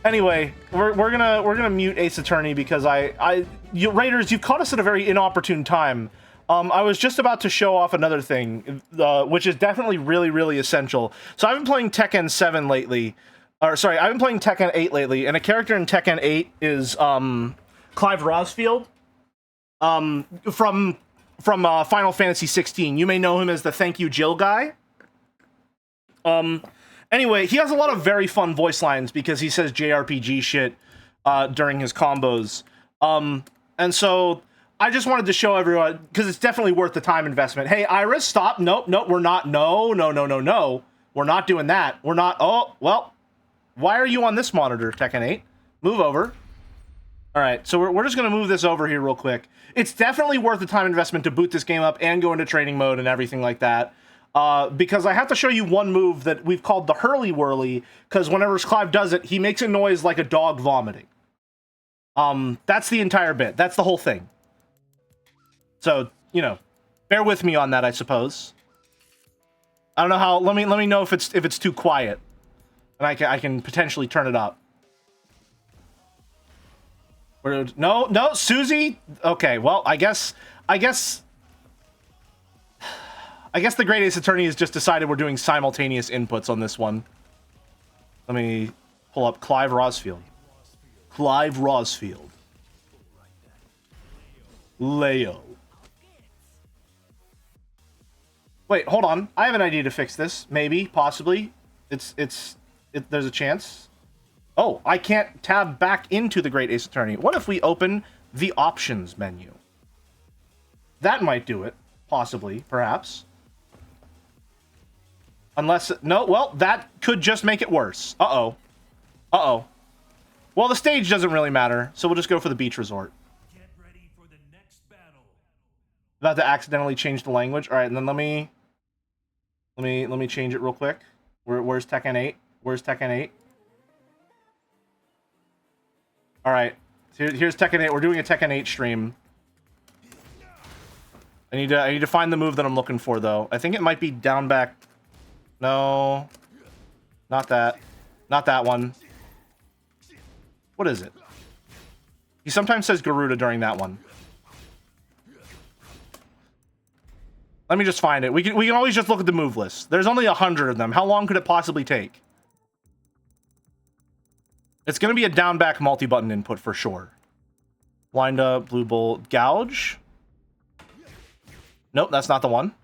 Anyway, we're gonna mute Ace Attorney because Raiders, you've caught us at a very inopportune time. I was just about to show off another thing, which is definitely really, really essential. So I've been playing Tekken 7 lately. Or, sorry, I've been playing Tekken 8 lately, and a character in Tekken 8 is, Clive Rosfield. From Final Fantasy 16. You may know him as the Thank You Jill guy. Anyway, he has a lot of very fun voice lines because he says JRPG shit, during his combos. And so I just wanted to show everyone, because it's definitely worth the time investment. Hey, Iris, stop. Nope, we're not. No. We're not doing that. We're not. Oh, well, why are you on this monitor, Tekken 8? Move over. All right, so we're just going to move this over here real quick. It's definitely worth the time investment to boot this game up and go into training mode and everything like that. Because I have to show you one move that we've called the Hurly Whirly, because whenever Clive does it, he makes a noise like a dog vomiting. That's the entire bit. That's the whole thing. So, you know, bear with me on that, I suppose. I don't know how. Let me know if it's too quiet, and I can potentially turn it up. No, Susie. Okay, well, I guess the Great Ace Attorney has just decided we're doing simultaneous inputs on this one. Let me pull up Clive Rosfield. Clive Rosfield. Leo. Wait, hold on. I have an idea to fix this. Maybe, possibly. There's a chance. Oh, I can't tab back into the Great Ace Attorney. What if we open the options menu? That might do it. Possibly, perhaps. Unless, no, well, that could just make it worse. Uh-oh. Uh-oh. Well, the stage doesn't really matter, so we'll just go for the beach resort. Get ready for the next battle. About to accidentally change the language. All right, and then let me change it real quick. Where's Tekken 8? Where's Tekken 8? All right, here's Tekken 8. We're doing a Tekken 8 stream. I need to find the move that I'm looking for, though. I think it might be down back. No, not that. Not that one. What is it? He sometimes says Garuda during that one. Let me just find it. We can always just look at the move list. There's only 100 of them. How long could it possibly take? It's going to be a down back multi-button input for sure. Wind up, blue bolt, gouge. Nope, that's not the one.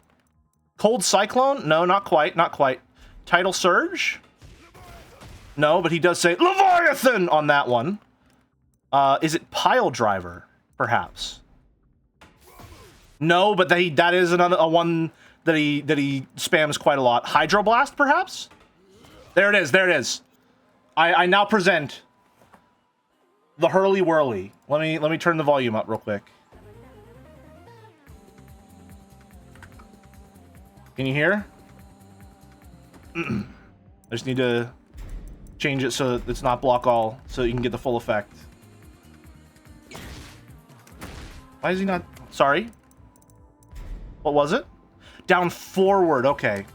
Cold Cyclone? No, not quite, not quite. Tidal Surge? No, but he does say Leviathan on that one. Is it Pile Driver, perhaps? No, but that is a one that he spams quite a lot. Hydroblast, perhaps? There it is, there it is. I now present the Hurly Whirly. Let me turn the volume up real quick. Can you hear? I just need to change it so that it's not block all, so you can get the full effect. Why is he not? Sorry. What was it? Down forward. Okay.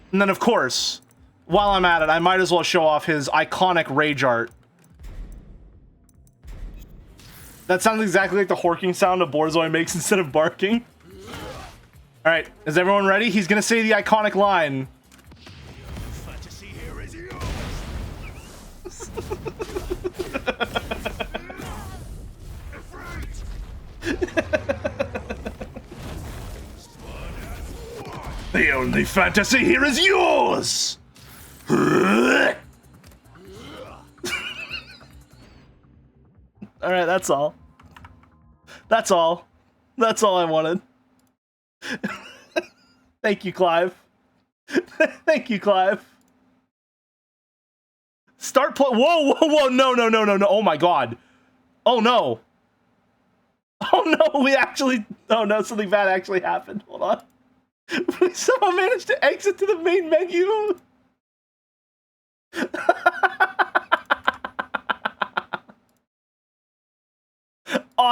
And then, of course, while I'm at it, I might as well show off his iconic rage art. That sounds exactly like the horking sound a Borzoi makes instead of barking. All right, is everyone ready? He's gonna say the iconic line. Fantasy here is yours. The only fantasy here is yours! All right, that's all. That's all. That's all I wanted. Thank you, Clive. Thank you, Clive. Start play. Whoa, whoa, whoa. No, no, no, no, no. Oh my God. Oh no. Oh no, we actually. Oh no, something bad actually happened. Hold on. We somehow managed to exit to the main menu.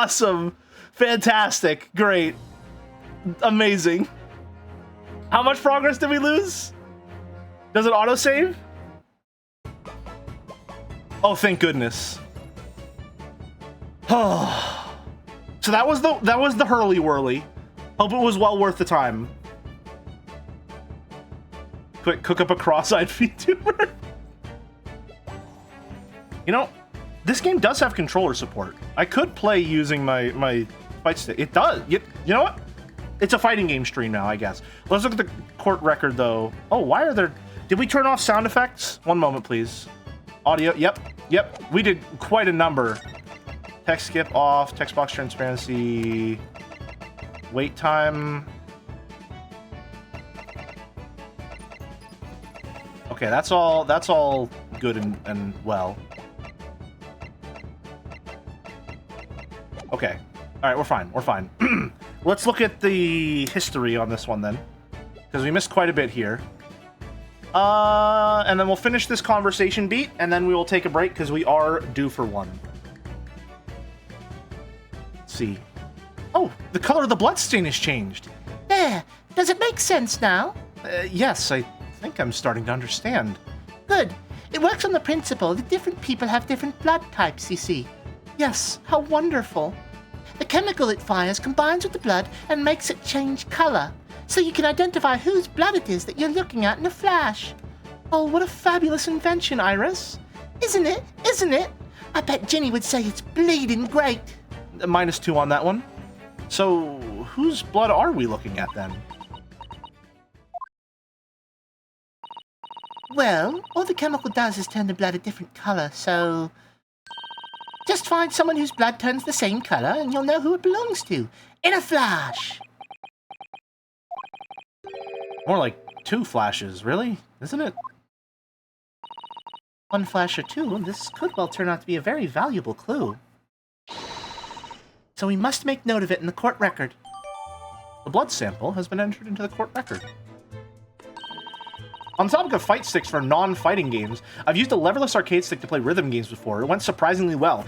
Awesome. Fantastic. Great. Amazing. How much progress did we lose? Does it autosave? Oh, thank goodness. Oh. So that was the hurly whirly. Hope it was well worth the time. Quick, cook up a cross-eyed VTuber. You know, this game does have controller support. I could play using my fight stick. It does. You know what? It's a fighting game stream now, I guess. Let's look at the court record, though. Oh, why are there... Did we turn off sound effects? One moment, please. Audio. Yep. We did quite a number. Text skip off. Text box transparency. Wait time. Okay, that's all good and well. Okay. All right, we're fine. Let's look at the history on this one then, because we missed quite a bit here. And then we'll finish this conversation beat, and then we will take a break because we are due for one. Let's see. Oh, the color of the bloodstain has changed. There. Does it make sense now? Yes, I think I'm starting to understand. Good. It works on the principle that different people have different blood types, you see. Yes, how wonderful. The chemical it fires combines with the blood and makes it change color, so you can identify whose blood it is that you're looking at in a flash. Oh, what a fabulous invention, Iris. Isn't it? Isn't it? I bet Ginny would say it's bleeding great. -2 on that one. So, whose blood are we looking at then? Well, all the chemical does is turn the blood a different color, so... Just find someone whose blood turns the same color, and you'll know who it belongs to, in a flash! More like 2 flashes, really? Isn't it? 1 flash or 2, this could well turn out to be a very valuable clue. So we must make note of it in the court record. The blood sample has been entered into the court record. On the topic of fight sticks for non-fighting games, I've used a leverless arcade stick to play rhythm games before. It went surprisingly well.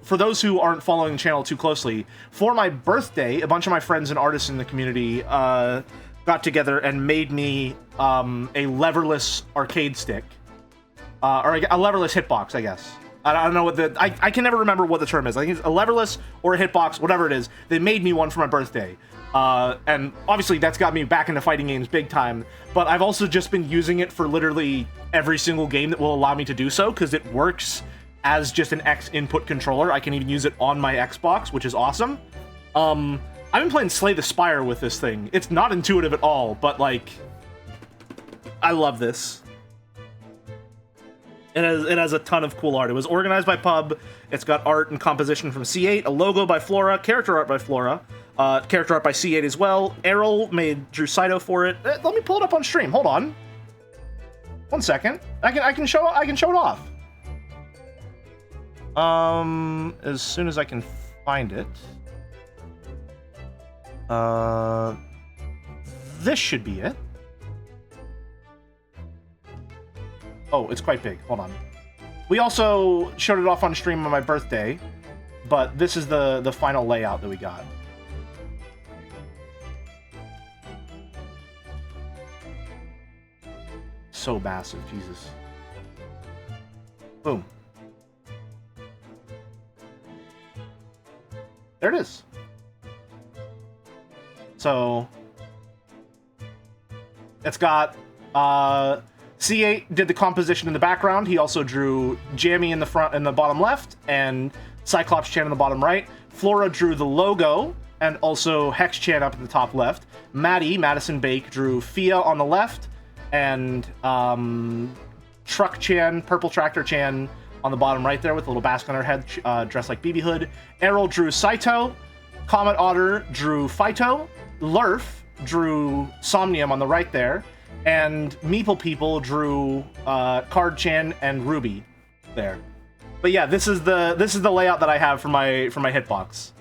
For those who aren't following the channel too closely, for my birthday, a bunch of my friends and artists in the community got together and made me a leverless arcade stick. Or a leverless hitbox, I guess. I don't know what I can never remember what the term is. I think it's a leverless or a hitbox, whatever it is. They made me one for my birthday. And obviously that's got me back into fighting games big time, but I've also just been using it for literally every single game that will allow me to do so, because it works as just an X input controller. I can even use it on my Xbox, which is awesome. I've been playing Slay the Spire with this thing. It's not intuitive at all, but like, I love this. It has a ton of cool art. It was organized by Pub. It's got art and composition from C8, a logo by Flora, character art by Flora, character art by C8 as well. Errol drew Saito for it. Let me pull it up on stream. Hold on. 1 second. I can show it off. As soon as I can find it. This should be it. Oh, it's quite big. Hold on. We also showed it off on stream on my birthday, but this is the final layout that we got. So massive, Jesus. Boom. There it is. So it's got C8 did the composition in the background. He also drew Jammy in the front and the bottom left, and Cyclops Chan in the bottom right. Flora drew the logo, and also Hex Chan up in the top left. Madison Bake drew Fia on the left, and Truck Chan, Purple Tractor Chan on the bottom right there with a little basket on her head, dressed like BB Hood. Errol drew Saito. Comet Otter drew Phyto. Lurf drew Somnium on the right there. And Meeple People drew Card Chan and Ruby there. But yeah, this is the layout that I have for my hitbox.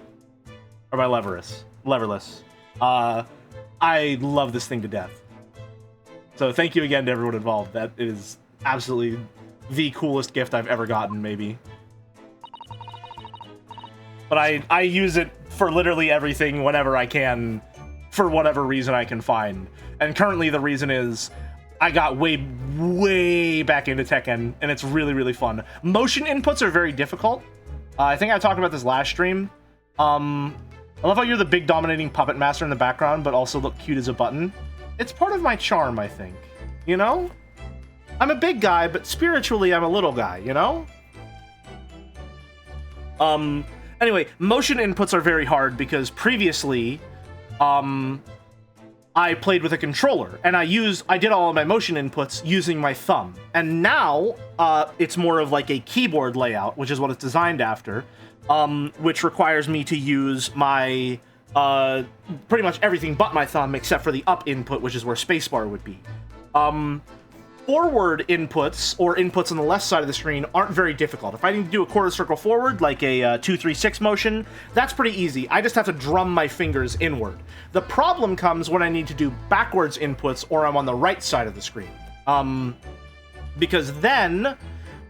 Or my leverless. I love this thing to death. So thank you again to everyone involved. That is absolutely the coolest gift I've ever gotten, maybe. But I use it for literally everything whenever I can, for whatever reason I can find. And currently the reason is I got way back into Tekken, and it's really, really fun. Motion inputs are very difficult. I think I talked about this last stream. I love how you're the big dominating puppet master in the background, but also look cute as a button. It's part of my charm, I think. You know? I'm a big guy, but spiritually I'm a little guy, you know? Anyway, motion inputs are very hard because previously, I played with a controller, and I did all of my motion inputs using my thumb. And now, it's more of like a keyboard layout, which is what it's designed after, which requires me to use my, pretty much everything but my thumb, except for the up input, which is where spacebar would be. Forward inputs, or inputs on the left side of the screen, aren't very difficult. If I need to do a quarter circle forward, like a 2-3-6 motion, that's pretty easy. I just have to drum my fingers inward. The problem comes when I need to do backwards inputs, or I'm on the right side of the screen. Because then,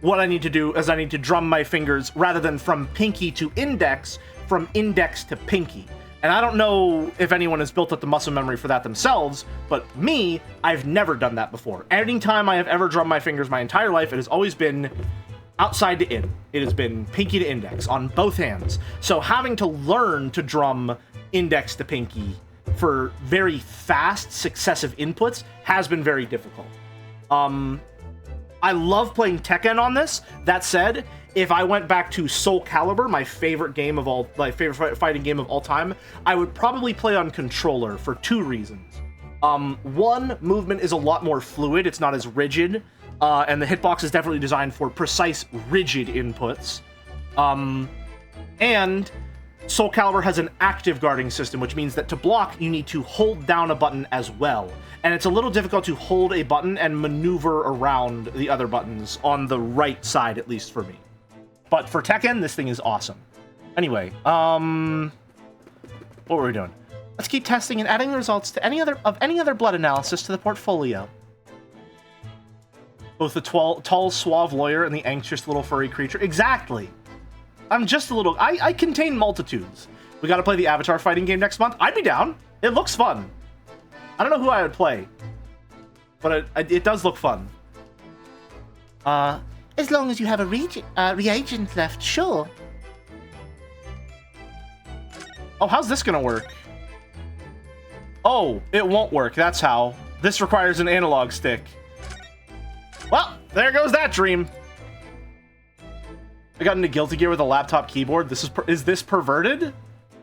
what I need to do is I need to drum my fingers, rather than from pinky to index, from index to pinky. And I don't know if anyone has built up the muscle memory for that themselves, but me, I've never done that before. Any time I have ever drummed my fingers my entire life, it has always been outside to in. It has been pinky to index on both hands. So having to learn to drum index to pinky for very fast successive inputs has been very difficult. I love playing Tekken on this. That said, if I went back to Soul Calibur, my favorite fighting game of all time, I would probably play on controller for two reasons. One, movement is a lot more fluid. It's not as rigid, and the hitbox is definitely designed for precise, rigid inputs. And Soul Calibur has an active guarding system, which means that to block, you need to hold down a button as well. And it's a little difficult to hold a button and maneuver around the other buttons on the right side, at least for me. But for Tekken, this thing is awesome. Anyway, what were we doing? Let's keep testing and adding the results to any other blood analysis to the portfolio. Both the tall, suave lawyer and the anxious little furry creature. Exactly. I'm just a little... I contain multitudes. We gotta play the Avatar fighting game next month. I'd be down. It looks fun. I don't know who I would play, but it does look fun. As long as you have a reagent left, sure. Oh, how's this gonna work? Oh, it won't work. That's how. This requires an analog stick. Well, there goes that dream. I got into Guilty Gear with a laptop keyboard. Is this perverted?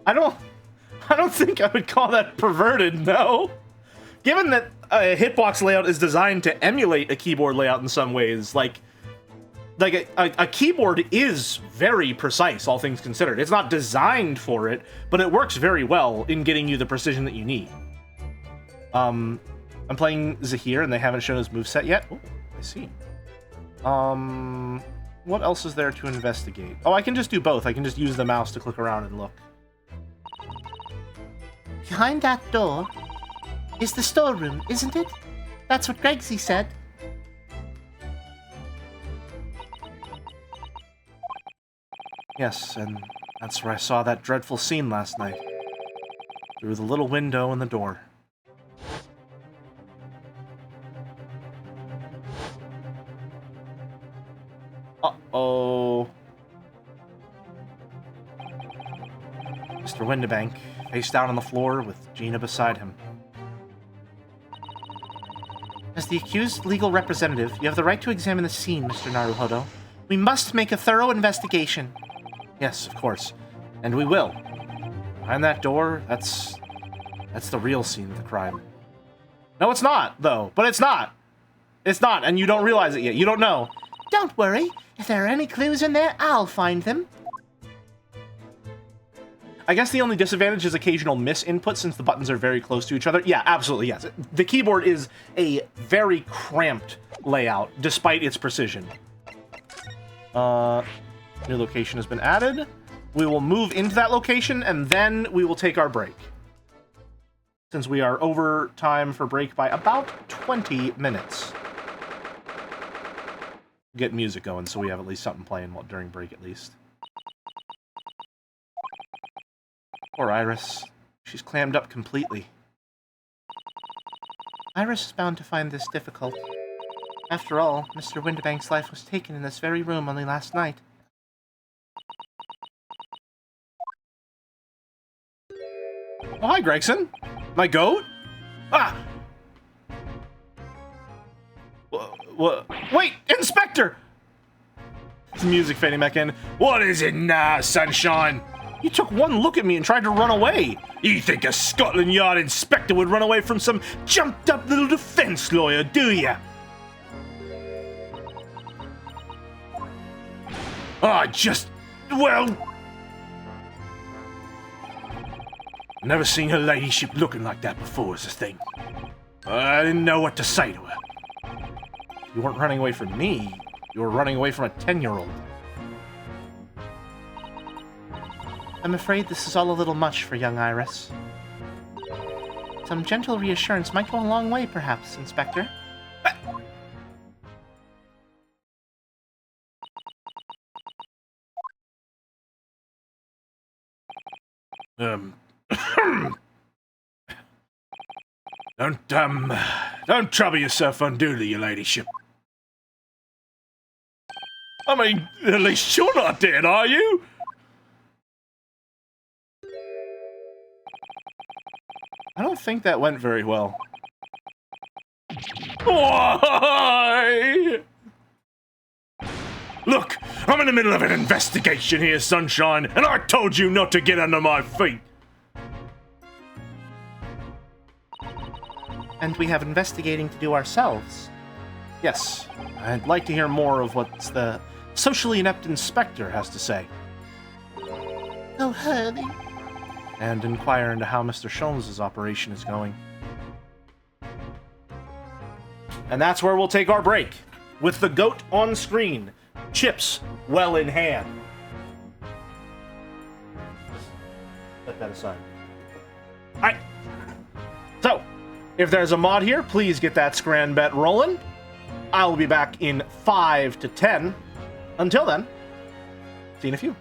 I don't think I would call that perverted, no. Given that a hitbox layout is designed to emulate a keyboard layout in some ways, like a keyboard is very precise, all things considered. It's not designed for it, but it works very well in getting you the precision that you need. I'm playing Zahir, and they haven't shown his moveset yet. Oh, I see. What else is there to investigate? Oh, I can just do both. I can just use the mouse to click around and look. Behind that door is the storeroom, isn't it? That's what Gregsy said. Yes, and that's where I saw that dreadful scene last night. Through the little window in the door. Uh-oh. Mr. Windibank, face down on the floor with Gina beside him. As the accused legal representative, you have the right to examine the scene, Mr. Naruhodo. We must make a thorough investigation. Yes, of course. And we will. Behind that door, that's the real scene of the crime. No, it's not, though. But it's not. It's not, and you don't realize it yet. You don't know. Don't worry. If there are any clues in there, I'll find them. I guess the only disadvantage is occasional misinput since the buttons are very close to each other. Yeah, absolutely, yes. The keyboard is a very cramped layout, despite its precision. New location has been added. We will move into that location, and then we will take our break. Since we are over time for break by about 20 minutes. Get music going so we have at least something playing during break at least. Poor Iris. She's clammed up completely. Iris is bound to find this difficult. After all, Mr. Winterbank's life was taken in this very room only last night. Oh, hi, Gregson. My goat? Ah! What? Wait, Inspector! The music fading back in. What is it now, sunshine? You took one look at me and tried to run away. You think a Scotland Yard inspector would run away from some jumped-up little defense lawyer, do ya? Well... Never seen her ladyship looking like that before, is the thing. I didn't know what to say to her. You weren't running away from me. You were running away from a 10-year-old. I'm afraid this is all a little much for young Iris. Some gentle reassurance might go a long way, perhaps, Inspector. Don't trouble yourself unduly, your ladyship. I mean, at least you're not dead, are you? I don't think that went very well. Why? Look, I'm in the middle of an investigation here, Sunshine, and I told you not to get under my feet. And we have investigating to do ourselves. Yes, I'd like to hear more of what the socially inept inspector has to say. Oh, honey. And inquire into how Mr. Sholmes' operation is going. And that's where we'll take our break, with the goat on screen, chips well in hand. Just let that aside. Alright. So, if there's a mod here, please get that scran bet rolling. I'll be back in 5 to 10. Until then, see you in a few.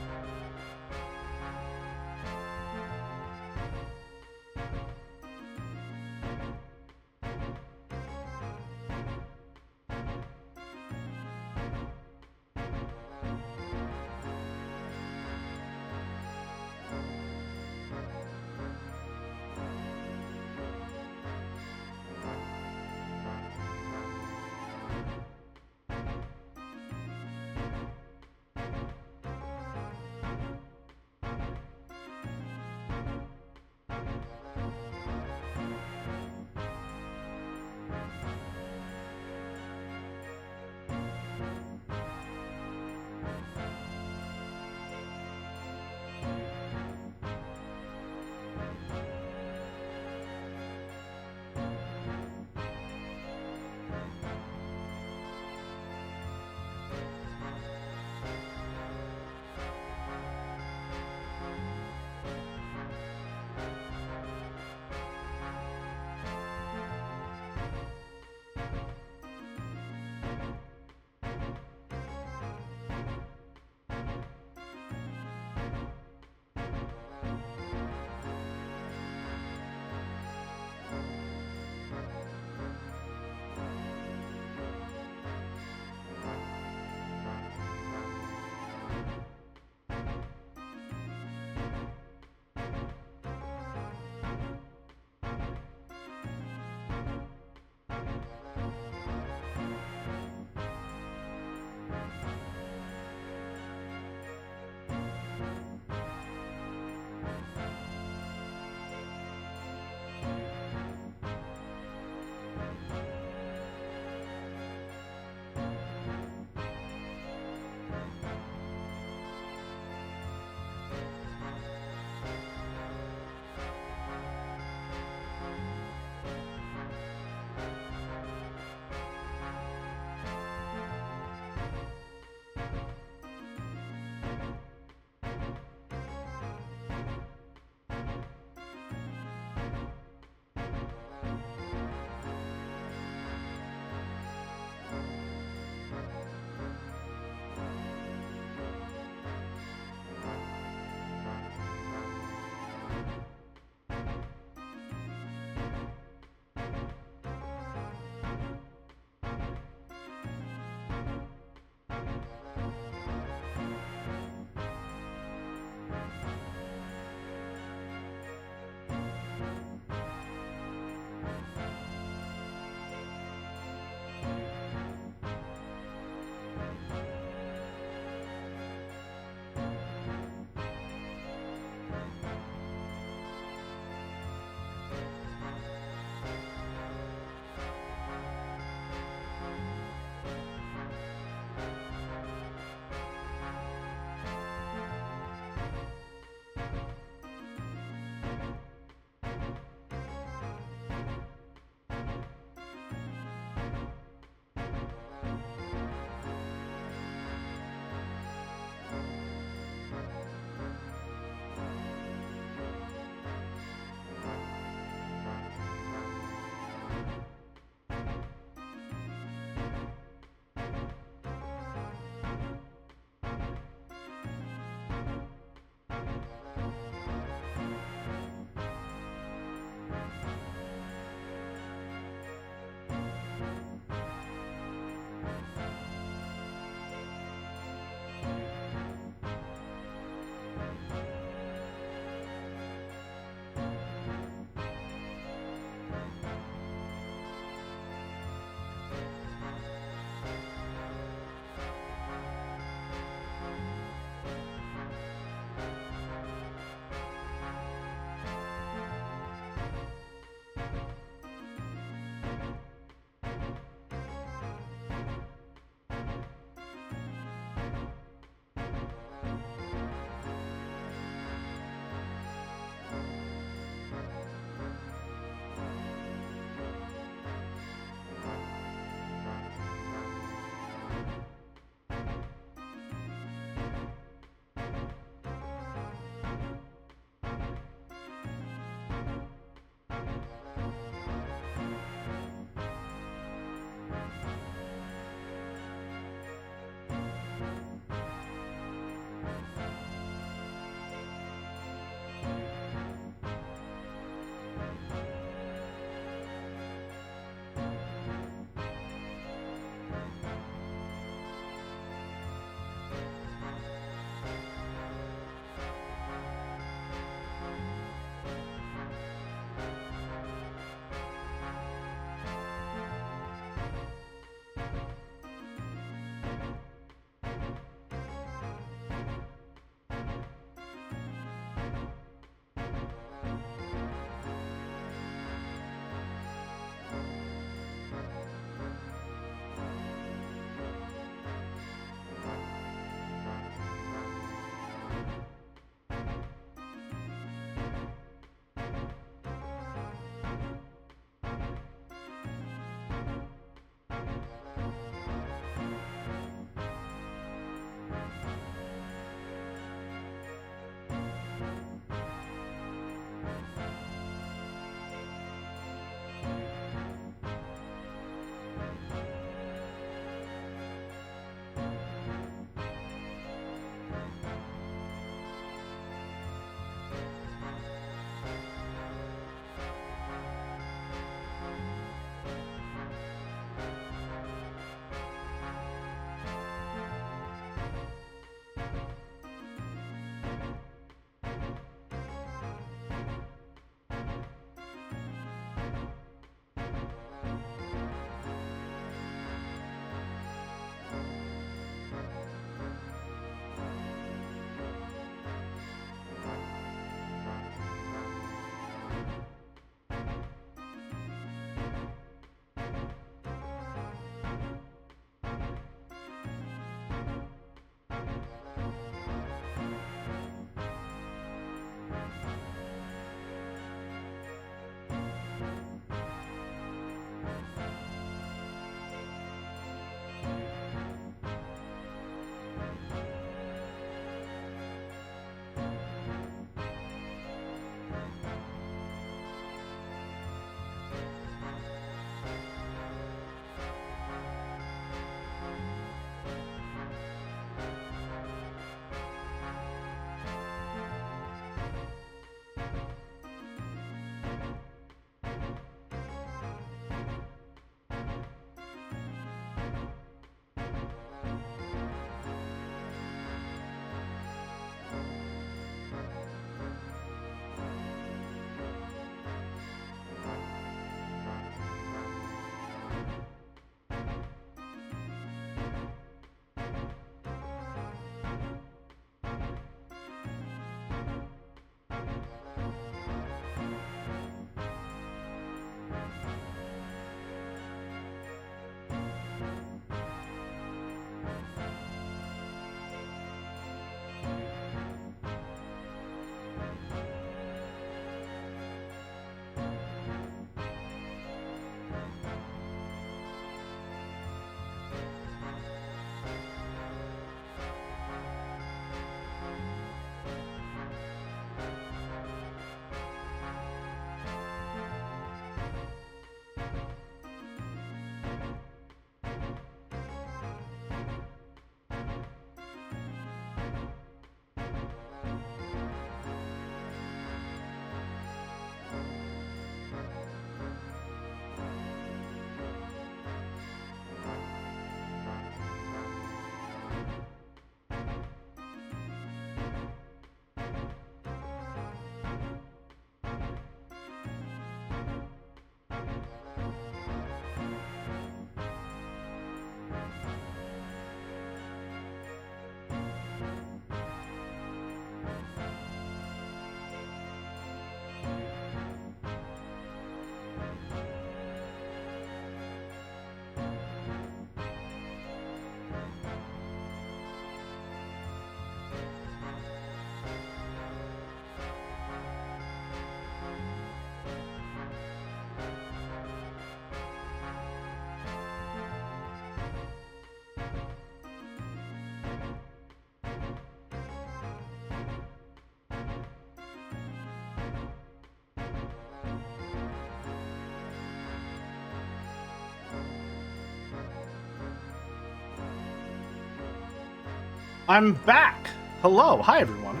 I'm back. Hello. Hi, everyone.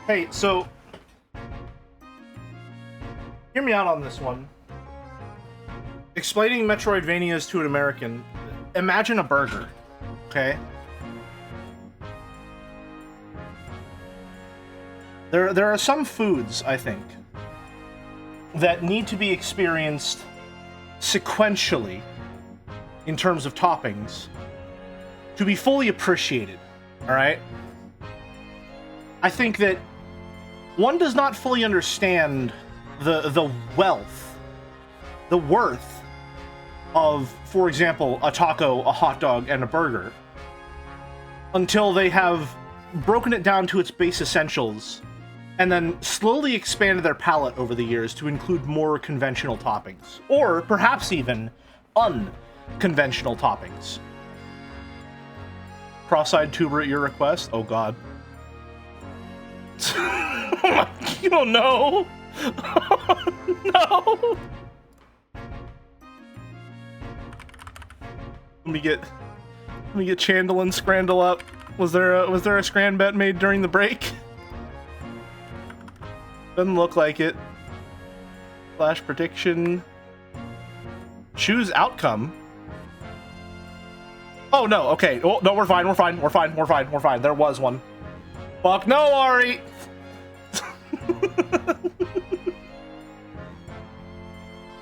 Hey, so... hear me out on this one. Explaining Metroidvanias to an American. Imagine a burger. Okay? There are some foods, I think, that need to be experienced sequentially in terms of toppings to be fully appreciated. Alright? I think that one does not fully understand the wealth, the worth of, for example, a taco, a hot dog, and a burger until they have broken it down to its base essentials and then slowly expanded their palate over the years to include more conventional toppings. Or perhaps even unconventional toppings. Cross-eyed tuber at your request? Oh god. You don't know! No! Let me get Chandel and Scrandle up. Was there a Scran bet made during the break? Doesn't look like it. Flash prediction. Choose outcome. Oh no, okay. Oh no, we're fine, we're fine, we're fine, we're fine, we're fine. There was one. Fuck no, Ari!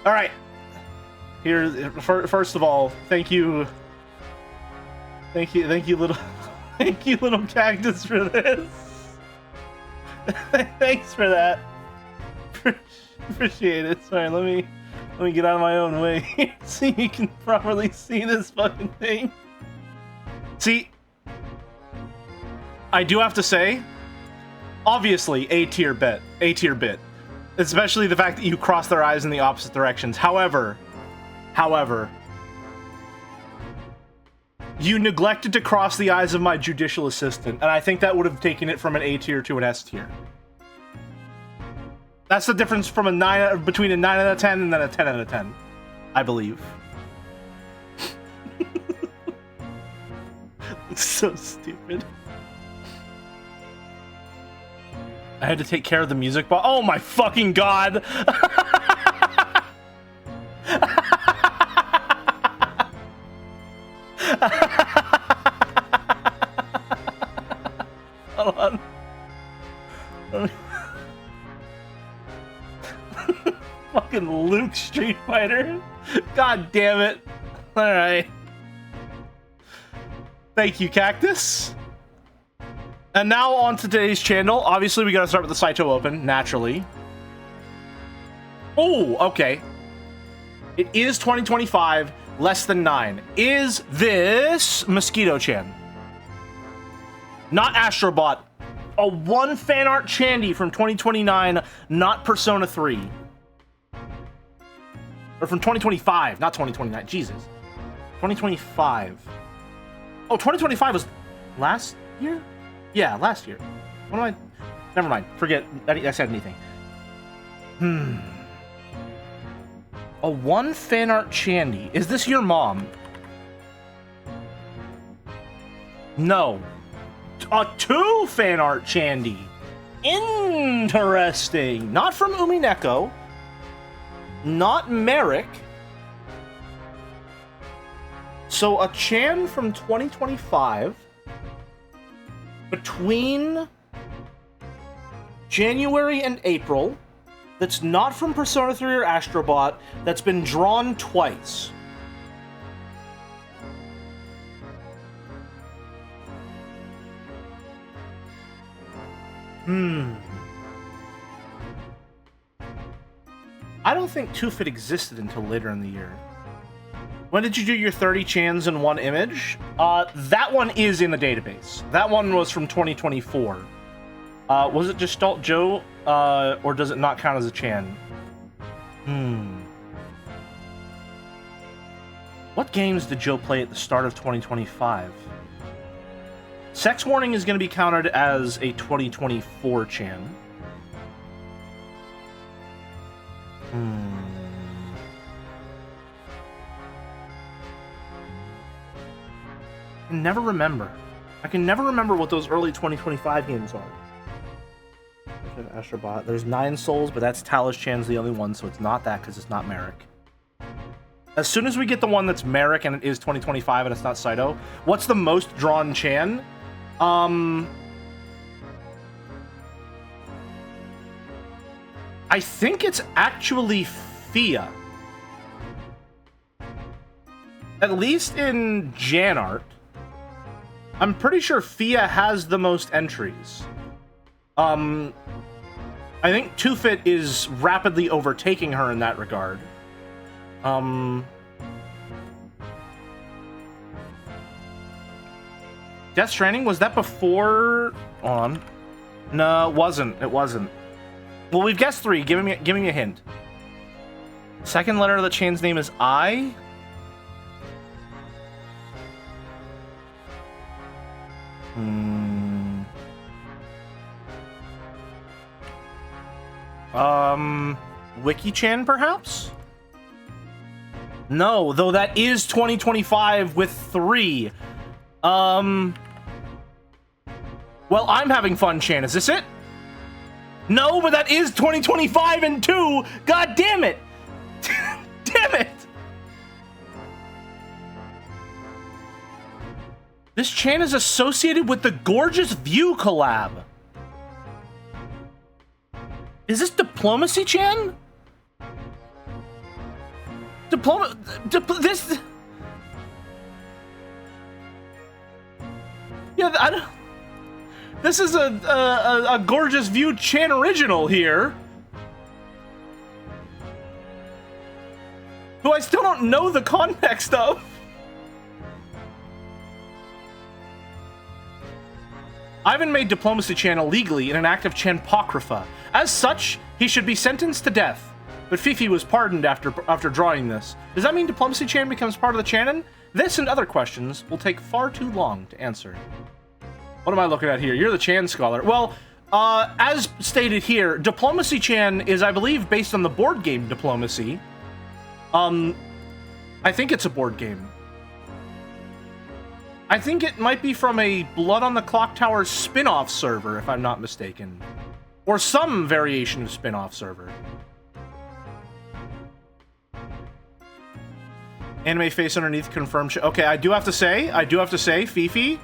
Alright. Here, first of all, thank you, little, thank you, little cactus, for this. Thanks for that. Appreciate it. Sorry, let me get out of my own way so you can properly see this fucking thing. See, I do have to say, obviously, A tier bit, especially the fact that you cross their eyes in the opposite directions. However, you neglected to cross the eyes of my judicial assistant, and I think that would have taken it from an A tier to an S tier. That's the difference from between a 9 out of 10 and then a 10 out of 10, I believe. It's so stupid. I had to take care of the music box. Oh my fucking god! Hold on. Fucking Luke Street Fighter. God damn it. Alright. Thank you, Cactus. And now on to today's channel. Obviously, we gotta start with the Saito Open, naturally. Oh, okay. It is 2025, less than 9. Is this Mosquito-chan? Not Astrobot. A one fan art Chandy from 2029, not Persona 3. Or from 2025, not 2029. Jesus. 2025. Oh, 2025 was last year? Yeah, last year. What am I? Never mind. Forget I said anything. A one fan art Chandy. Is this your mom? No. A two fan art Chandy. Interesting. Not from Umineko. Not Merrick. So a Chan from 2025 between January and April that's not from Persona 3 or Astrobot that's been drawn twice. I don't think Two-Fit existed until later in the year. When did you do your 30 Chans in one image? That one is in the database. That one was from 2024. Was it just Gestalt Joe, or does it not count as a Chan? What games did Joe play at the start of 2025? Sex Warning is going to be counted as a 2024 Chan. I never remember. I can never remember what those early 2025 games are. Astrobot. There's 9 souls, but that's Talus Chan's the only one, so it's not that because it's not Merrick. As soon as we get the one that's Merrick and it is 2025 and it's not Saito, what's the most drawn Chan? I think it's actually Fia. At least in Jan art. I'm pretty sure Fia has the most entries. I think Two-Fit is rapidly overtaking her in that regard. Death Stranding, was that before? Hold on. No, it wasn't. It wasn't. Well, we've guessed 3. Give me a hint. Second letter of the Chan's name is I. Wiki-chan, perhaps? No, though that is 2025 with 3. Well, I'm having fun, Chan. Is this it? No, but that is 2025 and 2. God damn it! Damn it! This Chan is associated with the Gorgeous View collab. Is this Diplomacy Chan? This... Yeah, I don't... This is a Gorgeous View Chan original here. Who I still don't know the context of. Ivan made Diplomacy Chan illegally in an act of Chanpocrypha. As such, he should be sentenced to death. But Fifi was pardoned after drawing this. Does that mean Diplomacy Chan becomes part of the Chanon? This and other questions will take far too long to answer. What am I looking at here? You're the Chan scholar. Well, as stated here, Diplomacy Chan is, I believe, based on the board game Diplomacy. I think it's a board game. I think it might be from a Blood on the Clock Tower spin-off server, if I'm not mistaken. Or some variation of spin-off server. Anime face underneath confirmed. Okay, I do have to say, Fifi,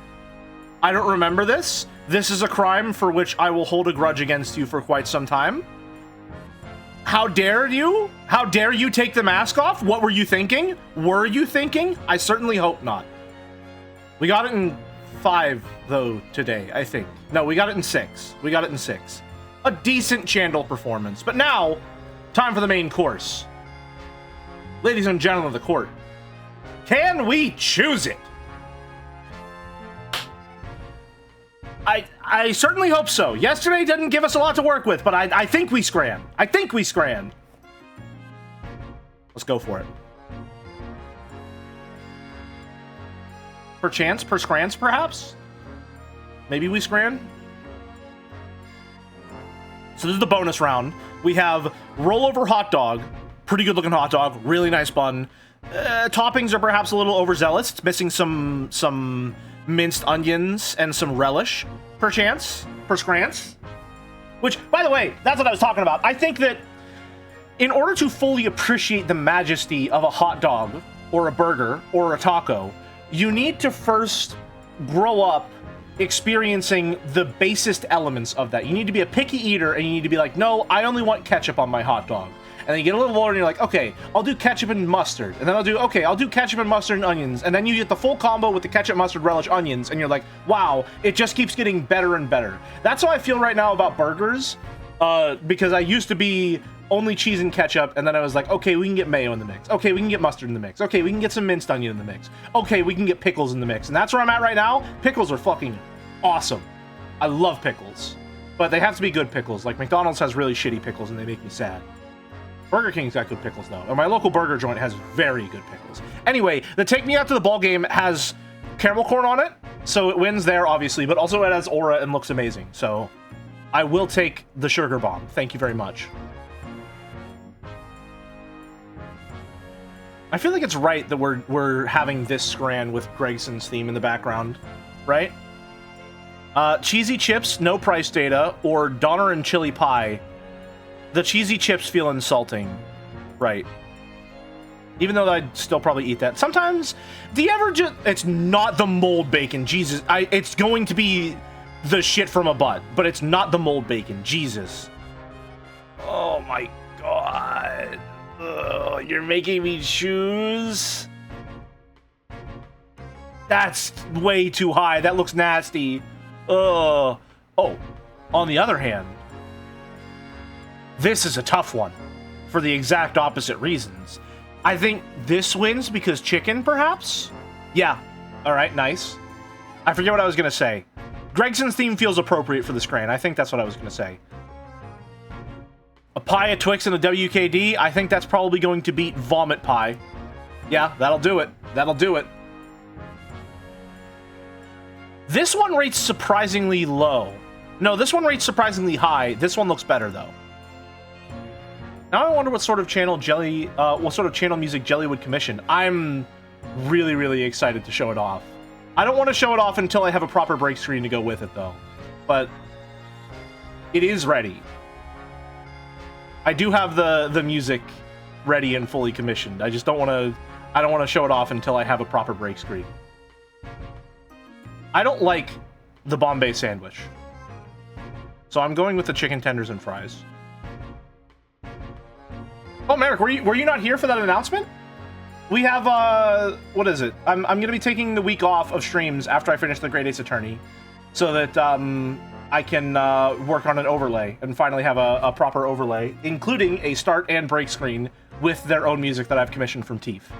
I don't remember this. This is a crime for which I will hold a grudge against you for quite some time. How dare you? How dare you take the mask off? What were you thinking? Were you thinking? I certainly hope not. We got it in 5, though, today, I think. No, we got it in 6. We got it in 6. A decent Chandel performance. But now, time for the main course. Ladies and gentlemen of the court, can we choose it? I certainly hope so. Yesterday didn't give us a lot to work with, but I think we scran. I think we scran. Let's go for it. Perchance, perscrance, perhaps? Maybe we scran? So this is the bonus round. We have rollover hot dog. Pretty good looking hot dog. Really nice bun. Toppings are perhaps a little overzealous. It's missing some minced onions and some relish. Perchance, perscrance. Which, by the way, that's what I was talking about. I think that in order to fully appreciate the majesty of a hot dog or a burger or a taco, you need to first grow up experiencing the basest elements of that. You need to be a picky eater and you need to be like, no, I only want ketchup on my hot dog. And then you get a little older and you're like, okay, I'll do ketchup and mustard. And then I'll do ketchup and mustard and onions. And then you get the full combo with the ketchup, mustard, relish, onions. And you're like, wow, it just keeps getting better and better. That's how I feel right now about burgers. Because I used to be only cheese and ketchup. And then I was like, okay, we can get mayo in the mix. Okay, we can get mustard in the mix. Okay, we can get some minced onion in the mix. Okay, we can get pickles in the mix. And that's where I'm at right now. Pickles are fucking awesome. I love pickles. But they have to be good pickles. Like McDonald's has really shitty pickles and they make me sad. Burger King's got good pickles, though. And my local burger joint has very good pickles. Anyway, the Take Me Out to the Ball game has caramel corn on it, so it wins there, obviously, but also it has aura and looks amazing. So I will take the sugar bomb. Thank you very much. I feel like it's right that we're having this scran with Gregson's theme in the background, right? Cheesy chips, no price data, or Donner and chili pie. The cheesy chips feel insulting. Right. Even though I'd still probably eat that. Sometimes, do you ever just... It's not the mold bacon, Jesus. It's going to be the shit from a butt, but it's not the mold bacon, Jesus. Oh my god. Ugh, you're making me choose? That's way too high. That looks nasty. Oh, on the other hand, this is a tough one for the exact opposite reasons. I think this wins because chicken, perhaps? Yeah. All right, nice. I forget what I was going to say. Gregson's theme feels appropriate for this grain. I think that's what I was going to say. A pie, a Twix, and a WKD. I think that's probably going to beat Vomit Pie. Yeah, that'll do it. That'll do it. This one rates surprisingly low. No, this one rates surprisingly high. This one looks better, though. Now I wonder what sort of channel music Jelly would commission. I'm really, really excited to show it off. I don't want to show it off until I have a proper break screen to go with it, though. But it is ready. I do have the music ready and fully commissioned. I just don't want to... I don't want to show it off until I have a proper break screen. I don't like the Bombay sandwich. So I'm going with the chicken tenders and fries. Oh, Merrick, were you not here for that announcement? We have, what is it? I'm going to be taking the week off of streams after I finish the Great Ace Attorney so that I can work on an overlay and finally have a proper overlay, including a start and break screen with their own music that I've commissioned from Teef.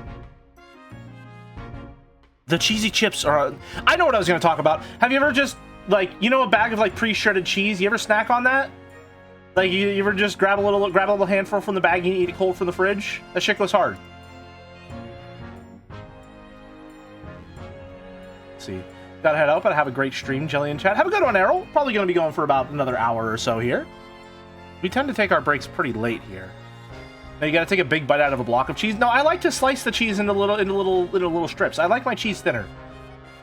The cheesy chips are... I know what I was going to talk about. Have you ever just, like, you know a bag of, like, pre-shredded cheese? You ever snack on that? Like, you ever just grab a little handful from the bag and eat it cold from the fridge? That shit goes hard. Let's see. Gotta head out, but have a great stream, Jelly and chat. Have a good one, Errol. Probably going to be going for about another hour or so here. We tend to take our breaks pretty late here. Now you gotta take a big bite out of a block of cheese. No, I like to slice the cheese into little strips. I like my cheese thinner.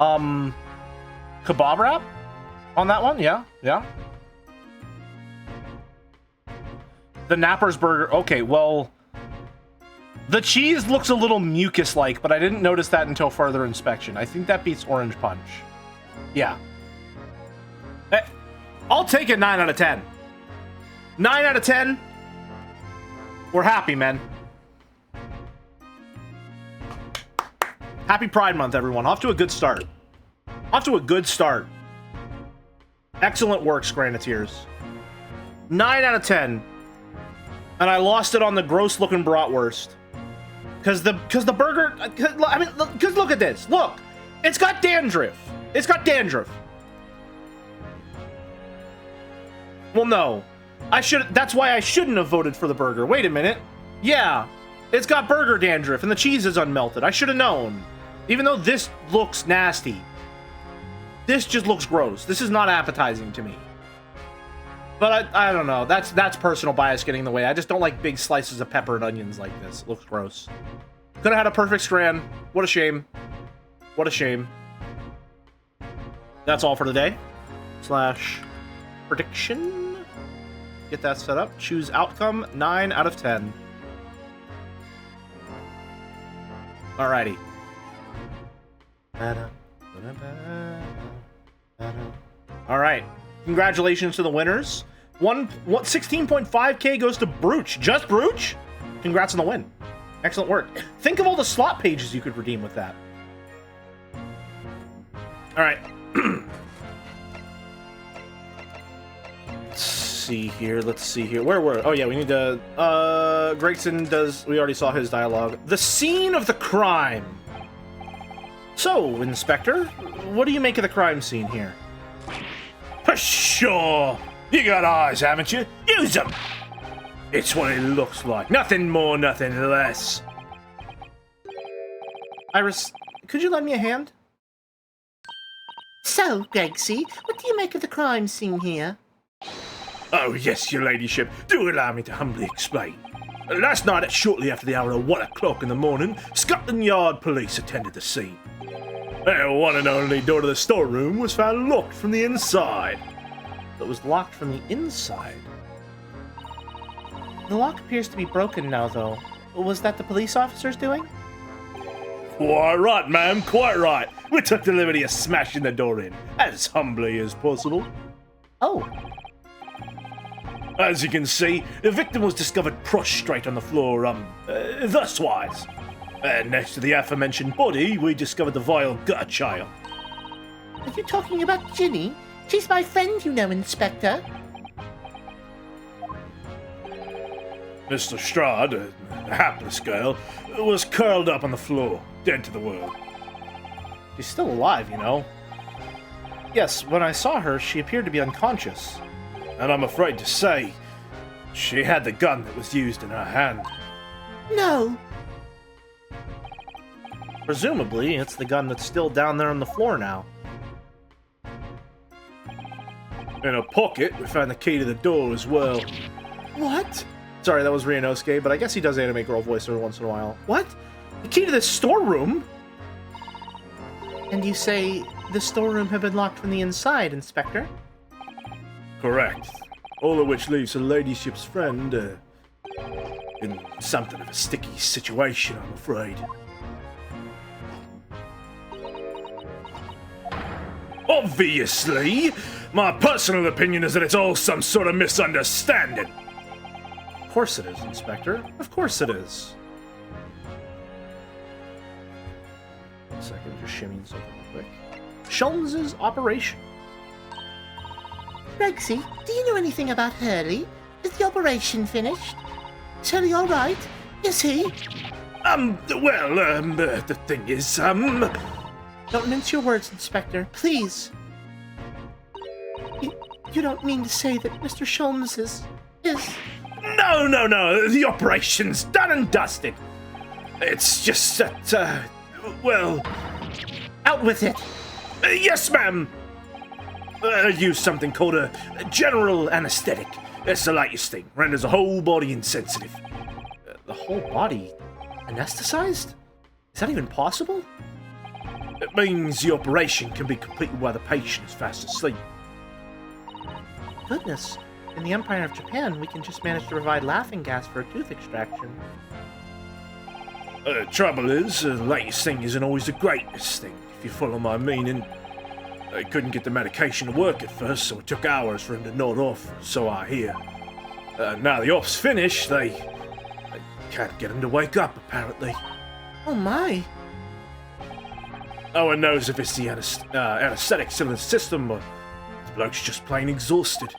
Kebab wrap on that one? Yeah. The Napper's burger. Okay, well, the cheese looks a little mucus-like, but I didn't notice that until further inspection. I think that beats Orange Punch. Yeah. I'll take it 9 out of 10. 9 out of 10. We're happy, man. Happy Pride Month, everyone. Off to a good start. Excellent work, Graniteers. 9 out of 10. And I lost it on the gross-looking bratwurst. Because the burger... I mean, because look at this. Look. It's got dandruff. Well, no. That's why I shouldn't have voted for the burger. Wait a minute. Yeah. It's got burger dandruff and the cheese is unmelted. I should have known. Even though this looks nasty. This just looks gross. This is not appetizing to me. But I don't know. That's personal bias getting in the way. I just don't like big slices of pepper and onions like this. It looks gross. Could have had a perfect strand. What a shame. What a shame. That's all for today. / prediction. Get that set up. Choose outcome. 9 out of 10. Alrighty. Alright. Congratulations to the winners. 16.5k goes to Brooch. Just Brooch? Congrats on the win. Excellent work. Think of all the slot pages you could redeem with that. Alright. Let's see here. Where were... Oh, yeah, we need to... Gregson does... We already saw his dialogue. The scene of the crime. So, Inspector, what do you make of the crime scene here? Sure. You got eyes, haven't you? Use them. It's what it looks like. Nothing more, nothing less. Iris, could you lend me a hand? So, Gregsy, what do you make of the crime scene here? Oh, yes, your ladyship. Do allow me to humbly explain. Last night, shortly after the hour of 1 o'clock in the morning, Scotland Yard police attended the scene. The one and only door to the storeroom was found locked from the inside. It was locked from the inside. The lock appears to be broken now, though. Was that the police officers doing? Quite right, ma'am, quite right. We took the liberty of smashing the door in, as humbly as possible. Oh, As you can see, the victim was discovered prostrate on the floor, thuswise. Next to the aforementioned body, we discovered the vile gutter child. Are you talking about Ginny? She's my friend, you know, Inspector. Mr. Strahd, a hapless girl, was curled up on the floor, dead to the world. she's still alive, you know. Yes, when I saw her, she appeared to be unconscious. And I'm afraid to say, she had the gun that was used in her hand. No. Presumably, it's the gun that's still down there on the floor now. In her pocket, we found the key to the door as well. What? Sorry, that was Ryunosuke, but I guess he does anime girl voice every once in a while. What? The key to the storeroom? And you say the storeroom had been locked from the inside, Inspector? Correct. All of which leaves her ladyship's friend, in something of a sticky situation, I'm afraid. Obviously, my personal opinion is that it's all some sort of misunderstanding. Of course it is, Inspector. Of course it is. One second, just shimmying something real quick. Sholmes' operation. Regsy, do you know anything about Hurley? Is the operation finished? Is Hurley all right? Is he? The thing is, Don't mince your words, Inspector, please. You don't mean to say that Mr. Sholmes is... No, the operation's done and dusted. It's just that, Out with it! yes, ma'am. Use something called a general anesthetic. It's the latest thing. Renders the whole body insensitive. The whole body anesthetized? Is that even possible? It means the operation can be completed while the patient is fast asleep. Goodness. In the Empire of Japan, we can just manage to provide laughing gas for a tooth extraction. Trouble is, the latest thing isn't always the greatest thing, if you follow my meaning. They couldn't get the medication to work at first, so it took hours for him to nod off, so I hear. Now the off's finished, they can't get him to wake up, apparently. Oh my! No one knows if it's the anesthetic still in the system, or the bloke's just plain exhausted.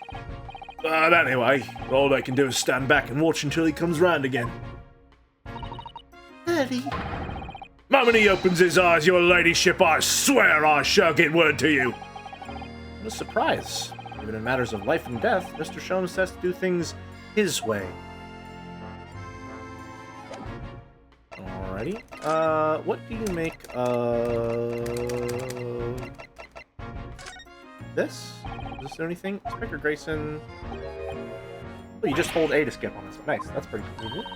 But anyway, all they can do is stand back and watch until he comes round again. Hurley. Moment he opens his eyes, your ladyship, I swear I shall get word to you. What a surprise. Even in matters of life and death, Mr. Sholmes has to do things his way. Alrighty. What do you make of... this? Does this do anything? Inspector Grayson... Oh, you just hold A to skip on this. Nice, that's pretty convenient.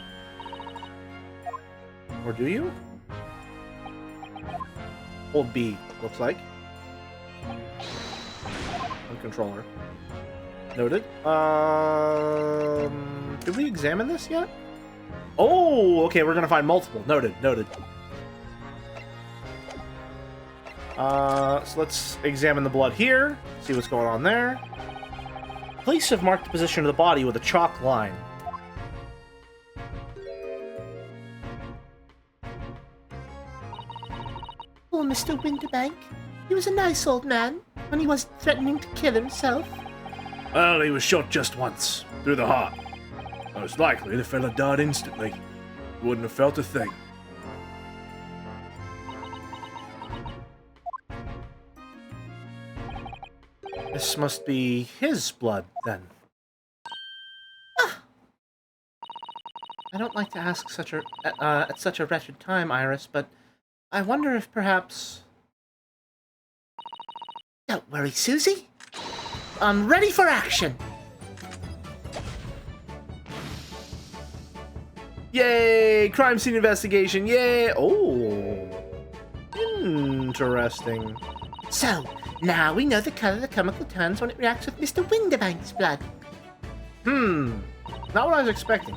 Or do you? Hold B, looks like. On controller. Noted. Did we examine this yet? Oh, okay, we're gonna find multiple. Noted. So let's examine the blood here, see what's going on there. Police have marked the position of the body with a chalk line. Poor Mr. Winterbank. He was a nice old man when he was threatening to kill himself. Well, he was shot just once, through the heart. Most likely the fella died instantly. Wouldn't have felt a thing. This must be his blood, then. I don't like to ask at such a wretched time, Iris, but I wonder if perhaps... Don't worry, Susie. I'm ready for action. Yay! Crime scene investigation, yay! Oh! Interesting. So, now we know the color the chemical turns when it reacts with Mr. Winterbank's blood. Not what I was expecting.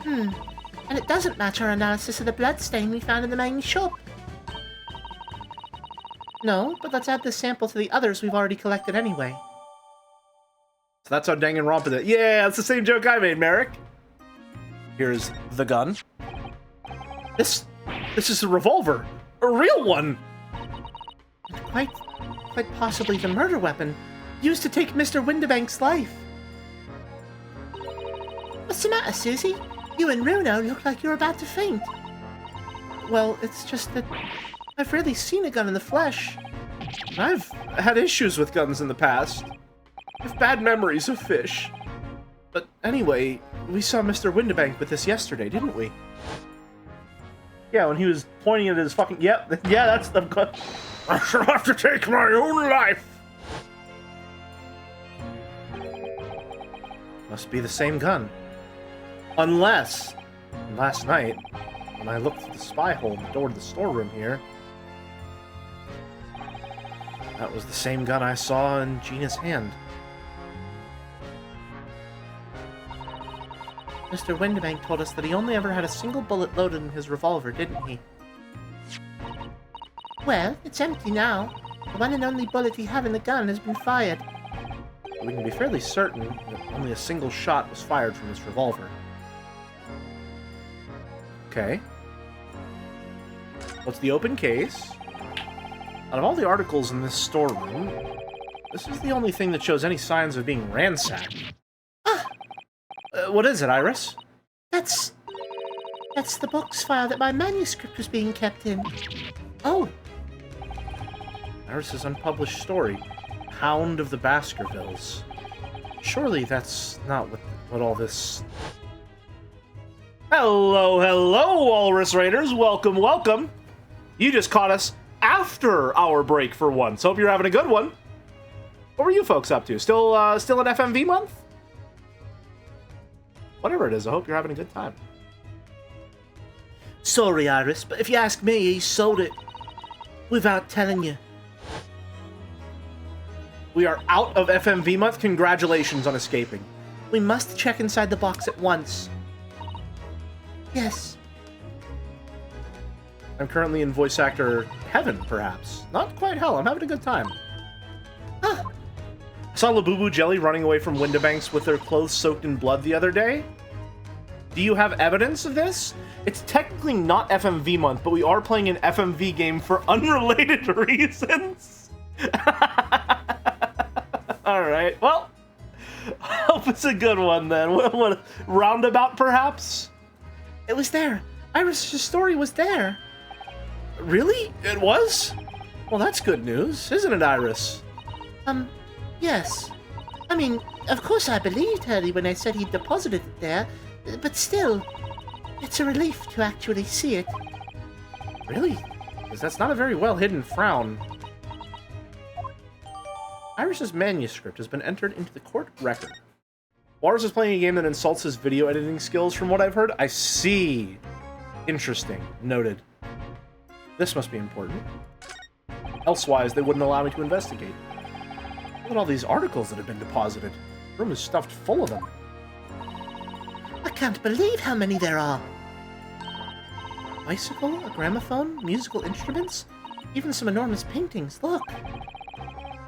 And it doesn't match our analysis of the blood stain we found in the main shop. No, but let's add this sample to the others we've already collected anyway. So that's how Danganronpa did it. Yeah, that's the same joke I made, Merrick. Here's the gun. This is a revolver. A real one! And quite possibly the murder weapon used to take Mr. Winterbank's life. What's the matter, Susie? You and Runo look like you're about to faint. Well, it's just that I've rarely seen a gun in the flesh. I've had issues with guns in the past. I have bad memories of fish. But anyway, we saw Mr. Winterbank with this yesterday, didn't we? Yeah, when he was pointing at his fucking... Yep, yeah, that's the gun. I shall have to take my own life. Must be the same gun. Unless, last night, when I looked through the spy hole in the door to the storeroom here, that was the same gun I saw in Gina's hand. Mr. Winterbank told us that he only ever had a single bullet loaded in his revolver, didn't he? Well, it's empty now. The one and only bullet he had in the gun has been fired. We can be fairly certain that only a single shot was fired from his revolver. Okay. What's the open case? Out of all the articles in this storeroom, this is the only thing that shows any signs of being ransacked. What is it, Iris? That's the box file that my manuscript was being kept in. Oh. Iris's unpublished story, Hound of the Baskervilles. Surely that's not what all this... Hello, Walrus Raiders. Welcome, welcome. You just caught us after our break for once. Hope you're having a good one. What were you folks up to? Still an FMV month? Whatever it is, I hope you're having a good time. Sorry, Iris, but if you ask me, he sold it. Without telling you. We are out of FMV month. Congratulations on escaping. We must check inside the box at once. Yes. I'm currently in voice actor heaven, perhaps. Not quite hell. I'm having a good time. Ah. I saw Labubu Jelly running away from Winterbanks with their clothes soaked in blood the other day. Do you have evidence of this? It's technically not FMV month, but we are playing an FMV game for unrelated reasons. Alright, well, I hope it's a good one then. What roundabout, perhaps? It was there. Iris' story was there. Really? It was? Well, that's good news, isn't it, Iris? Yes. I mean, of course I believed Hurley when I said he'd deposited it there, but still, it's a relief to actually see it. Really? Because that's not a very well-hidden frown. Iris's manuscript has been entered into the court record. Waters is playing a game that insults his video editing skills from what I've heard. I see. Interesting. Noted. This must be important. Elsewise, they wouldn't allow me to investigate. Look at all these articles that have been deposited. The room is stuffed full of them. I can't believe how many there are. A bicycle, a gramophone, musical instruments, even some enormous paintings. Look!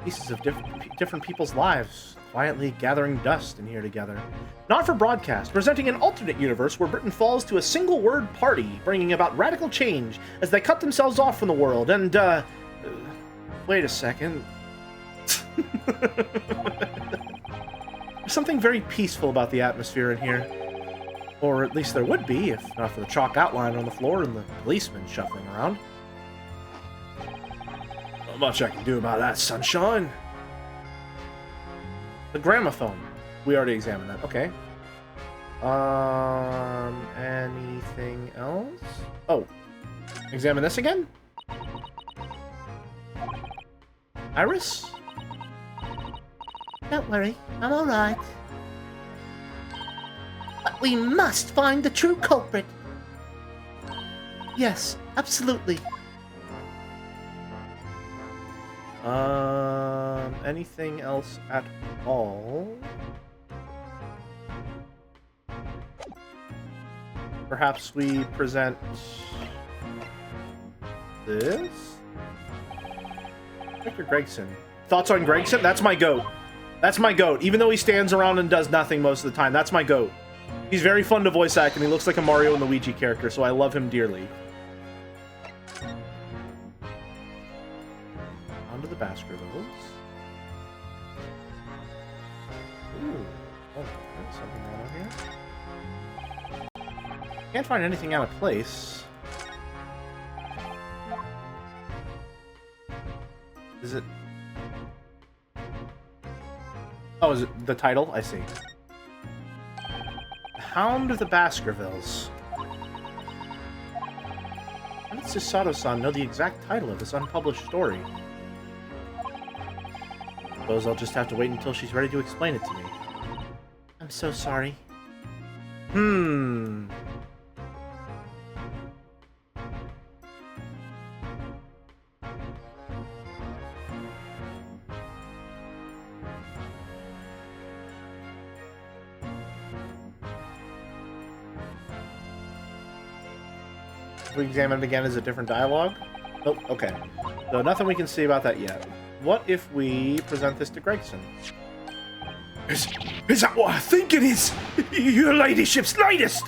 Pieces of different people's lives, quietly gathering dust in here together. Not for broadcast, presenting an alternate universe where Britain falls to a single-word party, bringing about radical change as they cut themselves off from the world, and, wait a second. There's something very peaceful about the atmosphere in here. Or at least there would be, if not for the chalk outline on the floor and the policeman shuffling around. Not much I can do about that, sunshine. The gramophone. We already examined that. Okay. Anything else? Oh. Examine this again? Iris? Don't worry, I'm alright. But we must find the true culprit. Yes, absolutely. Anything else at all? Perhaps we present this? Victor Gregson. Thoughts on Gregson? That's my goat. That's my goat. Even though he stands around and does nothing most of the time, that's my goat. He's very fun to voice act, and he looks like a Mario and Luigi character, so I love him dearly. On to the Baskervilles. Ooh. Oh, there's something going on here. Can't find anything out of place. Is it... Oh, is it the title? I see. The Hound of the Baskervilles. How did Susato-san know the exact title of this unpublished story? Suppose I'll just have to wait until she's ready to explain it to me. I'm so sorry. If we examine it again, is it different dialogue? Oh, okay. So nothing we can see about that yet. What if we present this to Gregson? Is that what I think it is? Your ladyship's latest!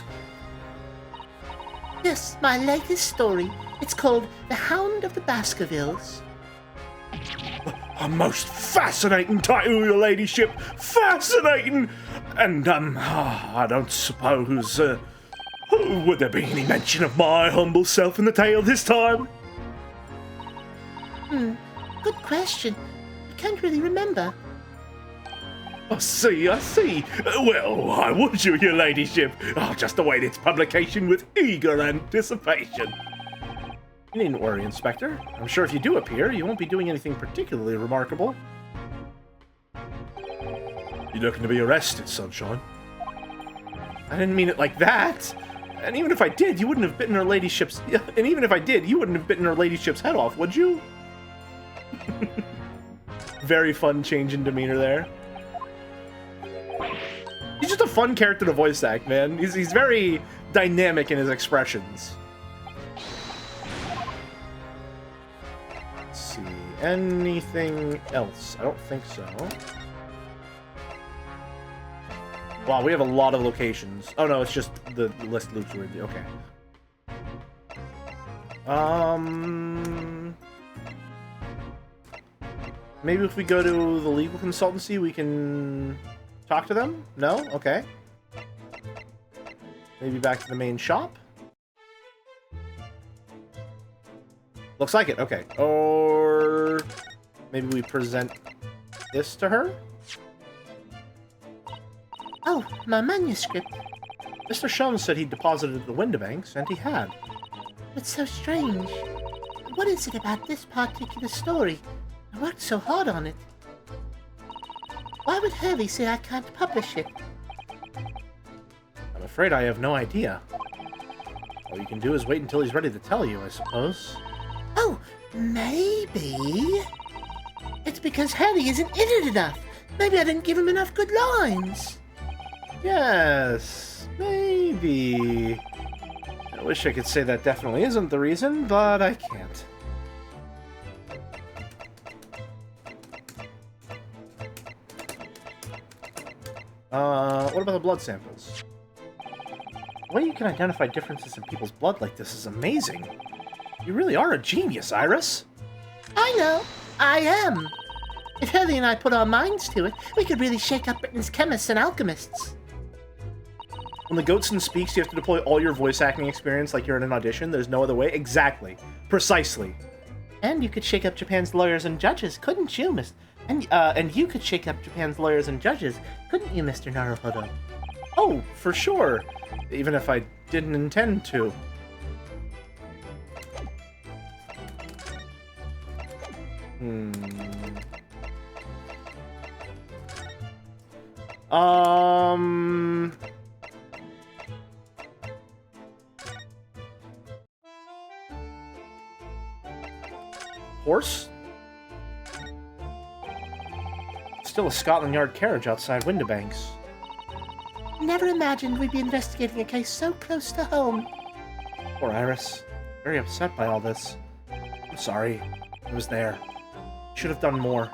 Yes, my latest story. It's called The Hound of the Baskervilles. A most fascinating title, your ladyship. Fascinating! And, I don't suppose, would there be any mention of my humble self in the tale this time? Good question. I can't really remember. I see. Well, why would you, your ladyship? I'll just await its publication with eager anticipation. You needn't worry, Inspector. I'm sure if you do appear, you won't be doing anything particularly remarkable. You're looking to be arrested, Sunshine. I didn't mean it like that. And even if I did, you wouldn't have bitten her ladyship's... And even if I did, you wouldn't have bitten her ladyship's head off, would you? Very fun change in demeanor there. He's just a fun character to voice act, man. He's very dynamic in his expressions. Let's see. Anything else? I don't think so. Wow, we have a lot of locations. Oh no, it's just the list loops were okay. Maybe if we go to the legal consultancy, we can talk to them? No? Okay. Maybe back to the main shop? Looks like it, okay. Or maybe we present this to her? Oh, my manuscript. Mr. Shum said he deposited it at the Windibanks, and he had. It's so strange. What is it about this particular story? I worked so hard on it. Why would Hurley say I can't publish it? I'm afraid I have no idea. All you can do is wait until he's ready to tell you, I suppose. Oh, maybe... It's because Harry isn't in it enough. Maybe I didn't give him enough good lines. Yes, maybe. I wish I could say that definitely isn't the reason, but I can't. What about the blood samples? The way you can identify differences in people's blood like this is amazing. You really are a genius, Iris. I know. I am. If Hurley and I put our minds to it, we could really shake up Britain's chemists and alchemists. When the Goatson speaks, you have to deploy all your voice acting experience like you're in an audition. There's no other way. Exactly. Precisely. And you could shake up Japan's lawyers and judges, couldn't you, Miss? And you could shake up Japan's lawyers and judges, couldn't you, Mr. Naruhodo? Oh, for sure. Even if I didn't intend to. Horse? Still a Scotland Yard carriage outside Windibanks. Never imagined we'd be investigating a case so close to home. Poor Iris. Very upset by all this. I'm sorry. I was there. Should have done more.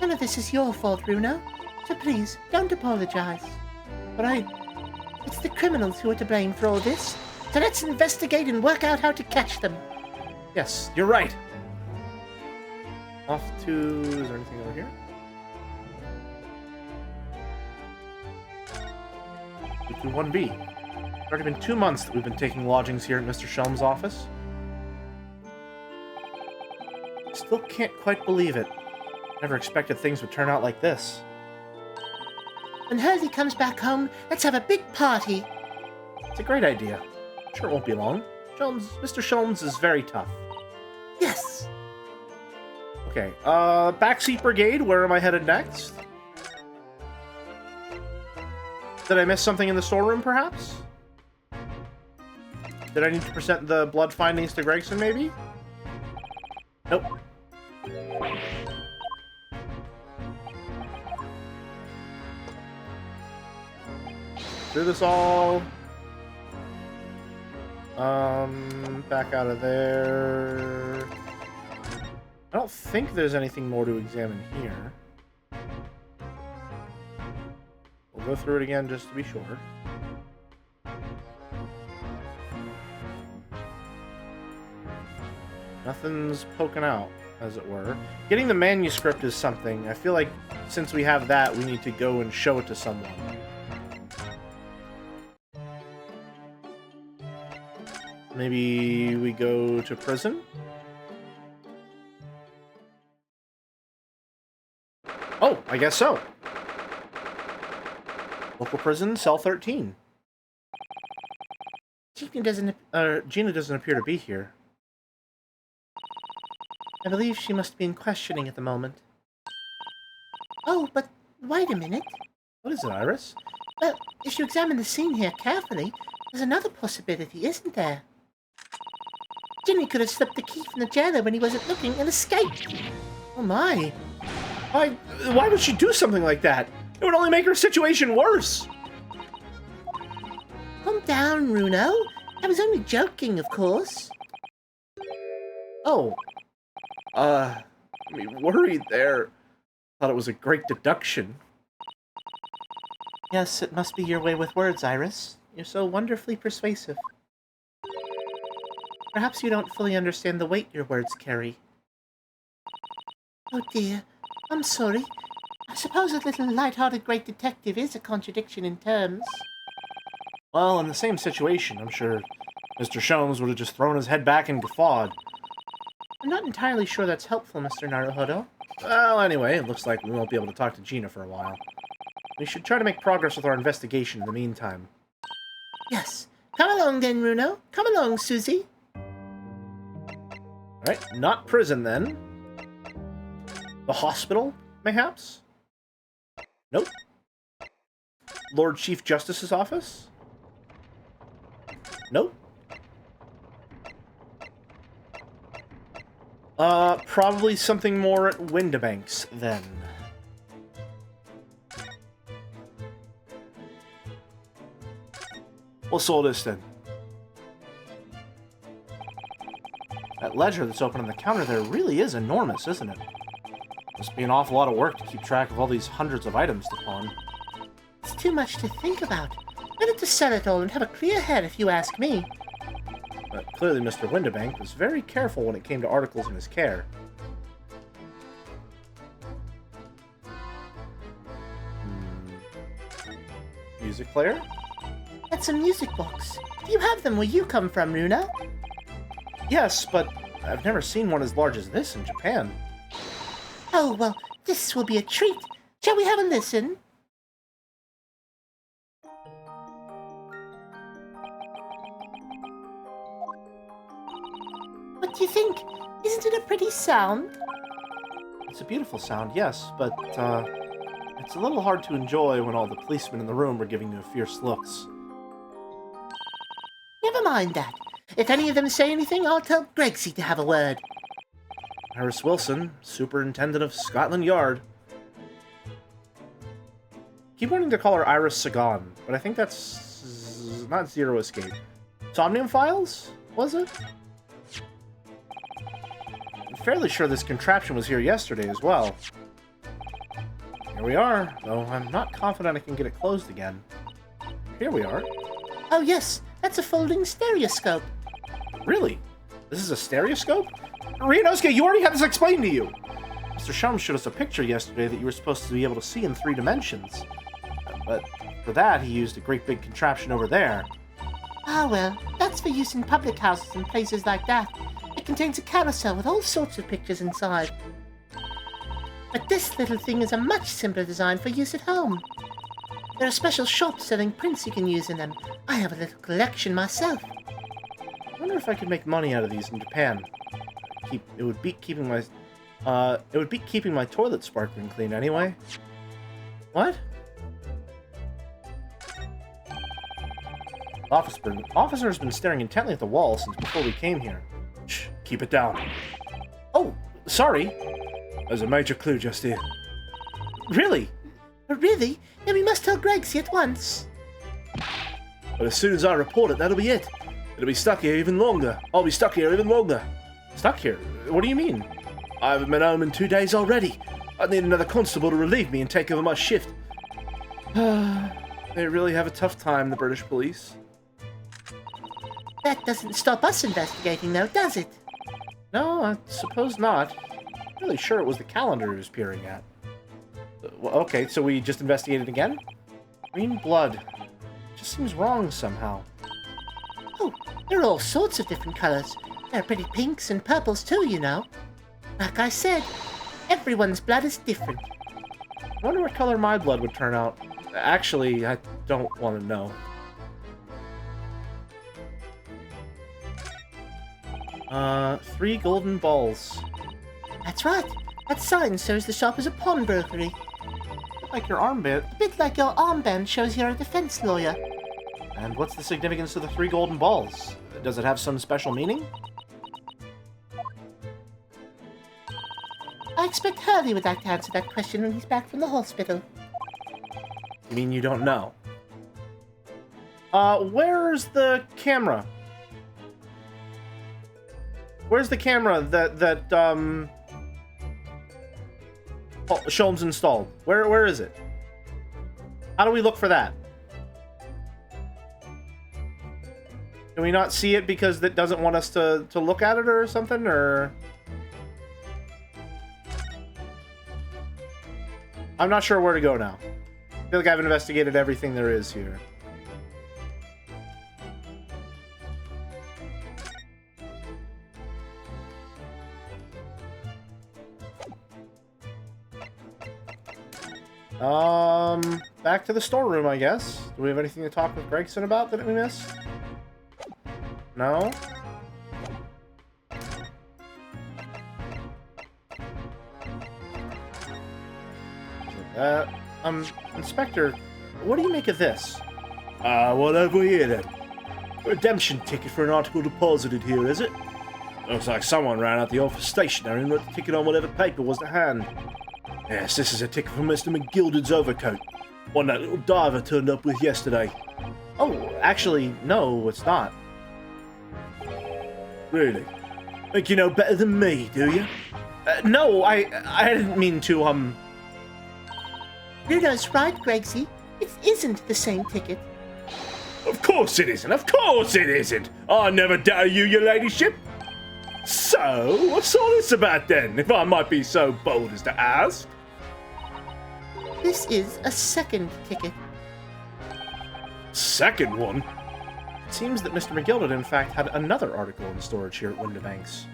None of this is your fault, Bruno. So please, don't apologize. But it's the criminals who are to blame for all this. So let's investigate and work out how to catch them. Yes, you're right. Off to... Is there anything over here? 221B. It's already been 2 months that we've been taking lodgings here at Mr. Shelm's office. Still can't quite believe it. Never expected things would turn out like this. When Hurley comes back home, let's have a big party. It's a great idea. I'm sure it won't be long. Mr. Shelms is very tough. Yes. Okay, Backseat Brigade, where am I headed next? Did I miss something in the storeroom, perhaps? Did I need to present the blood findings to Gregson, maybe? Nope. Do this all. Back out of there. I don't think there's anything more to examine here. We'll go through it again just to be sure. Nothing's poking out, as it were. Getting the manuscript is something. I feel like since we have that, we need to go and show it to someone. Maybe we go to prison? Oh, I guess so. Local prison, cell 13. Gina doesn't appear to be here. I believe she must be in questioning at the moment. Oh, but wait a minute. What is it, Iris? Well, if you examine the scene here carefully, there's another possibility, isn't there? Ginny could have slipped the key from the jailer when he wasn't looking and escaped. Oh my. Why would she do something like that? It would only make her situation worse. Calm down, Runo. I was only joking, of course. Oh. I mean, worried there. Thought it was a great deduction. Yes, it must be your way with words, Iris. You're so wonderfully persuasive. Perhaps you don't fully understand the weight your words carry. Oh dear, I'm sorry. I suppose a little light-hearted great detective is a contradiction in terms. Well, in the same situation, I'm sure Mr. Sholmes would have just thrown his head back and guffawed. I'm not entirely sure that's helpful, Mr. Naruhodo. Well, anyway, it looks like we won't be able to talk to Gina for a while. We should try to make progress with our investigation in the meantime. Yes. Come along then, Runo. Come along, Susie. Alright, not prison then. The hospital, mayhaps? Nope. Lord Chief Justice's office? Nope. Probably something more at Windibanks then. What's all this then? That ledger that's open on the counter there really is enormous, isn't it? Must be an awful lot of work to keep track of all these hundreds of items to pawn. It's too much to think about. Better to sell it all and have a clear head, if you ask me. But clearly Mr. Windibank was very careful when it came to articles in his care. Music player? That's a music box. Do you have them where you come from, Runa? Yes, but I've never seen one as large as this in Japan. Oh, well, this will be a treat. Shall we have a listen? What do you think? Isn't it a pretty sound? It's a beautiful sound, yes, but, it's a little hard to enjoy when all the policemen in the room are giving you fierce looks. Never mind that. If any of them say anything, I'll tell Gregsy to have a word. Iris Wilson, Superintendent of Scotland Yard. keep wanting to call her Iris Sagan, but I think that's not Zero Escape. Somnium Files? Was it? I'm fairly sure this contraption was here yesterday as well. Here we are, though I'm not confident I can get it closed again. Here we are. Oh yes, that's a folding stereoscope. Really? This is a stereoscope? Ryunosuke, you already had this explained to you! Mr. Shum showed us a picture yesterday that you were supposed to be able to see in 3 dimensions. But for that, he used a great big contraption over there. Ah well, that's for use in public houses and places like that. It contains a carousel with all sorts of pictures inside. But this little thing is a much simpler design for use at home. There are special shops selling prints you can use in them. I have a little collection myself. I wonder if I could make money out of these in Japan. It would beat keeping my toilet sparkling clean anyway. What? Officer's been staring intently at the wall since before we came here. Shh, keep it down. Oh, sorry. There's a major clue just here. Really? Really? Then we must tell Gregsy at once. But as soon as I report it, that'll be it. It'll be stuck here even longer. I'll be stuck here even longer. Stuck here? What do you mean? I haven't been home in 2 days already. I need another constable to relieve me and take over my shift. They really have a tough time, the British police. That doesn't stop us investigating, though, does it? No, I suppose not. I'm really sure it was the calendar he was peering at. Well, okay, so we just investigated again? Green blood. Just seems wrong somehow. Oh, there are all sorts of different colors. There are pretty pinks and purples too, you know. Like I said, everyone's blood is different. I wonder what color my blood would turn out. Actually, I don't want to know. Three golden balls. That's right. That sign shows the shop is a pawnbrok'enry. Like your armband. A bit like your armband shows you're a defense lawyer. And what's the significance of the 3 golden balls? Does it have some special meaning? I expect Hurley would like to answer that question when he's back from the hospital. You mean you don't know? Where's the camera? Where's the camera that Sholmes installed? Where is it? How do we look for that? Can we not see it because it doesn't want us to look at it or something, or? I'm not sure where to go now. I feel like I've investigated everything there is here. Back to the storeroom, I guess. Do we have anything to talk with Gregson about that we missed? No? Inspector, what do you make of this? What have we here then? Redemption ticket for an article deposited here, is it? Looks like someone ran out the office stationery and wrote the ticket on whatever paper was to hand. Yes, this is a ticket from Mr. McGilded's overcoat. One that little diver turned up with yesterday. Oh, actually, no, it's not. Really? Think you know better than me, do you? No, I didn't mean to, Bruno's right, Gregsy. It isn't the same ticket. Of course it isn't, of course it isn't! I never doubted you, your ladyship! So, what's all this about then, if I might be so bold as to ask? This is a second ticket. Second one? It seems that Mr. McGilded, in fact, had another article in storage here at Windibanks.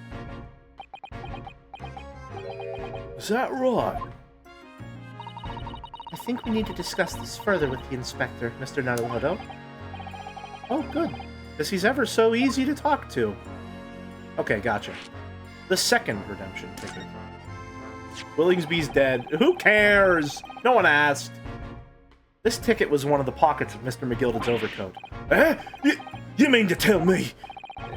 Is that right? I think we need to discuss this further with the inspector, Mr. Naruhodo. Oh, good. Because he's ever so easy to talk to. Okay, gotcha. The second redemption ticket. Willingsby's dead. Who cares? No one asked. This ticket was one of the pockets of Mr. McGilded's overcoat. Eh? You mean to tell me?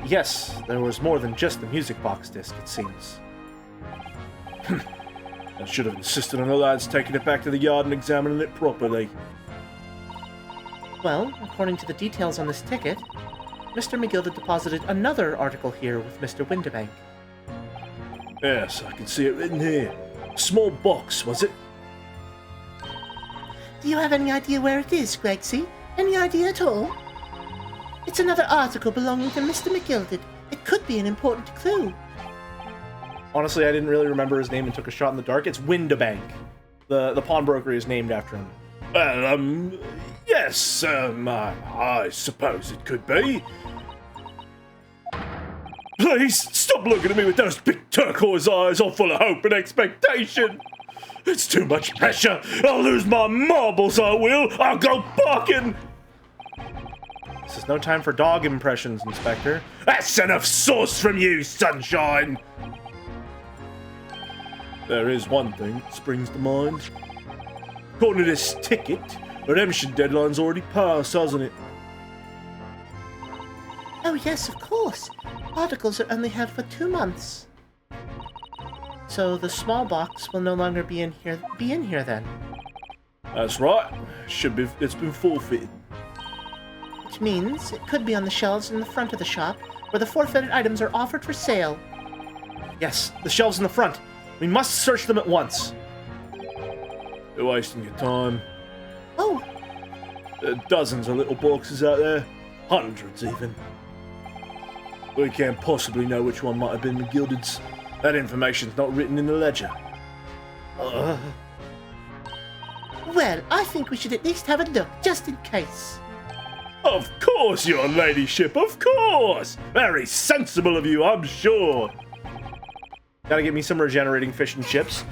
Yes, there was more than just the music box disc, it seems. I should have insisted on the lads taking it back to the yard and examining it properly. Well, according to the details on this ticket, Mr. McGilded deposited another article here with Mr. Windibank. Yes, I can see it written here. A small box, was it? Do you have any idea where it is, Gregsy? Any idea at all? It's another article belonging to Mr. McGilded. It could be an important clue. Honestly, I didn't really remember his name and took a shot in the dark. It's Windibank. The pawnbroker is named after him. Well, yes, I suppose it could be. Please, stop looking at me with those big turquoise eyes all full of hope and expectation. It's too much pressure. I'll lose my marbles, I will. I'll go barking. This is no time for dog impressions, Inspector. That's enough sauce from you, sunshine. There is one thing that springs to mind. According to this ticket, the redemption deadline's already passed, hasn't it? Oh yes, of course. Articles are only held for 2 months. So the small box will no longer be in here then. That's right. It's been forfeited. Which means it could be on the shelves in the front of the shop, where the forfeited items are offered for sale. Yes, the shelves in the front. We must search them at once. You're wasting your time. Oh, There are dozens of little boxes out there. Hundreds, even. We can't possibly know which one might have been McGilded's. That information's not written in the ledger. well, I think we should at least have a look, just in case. Of course, your ladyship, of course! Very sensible of you, I'm sure. Gotta get me some regenerating fish and chips.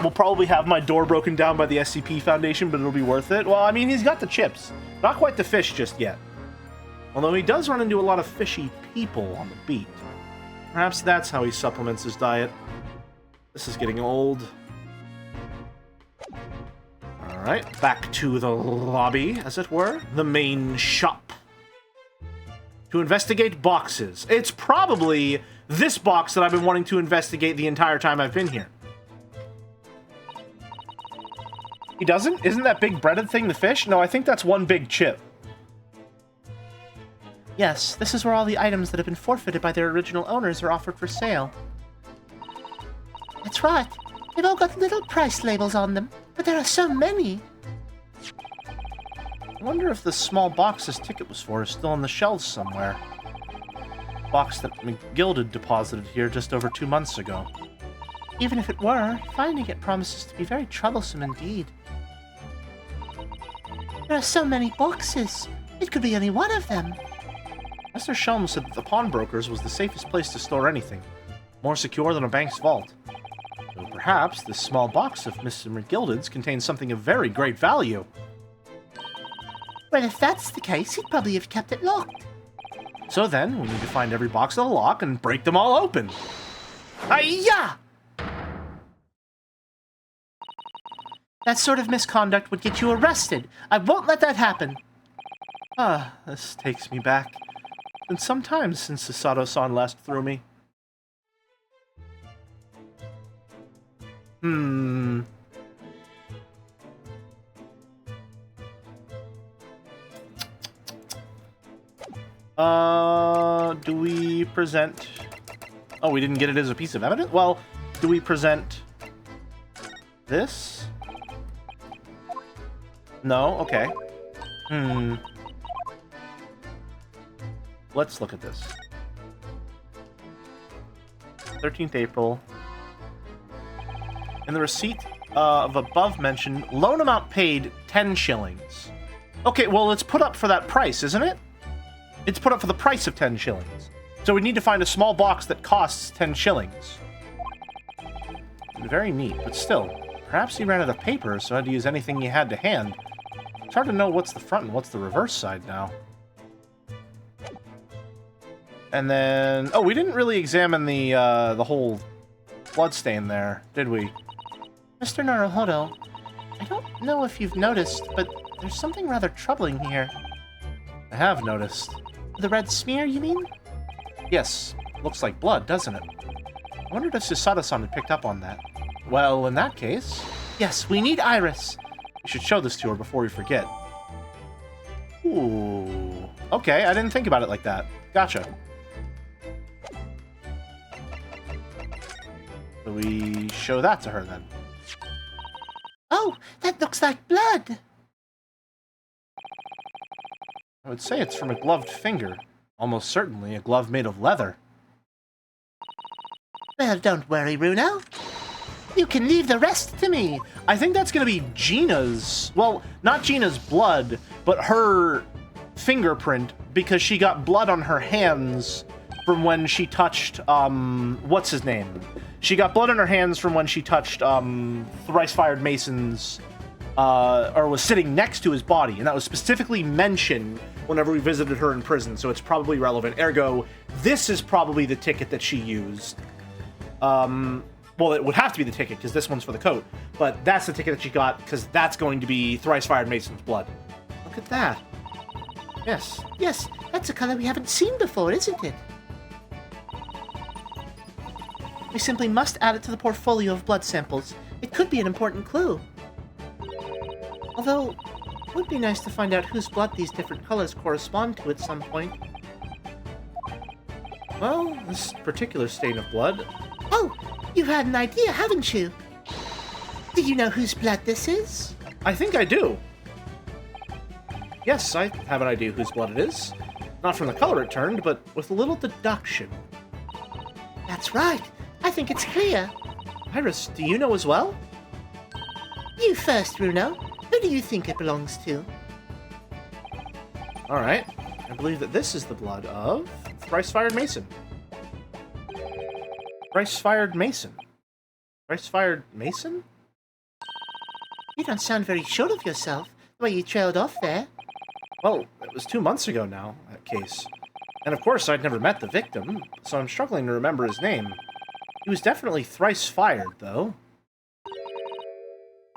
We'll probably have my door broken down by the SCP Foundation, but it'll be worth it. Well, I mean, he's got the chips. Not quite the fish just yet. Although he does run into a lot of fishy people on the beat. Perhaps that's how he supplements his diet. This is getting old. Alright, back to the lobby, as it were. The main shop. To investigate boxes. It's probably this box that I've been wanting to investigate the entire time I've been here. He doesn't? Isn't that big breaded thing the fish? No, I think that's one big chip. Yes, this is where all the items that have been forfeited by their original owners are offered for sale. That's right. They've all got little price labels on them, but there are so many. I wonder if the small box this ticket was for is still on the shelves somewhere. Box that McGilded deposited here just over 2 months ago. Even if it were, finding it promises to be very troublesome indeed. There are so many boxes. It could be any one of them. Mr. Shelm said that the pawnbrokers was the safest place to store anything. More secure than a bank's vault. Though perhaps this small box of Mr. McGilded's contains something of very great value. Well, if that's the case, he'd probably have kept it locked. So then, we need to find every box with a lock and break them all open. Hi-ya! That sort of misconduct would get you arrested. I won't let that happen. Ah, this takes me back. It's been some time since Sasato-san last threw me. Do we present... Oh, we didn't get it as a piece of evidence? Well, do we present... this? No? Okay. Let's look at this. 13th April. In the receipt of above-mentioned, loan amount paid 10 shillings. Okay, well, it's put up for that price, isn't it? It's put up for the price of 10 shillings. So we need to find a small box that costs 10 shillings. Very neat, but still. Perhaps he ran out of paper, so had to use anything he had to hand. It's hard to know what's the front and what's the reverse side now. And then... Oh, we didn't really examine the whole bloodstain there, did we? Mr. Naruhodo, I don't know if you've noticed, but there's something rather troubling here. I have noticed. The red smear, you mean? Yes. Looks like blood, doesn't it? I wondered if Susada-san had picked up on that. Well, in that case, yes, we need Iris. We should show this to her before we forget. Ooh. Okay, I didn't think about it like that. Gotcha. So we show that to her then. Oh, that looks like blood. I would say it's from a gloved finger. Almost certainly a glove made of leather. Well, don't worry, Runo. You can leave the rest to me. I think that's going to be Gina's... Well, not Gina's blood, but her fingerprint, because she got blood on her hands from when she touched, what's his name? She got blood on her hands from when she touched, Thrice-Fired Mason's, or was sitting next to his body, and that was specifically mentioned whenever we visited her in prison, so it's probably relevant. Ergo, this is probably the ticket that she used. Well, it would have to be the ticket, because this one's for the coat, but that's the ticket that she got, because that's going to be Thrice-Fired Mason's blood. Look at that. Yes. Yes, that's a color we haven't seen before, isn't it? We simply must add it to the portfolio of blood samples. It could be an important clue. Although, it would be nice to find out whose blood these different colors correspond to at some point. Well, this particular stain of blood... Oh, you've had an idea, haven't you? Do you know whose blood this is? I think I do. Yes, I have an idea whose blood it is. Not from the color it turned, but with a little deduction. That's right. I think it's clear. Iris, do you know as well? You first, Runo. Who do you think it belongs to? Alright. I believe that this is the blood of Thrice-Fired Mason. Thrice-Fired Mason. Thrice-Fired Mason? You don't sound very sure of yourself, the way you trailed off there. Well, it was 2 months ago now, that case. And of course, I'd never met the victim, so I'm struggling to remember his name. He was definitely thrice-fired, though.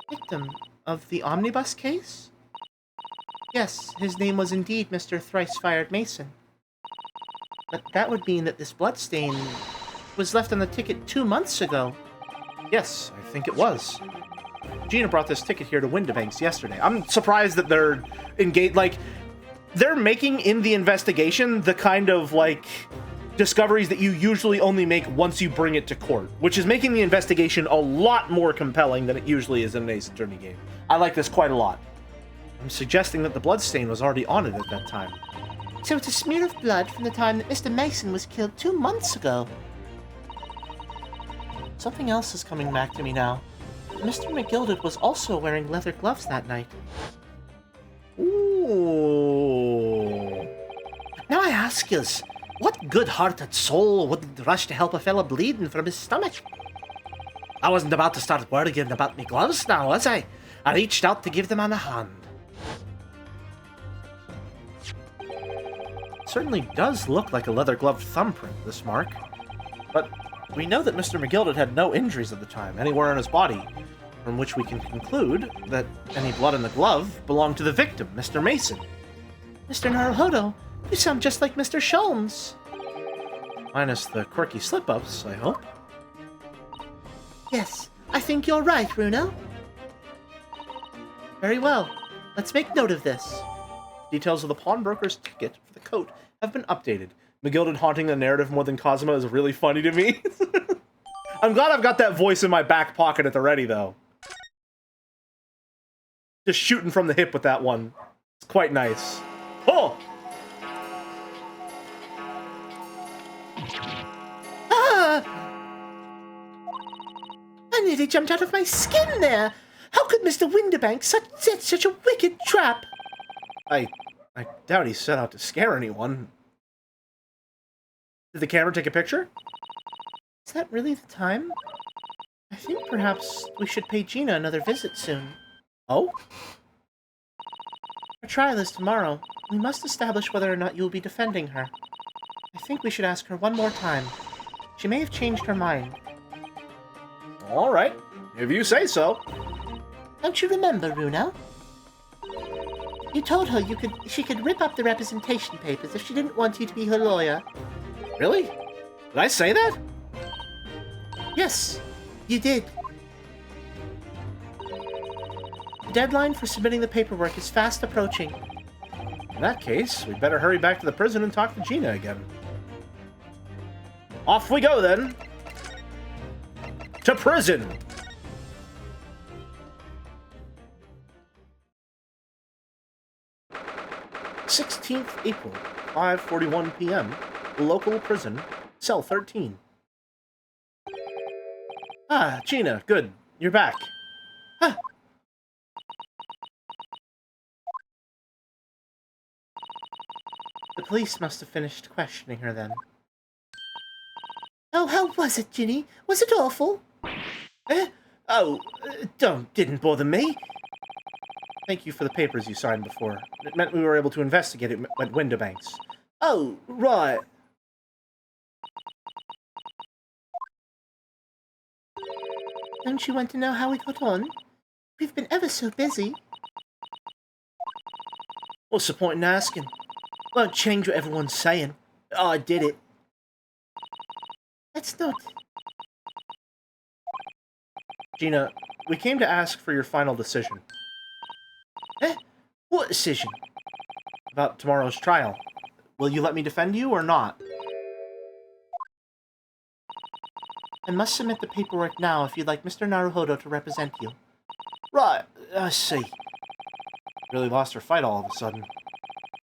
Victim of the omnibus case? Yes, his name was indeed Mr. Thrice-Fired Mason. But that would mean that this bloodstain was left on the ticket 2 months ago. Yes, I think it was. Gina brought this ticket here to Windibanks yesterday. I'm surprised that they're engaged, like, they're making in the investigation the kind of, like, discoveries that you usually only make once you bring it to court, which is making the investigation a lot more compelling than it usually is in an Ace Attorney game. I like this quite a lot. I'm suggesting that the bloodstain was already on it at that time. So it's a smear of blood from the time that Mr. Mason was killed 2 months ago. Something else is coming back to me now. Mr. McGilded was also wearing leather gloves that night. Ooh. Now I ask yous, what good-hearted soul wouldn't rush to help a fella bleeding from his stomach? I wasn't about to start worrying about me gloves now, was I? I reached out to give them on a hand. Certainly does look like a leather-gloved thumbprint, this mark. But we know that Mr. McGilded had no injuries at the time, anywhere on his body, from which we can conclude that any blood in the glove belonged to the victim, Mr. Mason. Mr. Naruhodo, you sound just like Mr. Sholmes. Minus the quirky slip-ups, I hope. Yes, I think you're right, Runo. Very well. Let's make note of this. Details of the pawnbroker's ticket for the coat have been updated. McGilded haunting the narrative more than Cosima is really funny to me. I'm glad I've got that voice in my back pocket at the ready, though. Just shooting from the hip with that one. It's quite nice. Oh! Ah! I nearly jumped out of my skin there! How could Mr. Windibank set such a wicked trap? I doubt he set out to scare anyone. Did the camera take a picture? Is that really the time? I think perhaps we should pay Gina another visit soon. Oh? Our trial is tomorrow. We must establish whether or not you will be defending her. I think we should ask her one more time. She may have changed her mind. All right, if you say so. Don't you remember, Runo? You told her she could rip up the representation papers if she didn't want you to be her lawyer. Really? Did I say that? Yes, you did. The deadline for submitting the paperwork is fast approaching. In that case, we'd better hurry back to the prison and talk to Gina again. Off we go, then! To prison! April 5:41 p.m. Local prison, cell 13. Ah, Gina, good. You're back. Huh. The police must have finished questioning her then. Oh, how was it, Ginny? Was it awful? Didn't bother me. Thank you for the papers you signed before. It meant we were able to investigate it at Windobanks. Oh, right. Don't you want to know how we got on? We've been ever so busy. What's the point in asking? Won't change what everyone's saying. I did it. That's not... Gina, we came to ask for your final decision. What decision? About tomorrow's trial. Will you let me defend you or not? I must submit the paperwork now if you'd like Mr. Naruhodo to represent you. Right, I see. Really lost her fight all of a sudden.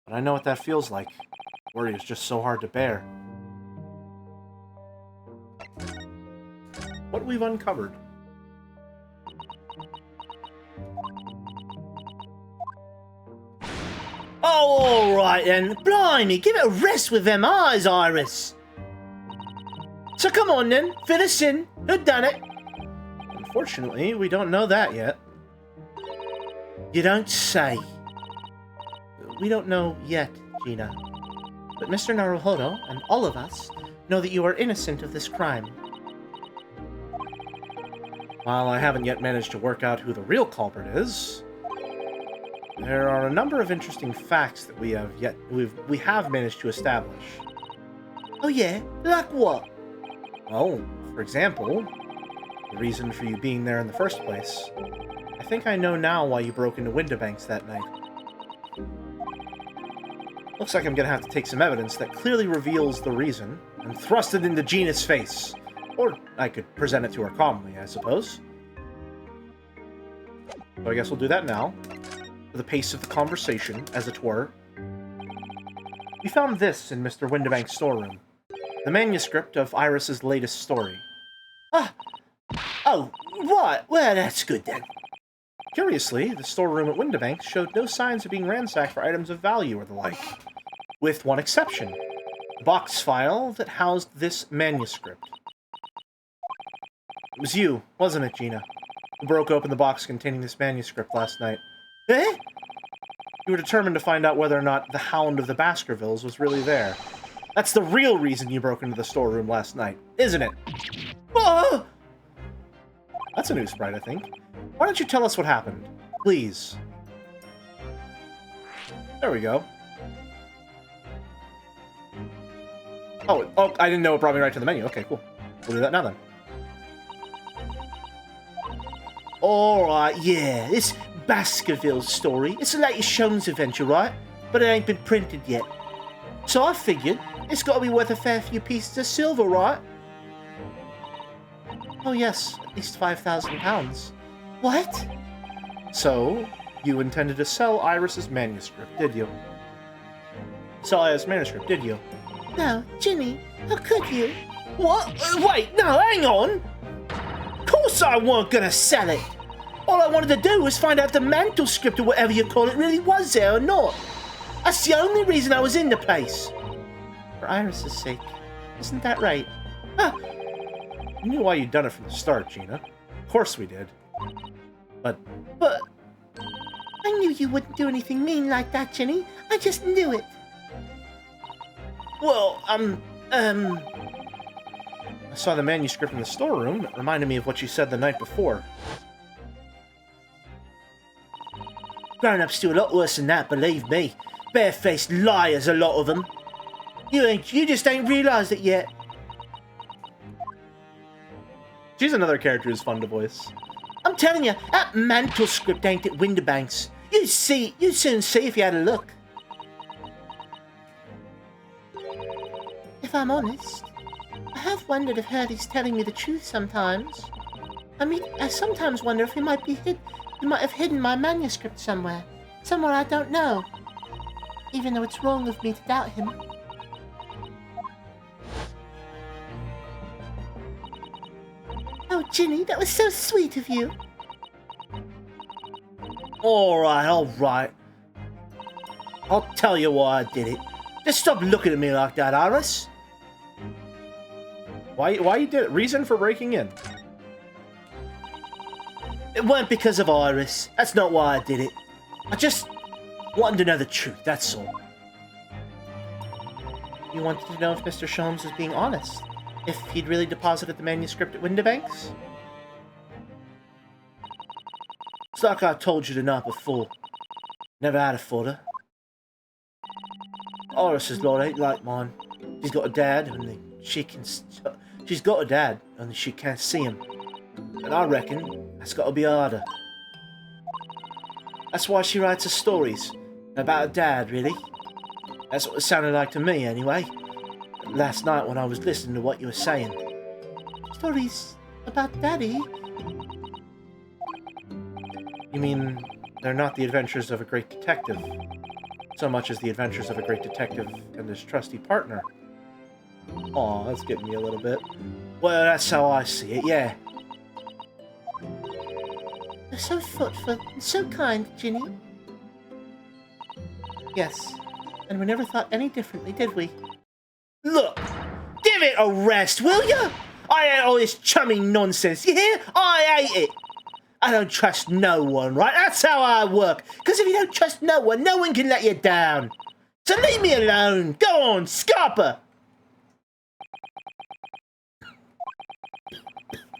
But I know what that feels like. Worry is just so hard to bear. What we've uncovered. Oh, alright then. Blimey, give it a rest with them eyes, Iris. So come on then, fill us in. Who done it? Unfortunately, we don't know that yet. You don't say. We don't know yet, Gina. But Mr. Naruhodo and all of us know that you are innocent of this crime. While I haven't yet managed to work out who the real culprit is, there are a number of interesting facts that we have managed to establish. Oh yeah? Like what? Well, for example, the reason for you being there in the first place. I think I know now why you broke into Windobanks that night. Looks like I'm gonna have to take some evidence that clearly reveals the reason and thrust it into Gina's face. Or I could present it to her calmly, I suppose. So I guess we'll do that now, for the pace of the conversation, as it were. We found this in Mr. Windobank's storeroom. The manuscript of Iris's latest story. Oh, right. Well, that's good then. Curiously, the storeroom at Windobanks showed no signs of being ransacked for items of value or the like. With one exception. The box file that housed this manuscript. It was you, wasn't it, Gina, who broke open the box containing this manuscript last night? Eh? You were determined to find out whether or not the Hound of the Baskervilles was really there. That's the real reason you broke into the storeroom last night, isn't it? Oh! That's a new sprite, I think. Why don't you tell us what happened? Please. There we go. Oh, I didn't know it brought me right to the menu. Okay, cool. We'll do that now then. Alright, yeah, it's Baskerville's story. It's the latest Shones adventure, right? But it ain't been printed yet. So I figured, it's got to be worth a fair few pieces of silver, right? Oh yes, at least £5,000. What? So, you intended to sell Iris's manuscript, did you? Sell Iris's manuscript, did you? No, Ginny, how could you? What? Wait, no, hang on! Of course I weren't gonna sell it! All I wanted to do was find out if the manuscript or whatever you call it really was there or not. That's the only reason I was in the place. For Iris's sake. Isn't that right? We knew why you'd done it from the start, Gina. Of course we did. But I knew you wouldn't do anything mean like that, Ginny. I just knew it. Well, I saw the manuscript in the storeroom. It reminded me of what you said the night before. Grown-ups do a lot worse than that, believe me. Barefaced liars, a lot of them. You just ain't realised it yet. She's another character who's fun to voice. I'm telling you, that mantle script ain't at Winterbanks. You'd soon see if you had a look. If I'm honest, I have wondered if Hurley's telling me the truth sometimes. I mean, I sometimes wonder if he might have hidden my manuscript somewhere I don't know. Even though it's wrong of me to doubt him. Oh, Ginny, that was so sweet of you. Alright. I'll tell you why I did it. Just stop looking at me like that, Iris. Why you did it? Reason for breaking in? It weren't because of Iris. That's not why I did it. I just wanted to know the truth, that's all. You wanted to know if Mr. Sholmes was being honest? If he'd really deposited the manuscript at Winterbanks? It's like I told you the night before. Never had a father. Iris's lot ain't like mine. She's got a dad, only she can. She's got a dad, only she can't see him. And I reckon that's got to be harder. That's why she writes her stories about her dad, really. That's what it sounded like to me, anyway. Last night when I was listening to what you were saying. Stories about Daddy? You mean they're not the adventures of a great detective, so much as the adventures of a great detective and his trusty partner? Aw, that's getting me a little bit. Well, that's how I see it, yeah. You're so thoughtful and so kind, Ginny. Yes, and we never thought any differently, did we? Look, give it a rest, will ya? I hate all this chummy nonsense, you hear? I hate it. I don't trust no one, right? That's how I work. Because if you don't trust no one can let you down. So leave me alone. Go on, Scarpa.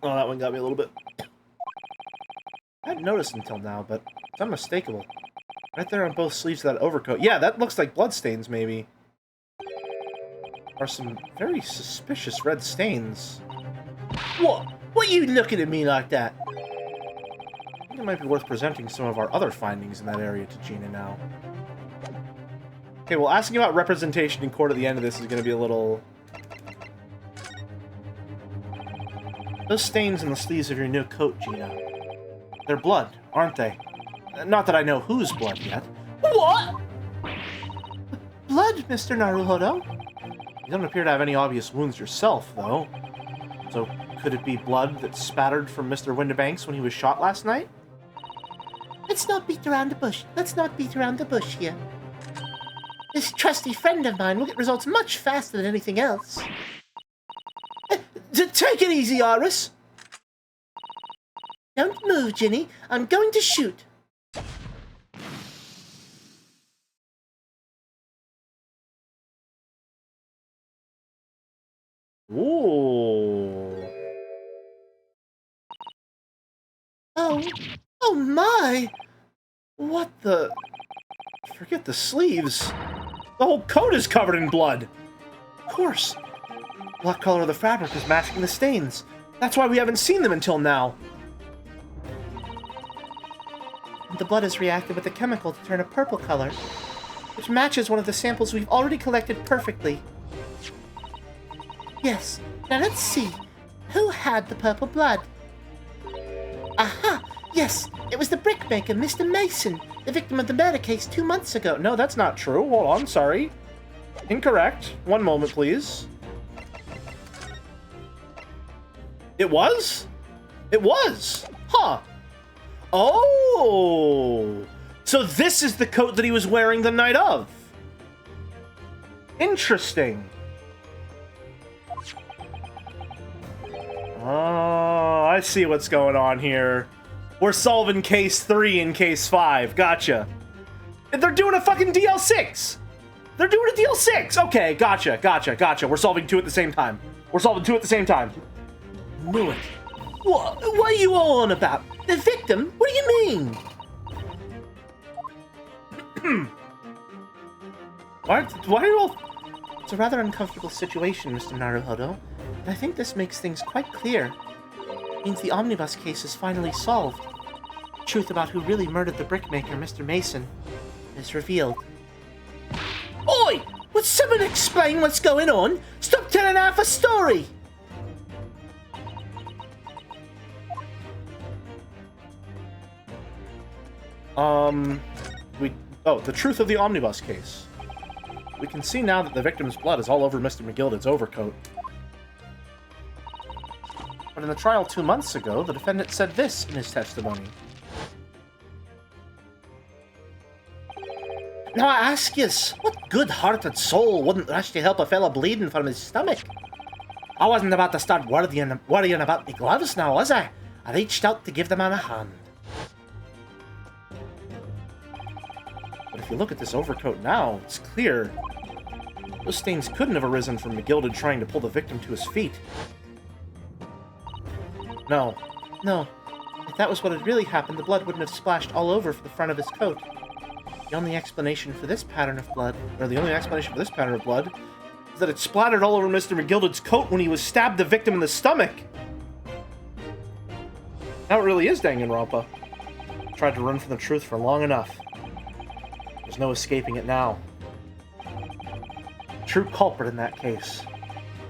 Oh, that one got me a little bit. I hadn't noticed until now, but it's unmistakable. Right there on both sleeves of that overcoat. Yeah, that looks like bloodstains, maybe. Or some very suspicious red stains. What? What are you looking at me like that? I think it might be worth presenting some of our other findings in that area to Gina now. Okay, well, asking about representation in court at the end of this is going to be a little... Those stains in the sleeves of your new coat, Gina. They're blood, aren't they? Not that I know whose blood yet. What? Blood, Mr. Naruhodo? You don't appear to have any obvious wounds yourself, though. So, could it be blood that spattered from Mr. Winterbanks when he was shot last night? Let's not beat around the bush. Let's not beat around the bush here. This trusty friend of mine will get results much faster than anything else. Take it easy, Iris! Don't move, Ginny. I'm going to shoot. Ooh. Oh my! What the... Forget the sleeves. The whole coat is covered in blood. Of course. Black color of the fabric is masking the stains. That's why we haven't seen them until now. The blood has reacted with the chemical to turn a purple color, which matches one of the samples we've already collected perfectly. Yes, now let's see. Who had the purple blood? Aha! Yes, it was the brickmaker, Mr. Mason, the victim of the murder case 2 months ago. No, that's not true. Hold on, sorry. Incorrect. One moment, please. It was? It was! Huh. Oh! So this is the coat that he was wearing the night of. Interesting. Oh, I see what's going on here. We're solving case 3 and case 5. Gotcha. They're doing a fucking DL6. They're doing a DL6. Okay, gotcha. We're solving 2 at the same time. Knew it. What are you all on about? The victim? What do you mean? Why are you all... It's a rather uncomfortable situation, Mr. Naruhodo, but I think this makes things quite clear. Means the omnibus case is finally solved. The truth about who really murdered the brickmaker, Mr. Mason, is revealed. Oi! Would someone explain what's going on? Stop telling half a story! The truth of the omnibus case. We can see now that the victim's blood is all over Mr. McGilded's overcoat. But in the trial 2 months ago, the defendant said this in his testimony. Now I ask yous, what good-hearted soul wouldn't rush to help a fella bleeding from his stomach? I wasn't about to start worrying about the gloves now, was I? I reached out to give the man a hand. But if you look at this overcoat now, it's clear those stains couldn't have arisen from McGilded trying to pull the victim to his feet. No. No. If that was what had really happened, the blood wouldn't have splashed all over the front of his coat. The only explanation for this pattern of blood, is that it splattered all over Mr. McGilded's coat when he was stabbed the victim in the stomach. Now it really is Danganronpa. Tried to run from the truth for long enough. There's no escaping it now. True culprit in that case,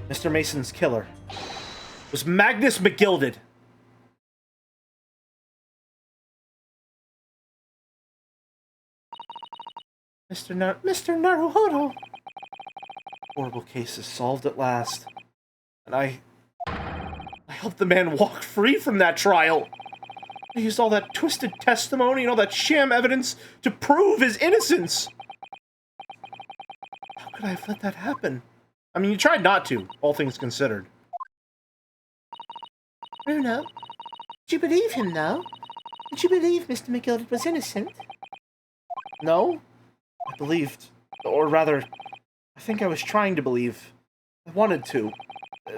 Mr. Mason's killer, was Magnus McGilded. Mr. Naruhodo. Horrible case is solved at last. And I helped the man walk free from that trial. I used all that twisted testimony and all that sham evidence to prove his innocence. How could I have let that happen? I mean, you tried not to, all things considered. Bruno, did you believe him now? Did you believe Mr. McGilded was innocent? No. I believed. Or rather, I think I was trying to believe. I wanted to.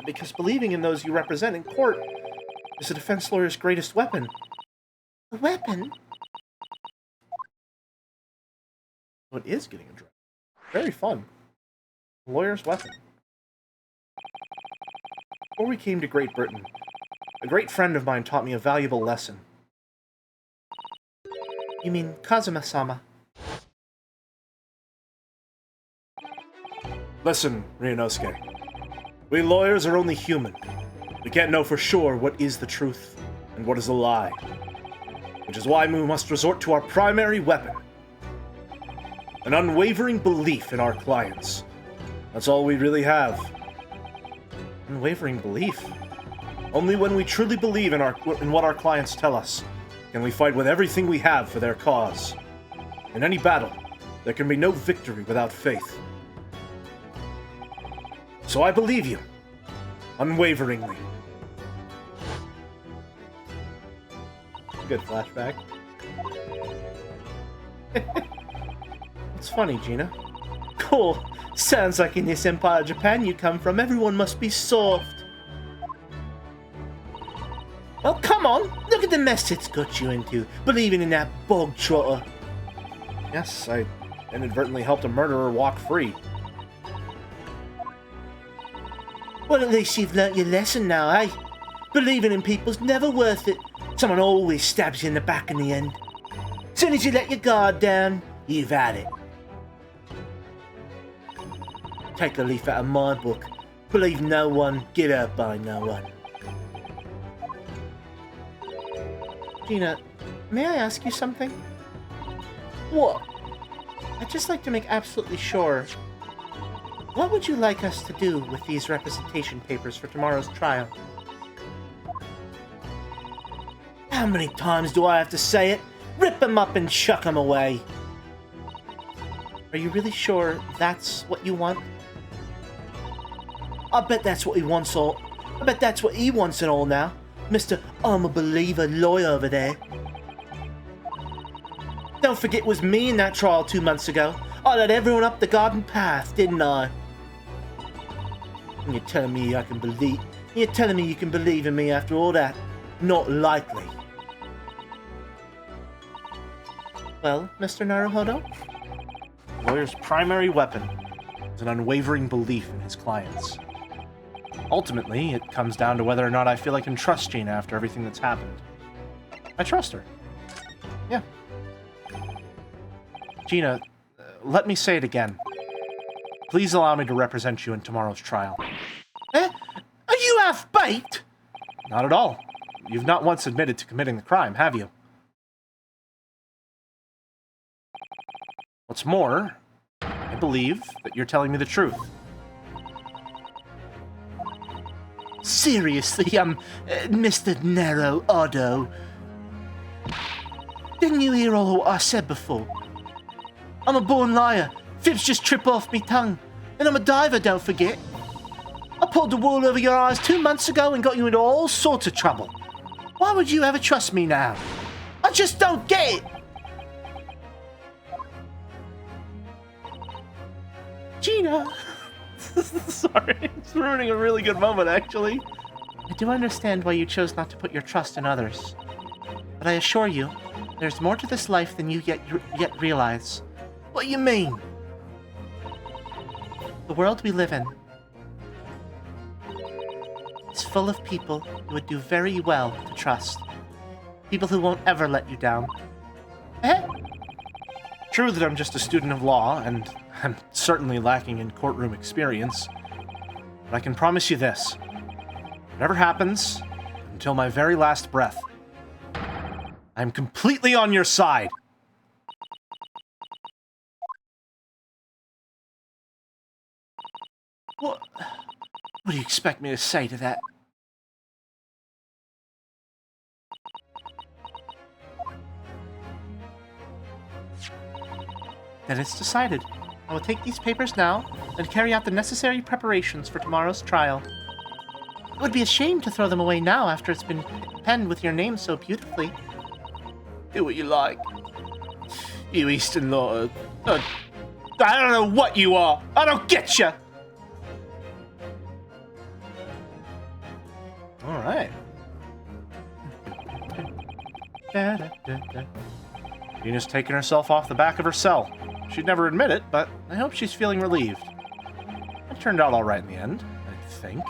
Because believing in those you represent in court is a defense lawyer's greatest weapon. A weapon? So it is getting a drink. Very fun. A lawyer's weapon. Before we came to Great Britain, a great friend of mine taught me a valuable lesson. You mean Kazuma-sama? Listen, Ryunosuke. We lawyers are only human. We can't know for sure what is the truth and what is a lie. Which is why we must resort to our primary weapon. An unwavering belief in our clients. That's all we really have. Unwavering belief? Only when we truly believe in what our clients tell us can we fight with everything we have for their cause. In any battle, there can be no victory without faith. So I believe you, unwaveringly. Good flashback. What's funny, Gina? Cool. Sounds like in this Empire of Japan you come from, everyone must be soft. Well, come on. Look at the mess it's got you into, believing in that bog trotter. Yes, I inadvertently helped a murderer walk free. Well, at least you've learnt your lesson now, eh? Believing in people's never worth it. Someone always stabs you in the back in the end. Soon as you let your guard down, you've had it. Take a leaf out of my book. Believe no one, get hurt by no one. Gina, may I ask you something? What? I'd just like to make absolutely sure. What would you like us to do with these representation papers for tomorrow's trial? How many times do I have to say it? Rip them up and chuck them away. Are you really sure that's what you want? I bet that's what he wants all. I bet that's what he wants and all now. Mr. I'm a believer lawyer over there. Don't forget it was me in that trial 2 months ago. I led everyone up the garden path, didn't I? And you're telling me I can believe... You're telling me you can believe in me after all that? Not likely. Well, Mr. Naruhodo? The lawyer's primary weapon is an unwavering belief in his clients. Ultimately, it comes down to whether or not I feel I can trust Gina after everything that's happened. I trust her. Yeah. Gina, let me say it again. Please allow me to represent you in tomorrow's trial. Eh? Are you half-baked? Not at all. You've not once admitted to committing the crime, have you? What's more, I believe that you're telling me the truth. Seriously, Mr. Narrow Otto. Didn't you hear all what I said before? I'm a born liar. Fibs just trip off me tongue. And I'm a diver, don't forget. I pulled the wool over your eyes 2 months ago and got you into all sorts of trouble. Why would you ever trust me now? I just don't get it. Gina! Sorry, it's ruining a really good moment, actually. I do understand why you chose not to put your trust in others. But I assure you, there's more to this life than you yet realize. What do you mean? The world we live in is full of people who would do very well to trust. People who won't ever let you down. Eh? True that I'm just a student of law, and I'm certainly lacking in courtroom experience. But I can promise you this. Whatever happens, until my very last breath, I'm completely on your side. What do you expect me to say to that? Then it's decided. I will take these papers now and carry out the necessary preparations for tomorrow's trial. It would be a shame to throw them away now after it's been penned with your name so beautifully. Do what you like. You Eastern Law. I don't know what you are. I don't get you. All right. Gina's taking herself off the back of her cell. She'd never admit it, but I hope she's feeling relieved. It turned out all right in the end, I think.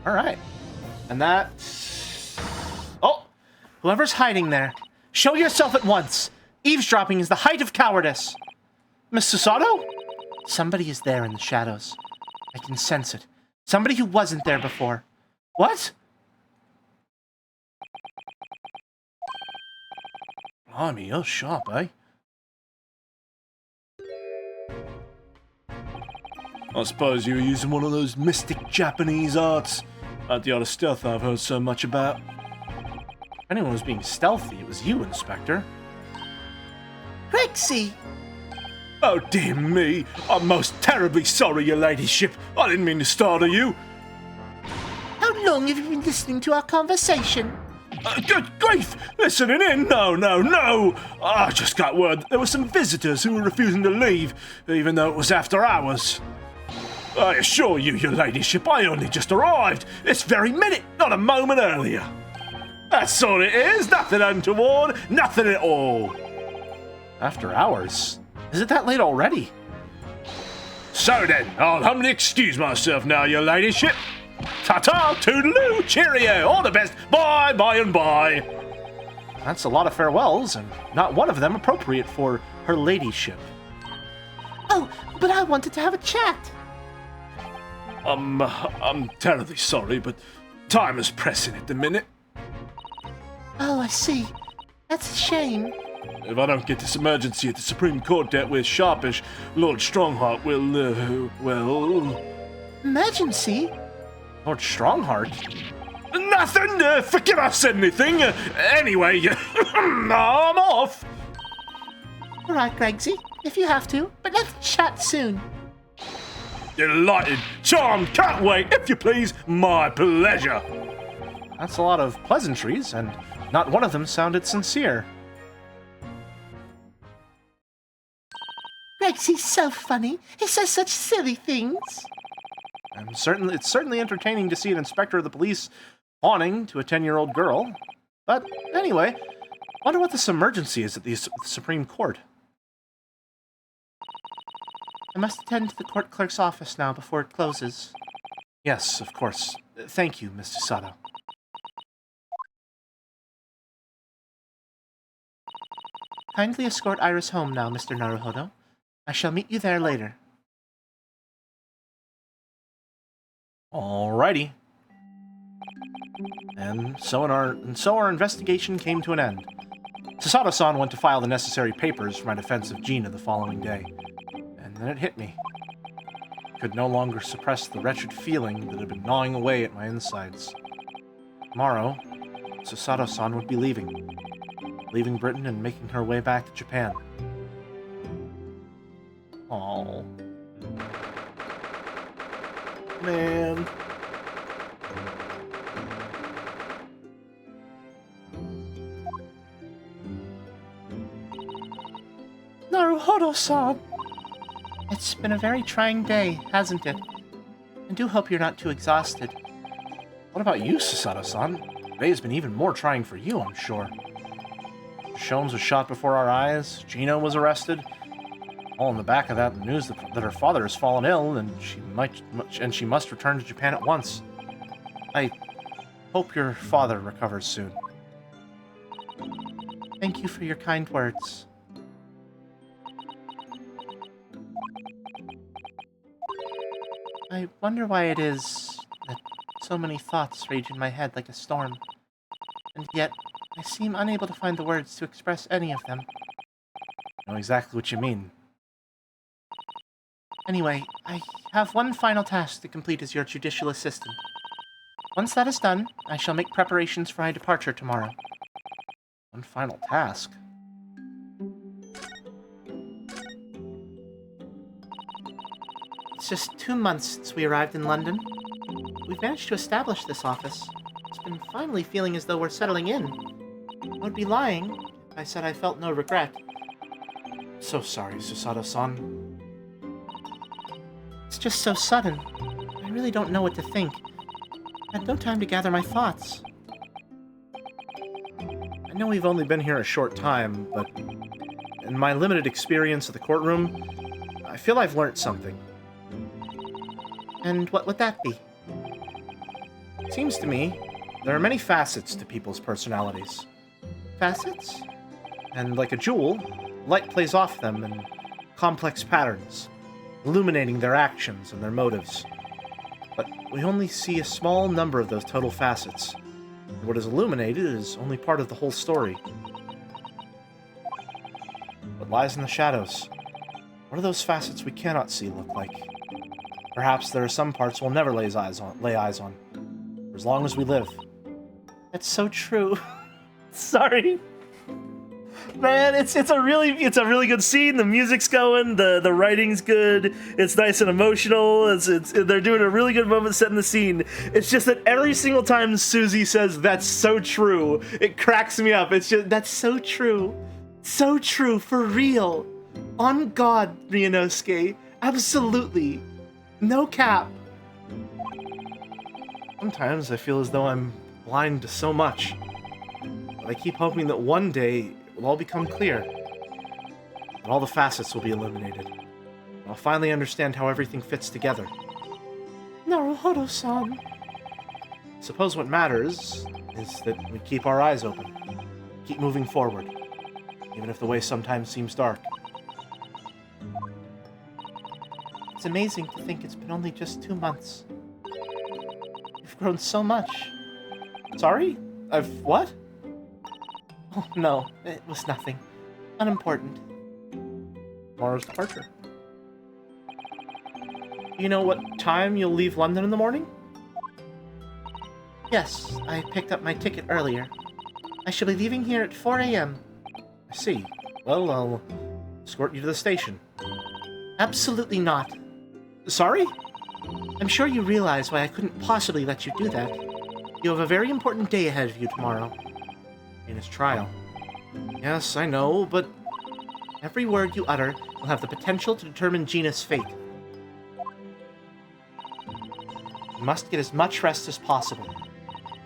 All right. And that... Oh! Whoever's hiding there, show yourself at once. Eavesdropping is the height of cowardice. Miss Susato? Somebody is there in the shadows. I can sense it. Somebody who wasn't there before. What? Blimey, you're sharp, eh? I suppose you were using one of those mystic Japanese arts. Not the art of stealth I've heard so much about. If anyone was being stealthy, it was you, Inspector. Rexy! Oh, dear me. I'm most terribly sorry, your ladyship. I didn't mean to startle you. How long have you been listening to our conversation? Good grief! Listening in? No. I just got word that there were some visitors who were refusing to leave, even though it was after hours. I assure you, your ladyship, I only just arrived. This very minute, not a moment earlier. That's all it is. Nothing untoward. Nothing at all. After hours? Is it that late already? So then, I'll humbly excuse myself now, your ladyship. Ta-ta, toodaloo, cheerio, all the best, bye, by and by. That's a lot of farewells, and not one of them appropriate for her ladyship. Oh, but I wanted to have a chat. I'm terribly sorry, but time is pressing at the minute. Oh, I see. That's a shame. If I don't get this emergency at the Supreme Court dealt with sharpish, Lord Strongheart will, well... Emergency? Lord Strongheart? Nothing! Forget I said anything! Anyway, I'm off! Alright, Gregsy, if you have to, but let's chat soon. Delighted, charmed, can't wait, if you please, my pleasure! That's a lot of pleasantries, and not one of them sounded sincere. Gregsy's so funny. He says such silly things. It's certainly entertaining to see an inspector of the police fawning to a 10-year-old girl. But anyway, wonder what this emergency is at the Supreme Court. I must attend to the court clerk's office now before it closes. Yes, of course. Thank you, Mr. Sato. Kindly escort Iris home now, Mr. Naruhodo. I shall meet you there later. Alrighty. And so our investigation came to an end. Sasato-san went to file the necessary papers for my defense of Gina the following day. And then it hit me. I could no longer suppress the wretched feeling that had been gnawing away at my insides. Tomorrow, Sasato-san would be leaving Britain and making her way back to Japan. Oh, man. Naruhodo-san! It's been a very trying day, hasn't it? I do hope you're not too exhausted. What about you, Sasato-san? Today has been even more trying for you, I'm sure. Sholmes was shot before our eyes, Gina was arrested. All in the back of that, the news that her father has fallen ill, and she must return to Japan at once. I hope your father recovers soon. Thank you for your kind words. I wonder why it is that so many thoughts rage in my head like a storm, and yet I seem unable to find the words to express any of them. I know exactly what you mean. Anyway, I have one final task to complete as your judicial assistant. Once that is done, I shall make preparations for my departure tomorrow. One final task? It's just 2 months since we arrived in London. We've managed to establish this office. It's been finally feeling as though we're settling in. I would be lying if I said I felt no regret. So sorry, Susato-san. It's just so sudden. I really don't know what to think. I had no time to gather my thoughts. I know we've only been here a short time, but in my limited experience at the courtroom, I feel I've learned something. And what would that be? It seems to me there are many facets to people's personalities. Facets? And like a jewel, light plays off them in complex patterns, illuminating their actions and their motives. But we only see a small number of those total facets. And what is illuminated is only part of the whole story. What lies in the shadows? What do those facets we cannot see look like? Perhaps there are some parts we'll never lay eyes on, for as long as we live. That's so true. Sorry. Man, it's a really good scene. The music's going, the writing's good. It's nice and emotional. They're doing a really good moment setting the scene. It's just that every single time Susie says that's so true, it cracks me up. It's just that's so true. So true, for real. On God, Ryunosuke. Absolutely. No cap. Sometimes I feel as though I'm blind to so much. But I keep hoping that one day it will all become clear. And all the facets will be illuminated. And I'll finally understand how everything fits together. Naruhodo-san. Suppose what matters is that we keep our eyes open. Keep moving forward. Even if the way sometimes seems dark. It's amazing to think it's been only just 2 months. You've grown so much. Sorry? I've what? Oh, no, it was nothing. Unimportant. Tomorrow's departure. Do you know what time you'll leave London in the morning? Yes, I picked up my ticket earlier. I shall be leaving here at 4 a.m. I see. Well, I'll escort you to the station. Absolutely not. Sorry? I'm sure you realize why I couldn't possibly let you do that. You have a very important day ahead of you tomorrow. In his trial. Yes, I know, but every word you utter will have the potential to determine Gina's fate. You must get as much rest as possible.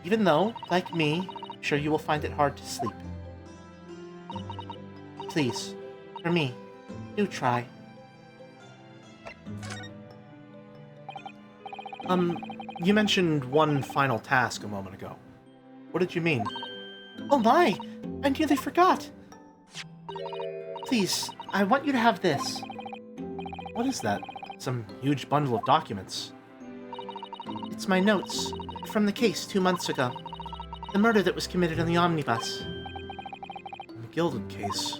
Even though, like me, I'm sure you will find it hard to sleep. Please, for me, do try. You mentioned one final task a moment ago. What did you mean? Oh my! I nearly forgot! Please, I want you to have this. What is that? Some huge bundle of documents. It's my notes from the case 2 months ago. The murder that was committed on the omnibus. The Gilded case.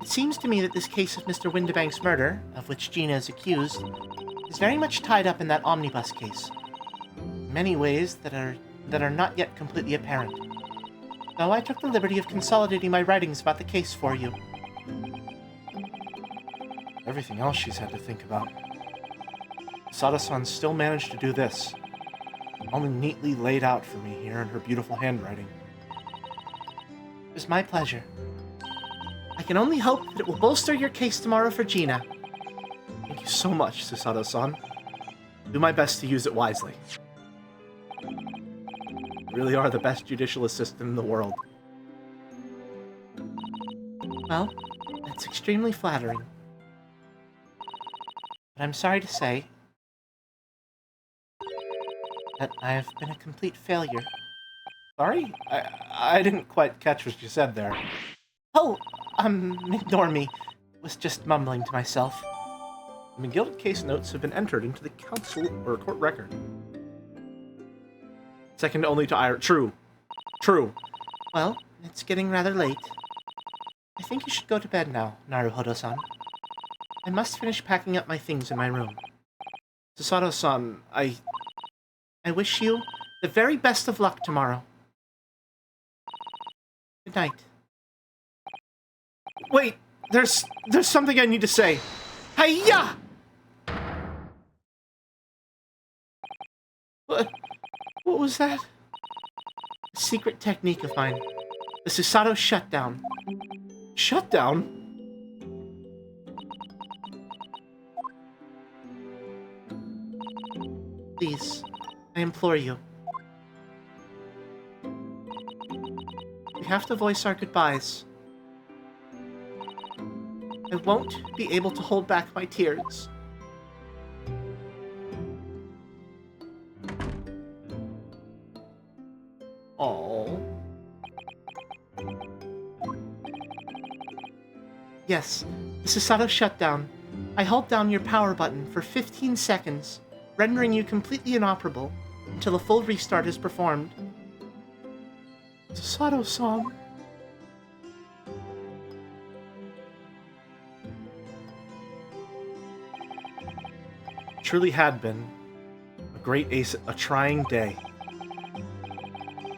It seems to me that this case of Mr. Windibank's murder, of which Gina is accused, is very much tied up in that omnibus case. In many ways that are not yet completely apparent. So I took the liberty of consolidating my writings about the case for you. Everything else she's had to think about. Sada-san still managed to do this. Only neatly laid out for me here in her beautiful handwriting. It was my pleasure. I can only hope that it will bolster your case tomorrow for Gina. Thank you so much, Susato-san. Do my best to use it wisely. You really are the best judicial assistant in the world. Well, that's extremely flattering. But I'm sorry to say that I have been a complete failure. Sorry? I didn't quite catch what you said there. Oh, ignore me. Was just mumbling to myself. The Gilded case notes have been entered into the council or court record. Second only to Ira. True. True. Well, it's getting rather late. I think you should go to bed now, Naruhodo-san. I must finish packing up my things in my room. Susato-san, I wish you the very best of luck tomorrow. Good night. Wait, there's something I need to say. Hiya! What was that? A secret technique of mine. The Susato shutdown. Shutdown? Please, I implore you. We have to voice our goodbyes. I won't be able to hold back my tears. Oh. Yes, the Susato shutdown. I hold down your power button for 15 seconds, rendering you completely inoperable until a full restart is performed. Susato-san. Truly had been a trying day.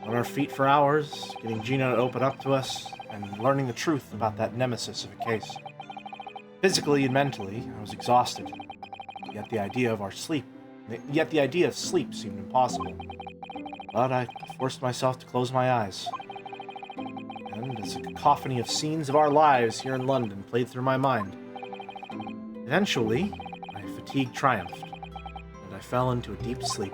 On our feet for hours, getting Gina to open up to us, and learning the truth about that nemesis of a case. Physically and mentally, I was exhausted. Yet the idea of sleep seemed impossible. But I forced myself to close my eyes. And as a cacophony of scenes of our lives here in London played through my mind, eventually, my fatigue triumphed, and I fell into a deep sleep.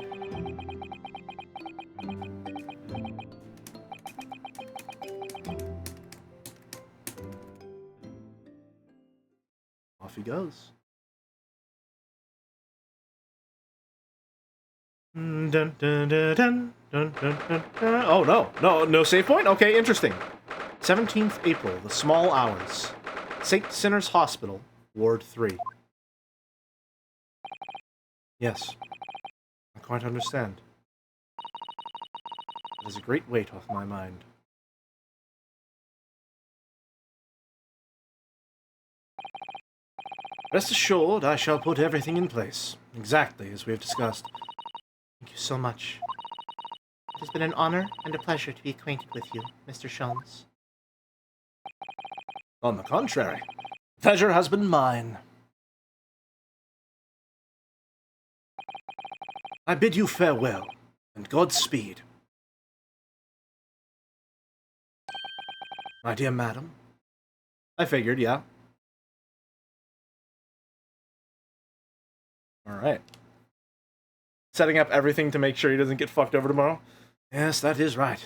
Off he goes. Dun, dun, dun, dun, dun, dun, dun, dun. Oh, no save point? Okay, interesting. 17th April, the small hours. St. Sinners Hospital, Ward 3. Yes, I quite understand. There's a great weight off my mind. Rest assured, I shall put everything in place, exactly as we have discussed. Thank you so much. It has been an honor and a pleasure to be acquainted with you, Mr. Shones. On the contrary, pleasure has been mine. I bid you farewell, and Godspeed. My dear madam. I figured, yeah. Alright. Setting up everything to make sure he doesn't get fucked over tomorrow? Yes, that is right,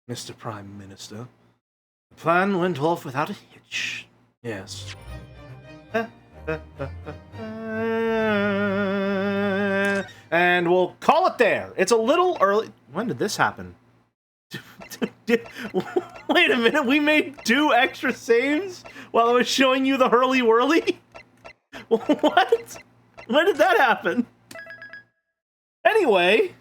Mr. Prime Minister. The plan went off without a hitch. Yes. And And we'll call it there. It's a little early. When did this happen? Wait a minute, we made 2 extra saves while I was showing you the hurly-whirly? What? When did that happen? Anyway,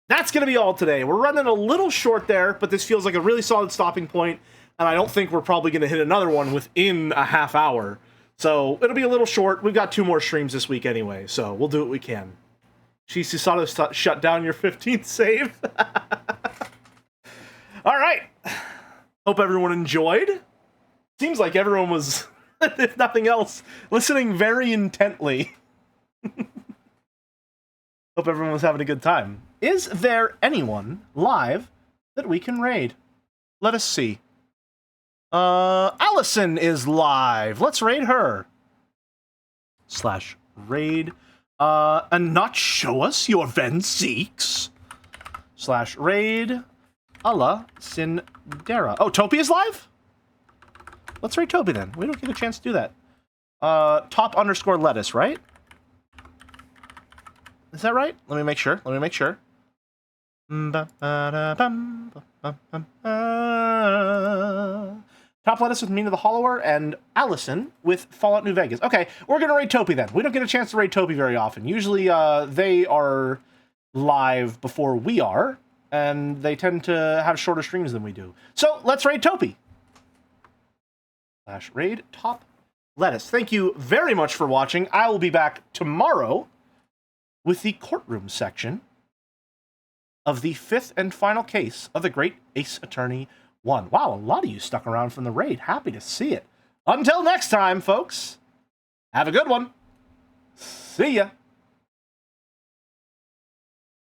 that's going to be all today. We're running a little short there, but this feels like a really solid stopping point, and I don't think we're probably going to hit another one within a half hour. So it'll be a little short. We've got 2 more streams this week anyway, so we'll do what we can. Shishisato shut down your 15th save. All right. Hope everyone enjoyed. Seems like everyone was, if nothing else, listening very intently. Hope everyone was having a good time. Is there anyone live that we can raid? Let us see. Allison is live. Let's raid her. /raid. And not show us your Venseeks. /raid. Allah Sindera. Oh, Topi is live? Let's raid Topi then. We don't get a chance to do that. Top_lettuce, right? Is that right? Let me make sure. Top lettuce with Mina the Hollower and Allison with Fallout New Vegas. Okay, we're gonna raid Topi then. We don't get a chance to raid Topi very often. Usually they are live before we are, and they tend to have shorter streams than we do. So let's raid Topi. /raid top lettuce. Thank you very much for watching. I will be back tomorrow with the courtroom section of the 5th and final case of the Great Ace Attorney 1. Wow, a lot of you stuck around from the raid. Happy to see it. Until next time, folks, have a good one. See ya.